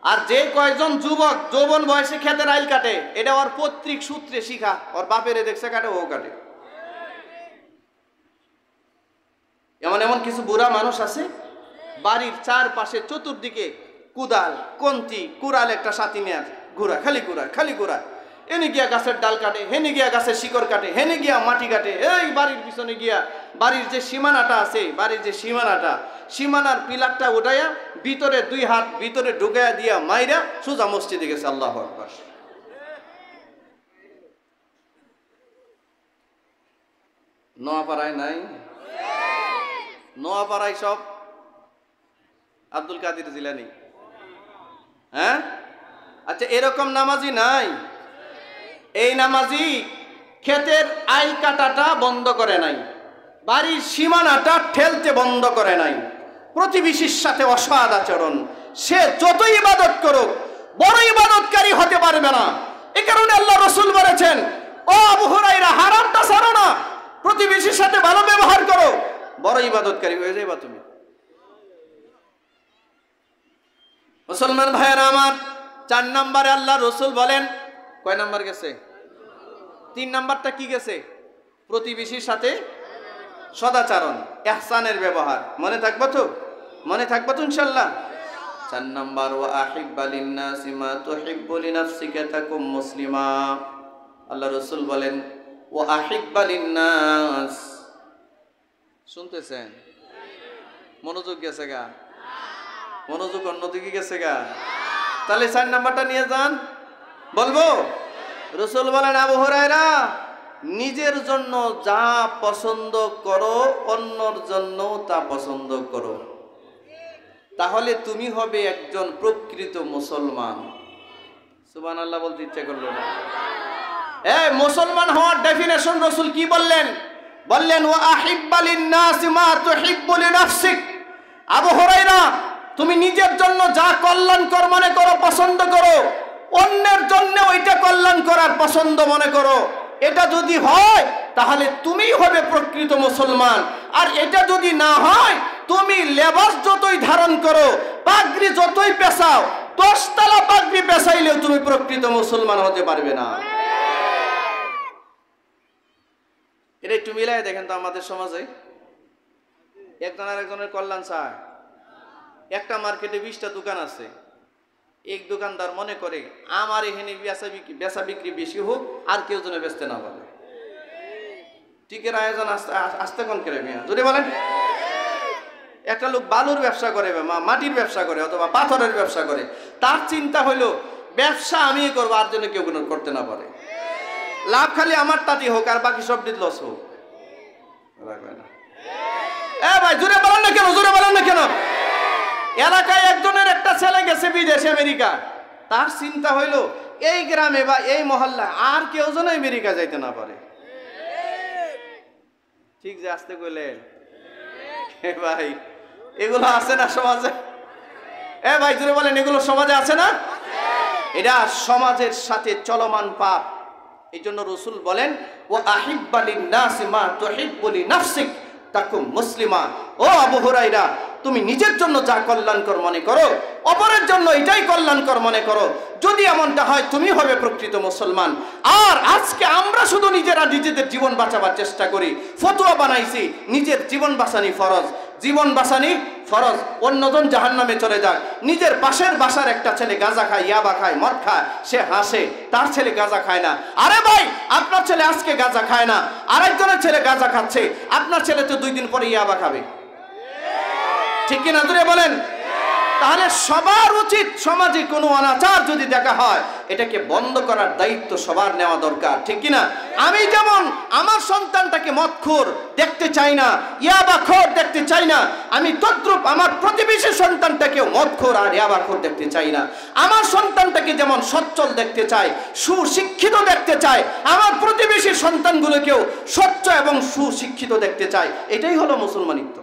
আর যে কয়েকজন যুবক যৌবন বয়সে ক্ষেতের আইল কাটে, এটা ওর পৈতৃক সূত্রে শিখা, ওর বাপেরে দেখছে কাটে, ও কাটে। এমন কিছু বুড়া মানুষ আছে, বাড়ির চারপাশে চতুর্দিকে কুদাল, কন্তি, কুড়াল একটা সাথী নেয়ার, ঘোরা, খালি ঘোরা। এনে গিয়া গাছের ডাল কাটে, হেনে গিয়া গাছের শিকড় কাটে, হেনে গিয়া মাটি কাটে, এই বাড়ির পিছনে গিয়া বাড়ির যে সীমানাটা আছে, বাড়ির যে সীমানার পিলারটা উঠাইয়া ভিতরে 2 হাত ভিতরে ঢুকাইয়া দিয়া মাইরা সোজা মসজিদে গেছে। আল্লাহু আকবার। নোয়াপাড়ায় নাই? নোয়াপাড়ায় সব আব্দুল কাদের জিলানী। হ্যাঁ, আচ্ছা, এরকম নামাজি নাই? এই নামাজি ক্ষেতের আইল কাটাটা বন্ধ করে নাই, বাড়ির সীমানাটা ঠেলতে বন্ধ করে নাই, প্রতিবেশীর সাথে অসৎ আচরণ। সে যতই ইবাদত করুক বড় ইবাদতকারী হতে পারবে না। এ কারণে আল্লাহ রাসূল বলেছেন, ও আবু হুরায়রা, হারামটা ছাড়ো না, প্রতিবেশীর সাথে ভালো ব্যবহার করো, বড় ইবাদতকারী হয়ে যাবে তুমি। মুসলমান ভাইয়েরা আমার, 4 নম্বরে আল্লাহ রাসূল বলেন, কয় নাম্বার গেছে? 3 নাম্বারটা কি গেছে? প্রতিবেশীর সাথে সদাচরণ, ইহসানের ব্যবহার। মনে থাকবো তো? মনে থাকবো তো ইনশাআল্লাহ? 4 নাম্বার, ওয়া আহিব্বা লিন-নাসি মা তুহিব্বু লিনাফসিকা তাকুম মুসলিমা। আল্লাহ রাসূল বলেন, ওয়া আহিব্বা লিন-নাস। শুনতেছেন? মনোযোগ গেছে গা? মনোযোগ অন্যদিকে গেছে গা? তাহলে 4 নাম্বারটা নিয়ে যান। বলবো? রাসূল বলেন, আবু হুরায়রা, নিজের জন্য যা পছন্দ করো অন্যর জন্য তা পছন্দ করো, তাহলে তুমি হবে একজন প্রকৃত মুসলমান। সুবহানাল্লাহ বলতে ইচ্ছা করলো না? মুসলমান হওয়ার ডেফিনেশন রাসূল কি বললেন? বললেন, ওয়া আহিব্বা লিন-নাসি মা তুহিব্বু লিনাফসিক। আবু হুরায়রা, তুমি নিজের জন্য যা কল্যাণকর মনে করো, পছন্দ করো, অন্যের জন্য ওইটা কল্যাণ করার পছন্দ মনে করো। এটা যদি হয় তাহলে তুমিই হবে প্রকৃত মুসলমান। আর এটা যদি না হয়, তুমি লেবাস যতই ধারণ করো, পাগড়ি যতই পেছাও, 10 তলা পাগড়ি পেছাইলেও তুমি প্রকৃত মুসলমান হতে পারবে না। এটা একটু মিলাই দেখেন তো, আমাদের সমাজে একজন আরেকজনের কল্যাণ চায়। একটা মার্কেটে 20টা দোকান আছে, এক দোকানদার মনে করে আমার এখানে বেচা বিক্রি বেশি হোক, আর কেউ যেন বেচতে না পারে। টিকের আয়োজন আসতে কোন করে মিয়া, যদি বলেন। একটা লোক বালুর ব্যবসা করে, মাটির ব্যবসা করে, অথবা পাথরের ব্যবসা করে, তার চিন্তা হইলো ব্যবসা আমি করবো, আর জন্য কেউ কোনো করতে না পারে, লাভ খালি আমার তাতে হোক, আর বাকি সব দিন লস হোক। ভাই জোরে বলেন না কেন? জোরে বলেন না কেন? এলাকায় একজনের একটা ছেলে গেছে বিদেশে, আমেরিকা। তার চিন্তা হইলো এই গ্রামে বা এই মহল্লায় আর কেউ যেন আমেরিকা যাইতে না পারে। ঠিক যে আসতে কইলেন? ভাই এগুলো আছে না সমাজে? ভাই জোরে বলেন, এগুলো সমাজে আছে না? এটা সমাজের সাথে চলমান পাপ। এই জন্য রাসূল বলেন, ওয়া আহিব্বা লিন-নাসি মা তুহিব্বু লিনাফসিক তাকুম মুসলিমা। ও আবু হুরায়রা, তুমি নিজের জন্য যা কল্যাণকর মনে করো, অপরের জন্য এটাই কল্যাণকর মনে করো। যদি এমনটা হয়, তুমি হবে প্রকৃত মুসলমান। আর আজকে আমরা শুধু নিজেদের জীবন বাঁচাবার চেষ্টা করি, ফতোয়া বানাইছি নিজের জীবন বাঁচানি ফরজ, জীবন বাঁচানি ফরজ, অন্যজন জাহান্নামে চলে যাক। নিজের পাশের বাসার একটা ছেলে গাঁজা খায়, ইয়াবা খায়, মদ খায়, সে হাসে, তার ছেলে গাঁজা খায় না। আরে ভাই, আপনার ছেলে আজকে গাঁজা খায় না, আরেকজনের ছেলে গাঁজা খাচ্ছে, আপনার ছেলে তো 2 দিন পরে ইয়াবা খাবে। ঠিক কিনা জোরে বলেন? তাহলে সবার উচিত, সমাজে কোনো অনাচার যদি দেখা হয়, এটাকে বন্ধ করার দায়িত্ব সবার নেওয়া দরকার। ঠিক কিনা? আমি যেমন আমার সন্তানটাকে মদখোর দেখতে চাই না, ইয়াবাখোর দেখতে চাই না, আমি তদ্রূপ আমার প্রতিবেশী সন্তানটাকেও মদখোর আর ইয়াবাখোর দেখতে চাই না। আমার সন্তানটাকে যেমন সচ্ছল দেখতে চাই, সুশিক্ষিত দেখতে চাই, আমার প্রতিবেশী সন্তানগুলোকেও স্বচ্ছ এবং সুশিক্ষিত দেখতে চাই। এটাই হলো মুসলমানিত্ব।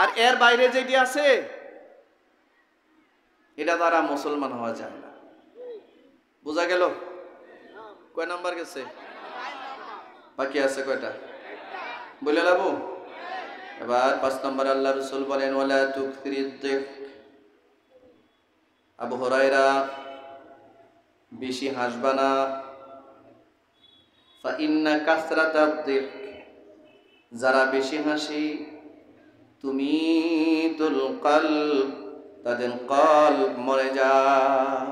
আর এর বাইরে যেটি আছে, এটা দ্বারা মুসলমান হওয়া যায় না। বোঝা গেল? কয় নাম্বার গেছে? বাকি আছে কয়টা? বলে লাবো? এবার 5 নম্বর আল্লাহ রাসূল বলেন, ওয়ালা তুকথিরিদ-যিক। আবু হুরায়রা, বেশি হাসবা না। ফা ইন্না কাসরাতাদ-যিক, যারা বেশি হাসি, তুমিতুল কলব, তাদের কলব মরে যায়।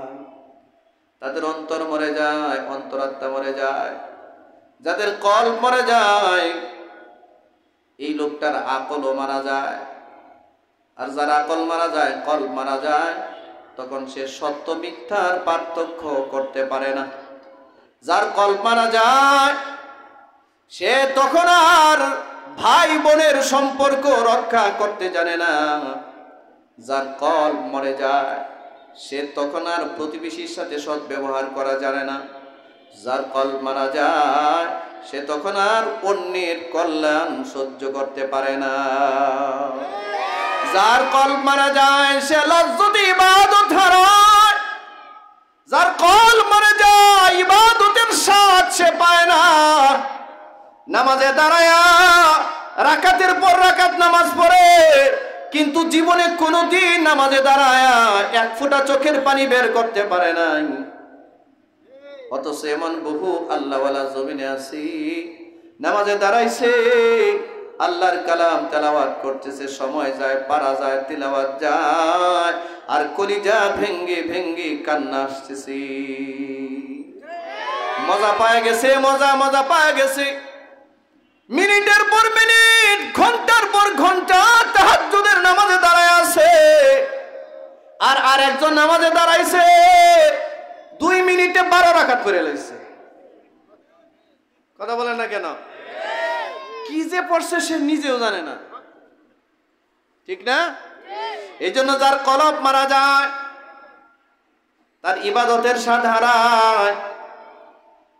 তাদের অন্তর মরে যায়, অন্তরাত্মা মরে যায়, যাদের কল্ব মরে যায়, এই লোকটার আকলও মারা যায়। আর যার আকল মারা যায়, কল্ব মারা যায়, তখন সে সত্য মিথ্যার পার্থক্য করতে পারে না। যার কল্ব মারা যায়, সে তখন আর ভাই বোনের সম্পর্ক রক্ষা করতে জানে না। যার কল্ব মরে যায়, সে তখন আর প্রতিবেশীর সাথে সৎ ব্যবহার করা জানে না। যার কল্ব মারা যায়, সে তখন আর অন্যের কল্যাণ সহ্য করতে পারে না। যার কল্ব মারা যায়, সে লাজ্জত ইবাদত হারায়। যার কল্ব মারা যায়, ইবাদতের স্বাদ সে পায় না। নামাজে দাঁড়ায়া রাকাতের পর রাকাত নামাজ পড়ে, কিন্তু জীবনে কোনোদিন নামাজে দাঁড়ায়া এক ফোঁটা চোখের পানি বের করতে পারে নাই। অথচ এমন বহু আল্লাহওয়ালা জমিনে আছি, নামাজে দাঁড়াইছে, আল্লাহর কালাম তেলাওয়াত করতেছে, সময় যায়, পারা যায়, তিলাওয়াত যায়, আর কলিজা ভেঙ্গে ভেঙ্গে কান্না আসতেছে। মজা পায় গেছে, মজা পায় গেছে। মিনিটের পর মিনিট, ঘন্টার পর ঘন্টা তাহাজ্জুদের নামাজে দাঁড়ায় আছে, আর আরেকজন নামাজে দাঁড়াইছে 2 মিনিটে 12 রাকাত করে লাইছে। কথা বলেন না কেন? কি যে পড়ছে সে নিজেও জানে না, ঠিক না? এই জন্য যার কলব মারা যায়, তার ইবাদতের স্বাদ হারায়।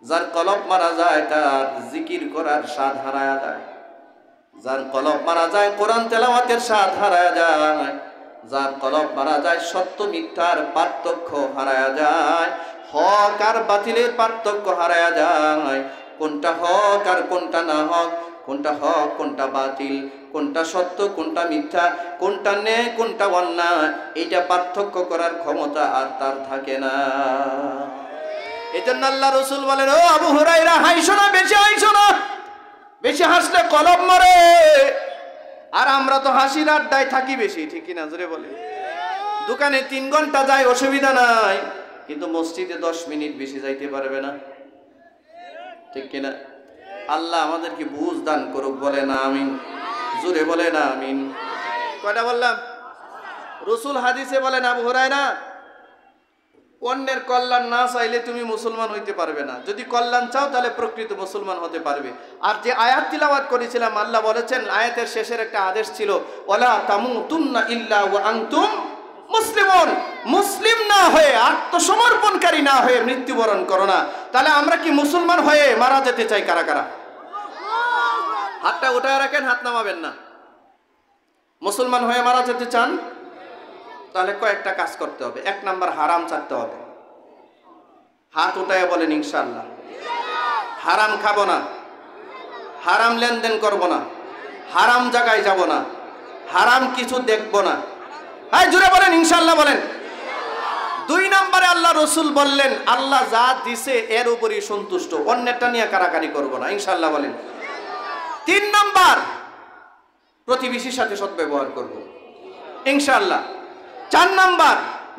যার কলব মারা যায়, তার জিকির করার স্বাদ হারায় যায়। যার কলব মারা যায়, কোরআন তেলাওয়াতের স্বাদ হারায় যায়। যার কলব মারা যায়, সত্য মিথ্যার পার্থক্য হারায় যায়, হক আর বাতিলের পার্থক্য হারায় যায়। কোনটা হক আর কোনটা না হক, কোনটা হক কোনটা বাতিল, কোনটা সত্য কোনটা মিথ্যা, কোনটা ন্যায় কোনটা অন্যায়, এইটা পার্থক্য করার ক্ষমতা আর তার থাকে না। এজন্য আল্লাহ রাসূল বলেন, ও আবু হুরায়রা, হাসো না, বেশি হাসো না, বেশি হাসলে কলব মরে। আর আমরা তো হাসির আড্ডায় থাকি বেশি, ঠিক কিনা? জোরে বলে। দোকানে 3 ঘন্টা যায়, অসুবিধা নাই, কিন্তু মসজিদে 10 মিনিট বেশি যাইতে পারবে না, ঠিক কিনা? আল্লাহ আমাদেরকে বুঝ দান করুক, বলে না আমিন। জোরে বলে না আমিন। কয়টা বললাম? রাসূল হাদিসে বলেন, আবু হুরায়রা, অন্যের কল্যাণ না চাইলে তুমি মুসলমান হইতে পারবে না। যদি কল্যাণ চাও, তাহলে প্রকৃত মুসলমান হতে পারবে। আর যে আয়াত তিলাওয়াত করেছিলাম, আল্লাহ বলেছেন, আয়াতের শেষের একটা আদেশ ছিল, ওয়ালা তামুতুন্না ইল্লা ওয়া আনতুম মুসলিমুন। মুসলিম না হয়ে, আত্মসমর্পণকারী না হয়ে মৃত্যুবরণ করো না। তাহলে আমরা কি মুসলমান হয়ে মারা যেতে চাই? কারা কারা? হাতটা উঠায় রাখেন, হাত নামাবেন না। মুসলমান হয়ে মারা যেতে চান? তাহলে কয়েকটা কাজ করতে হবে। 1 নাম্বার, হারাম ছাড়তে হবে। হাত উঠায় বলেন ইনশাআল্লাহ। হারাম খাবো না, হারাম লেনদেন করব না, হারাম জায়গায় যাব না, হারাম কিছু দেখব না। হ্যাঁ, জোরে বলেন ইনশাআল্লাহ বলেন। 2 নম্বরে আল্লাহ রাসূল বললেন, আল্লাহ যা দিছে এর উপরই সন্তুষ্ট, অন্যেরটা নিয়ে কারাকারি করব না, ইনশাআল্লাহ বলেন। 3 নাম্বার, প্রতিবেশীর সাথে সদ্ব্যবহার করব, ইনশাআল্লাহ। 4 নাম্বার,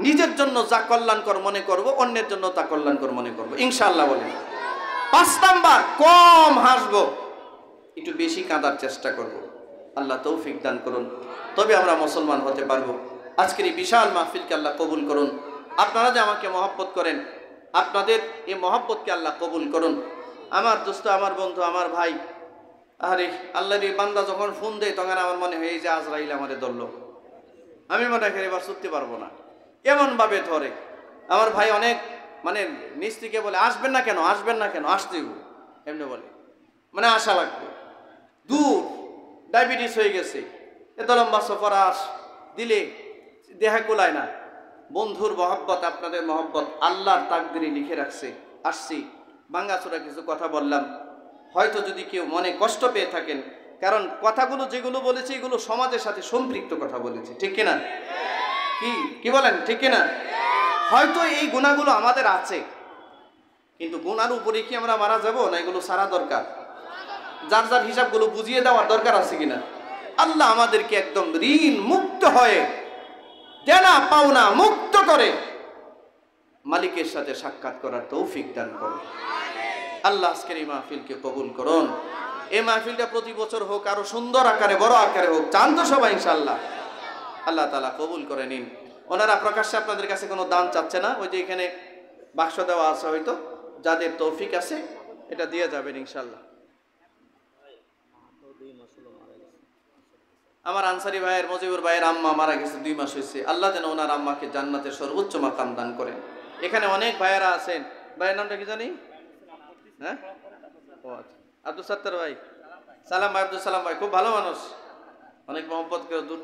নিজের জন্য যা কল্যাণকর মনে করব, অন্যের জন্য তা কল্যাণকর মনে করব, ইনশাআল্লাহ বলেন। 5 নাম্বার, কম হাসবো, একটু বেশি কাঁদার চেষ্টা করব। আল্লাহ তৌফিক দান করুন, তবে আমরা মুসলমান হতে পারবো। আজকের এই বিশাল মাহফিলকে আল্লাহ কবুল করুন। আপনারা যে আমাকে মহব্বত করেন, আপনাদের এই মহব্বতকে আল্লাহ কবুল করুন। আমার দোস্ত, আমার বন্ধু, আমার ভাই, আরে আল্লাহর এই বান্দা যখন ফোন দেয়, তখন আমার মনে হয় যে আজরাইল আমাদের ধরলো, আমি মনে হয় এবার ছুটতে পারবো না, এমনভাবে ধরে। আমার ভাই অনেক মানে নিজ থেকে বলে, আসবেন না কেন, আসবেন না কেন, আসতেই এমনি বলে, মানে আশা লাগবে। দূর, ডায়াবেটিস হয়ে গেছে, এত লম্বা সফর দিলে দেহা কুলায় না। বন্ধুর মহব্বত, আপনাদের মহব্বত আল্লাহর তাকদিরে লিখে রাখছে। আসছি, ভাঙ্গাচোরা কিছু কথা বললাম, হয়তো যদি কেউ মনে কষ্ট পেয়ে থাকেন, কারণ কথাগুলো যেগুলো বলেছি এগুলো সমাজের সাথে সম্পৃক্ত কথা বলেছি, ঠিক কিনা? কি বলেন, ঠিক কিনা? হয়তো এই গুণাগুলো আমাদের আছে, কিন্তু গুণার উপরে কি আমরা মারা যাব না? এগুলো সারা দরকার, যার যার হিসাবগুলো বুঝিয়ে দেওয়ার দরকার আছে কিনা। আল্লাহ আমাদেরকে একদম ঋণ মুক্ত হয়ে, দেনা পাওনা মুক্ত করে মালিকের সাথে সাক্ষাৎ করার তৌফিক দান করুন। আল্লাহ আজকের এই মাহফিলকে কবুল করুন। এই মাহফিলটা প্রতি বছর হোক, আরো সুন্দর আকারে, বড় আকারে হোক, চান তো সবাই ইনশাআল্লাহ। আল্লাহ তাআলা কবুল করে নিন। ওনারা প্রকাশ্যে আপনাদের কাছে কোনো দান চাচ্ছে না, ওই যে এখানে বাক্স দেওয়া আছে, হয়তো যাদের তৌফিক আছে এটা দিয়ে যাবেন ইনশাআল্লাহ। আমার আনসারি ভাইয়ের, মজিবুর ভাইয়ের আম্মা মারা গেছে, 2 মাস হয়েছে। আল্লাহ যেন ওনার আম্মাকে জান্নাতের সর্বোচ্চ মাকাম দান করেন। এখানে অনেক ভাইয়েরা আছেন। ভাইয়ের নামটা কি জানি? হ্যাঁ, ও আচ্ছা, আব্দুল সাত্তার ভাই। সালাম ভাই, আব্দুল সালাম ভাই খুব ভালো মানুষ, অনেক মহব্বত করে দূর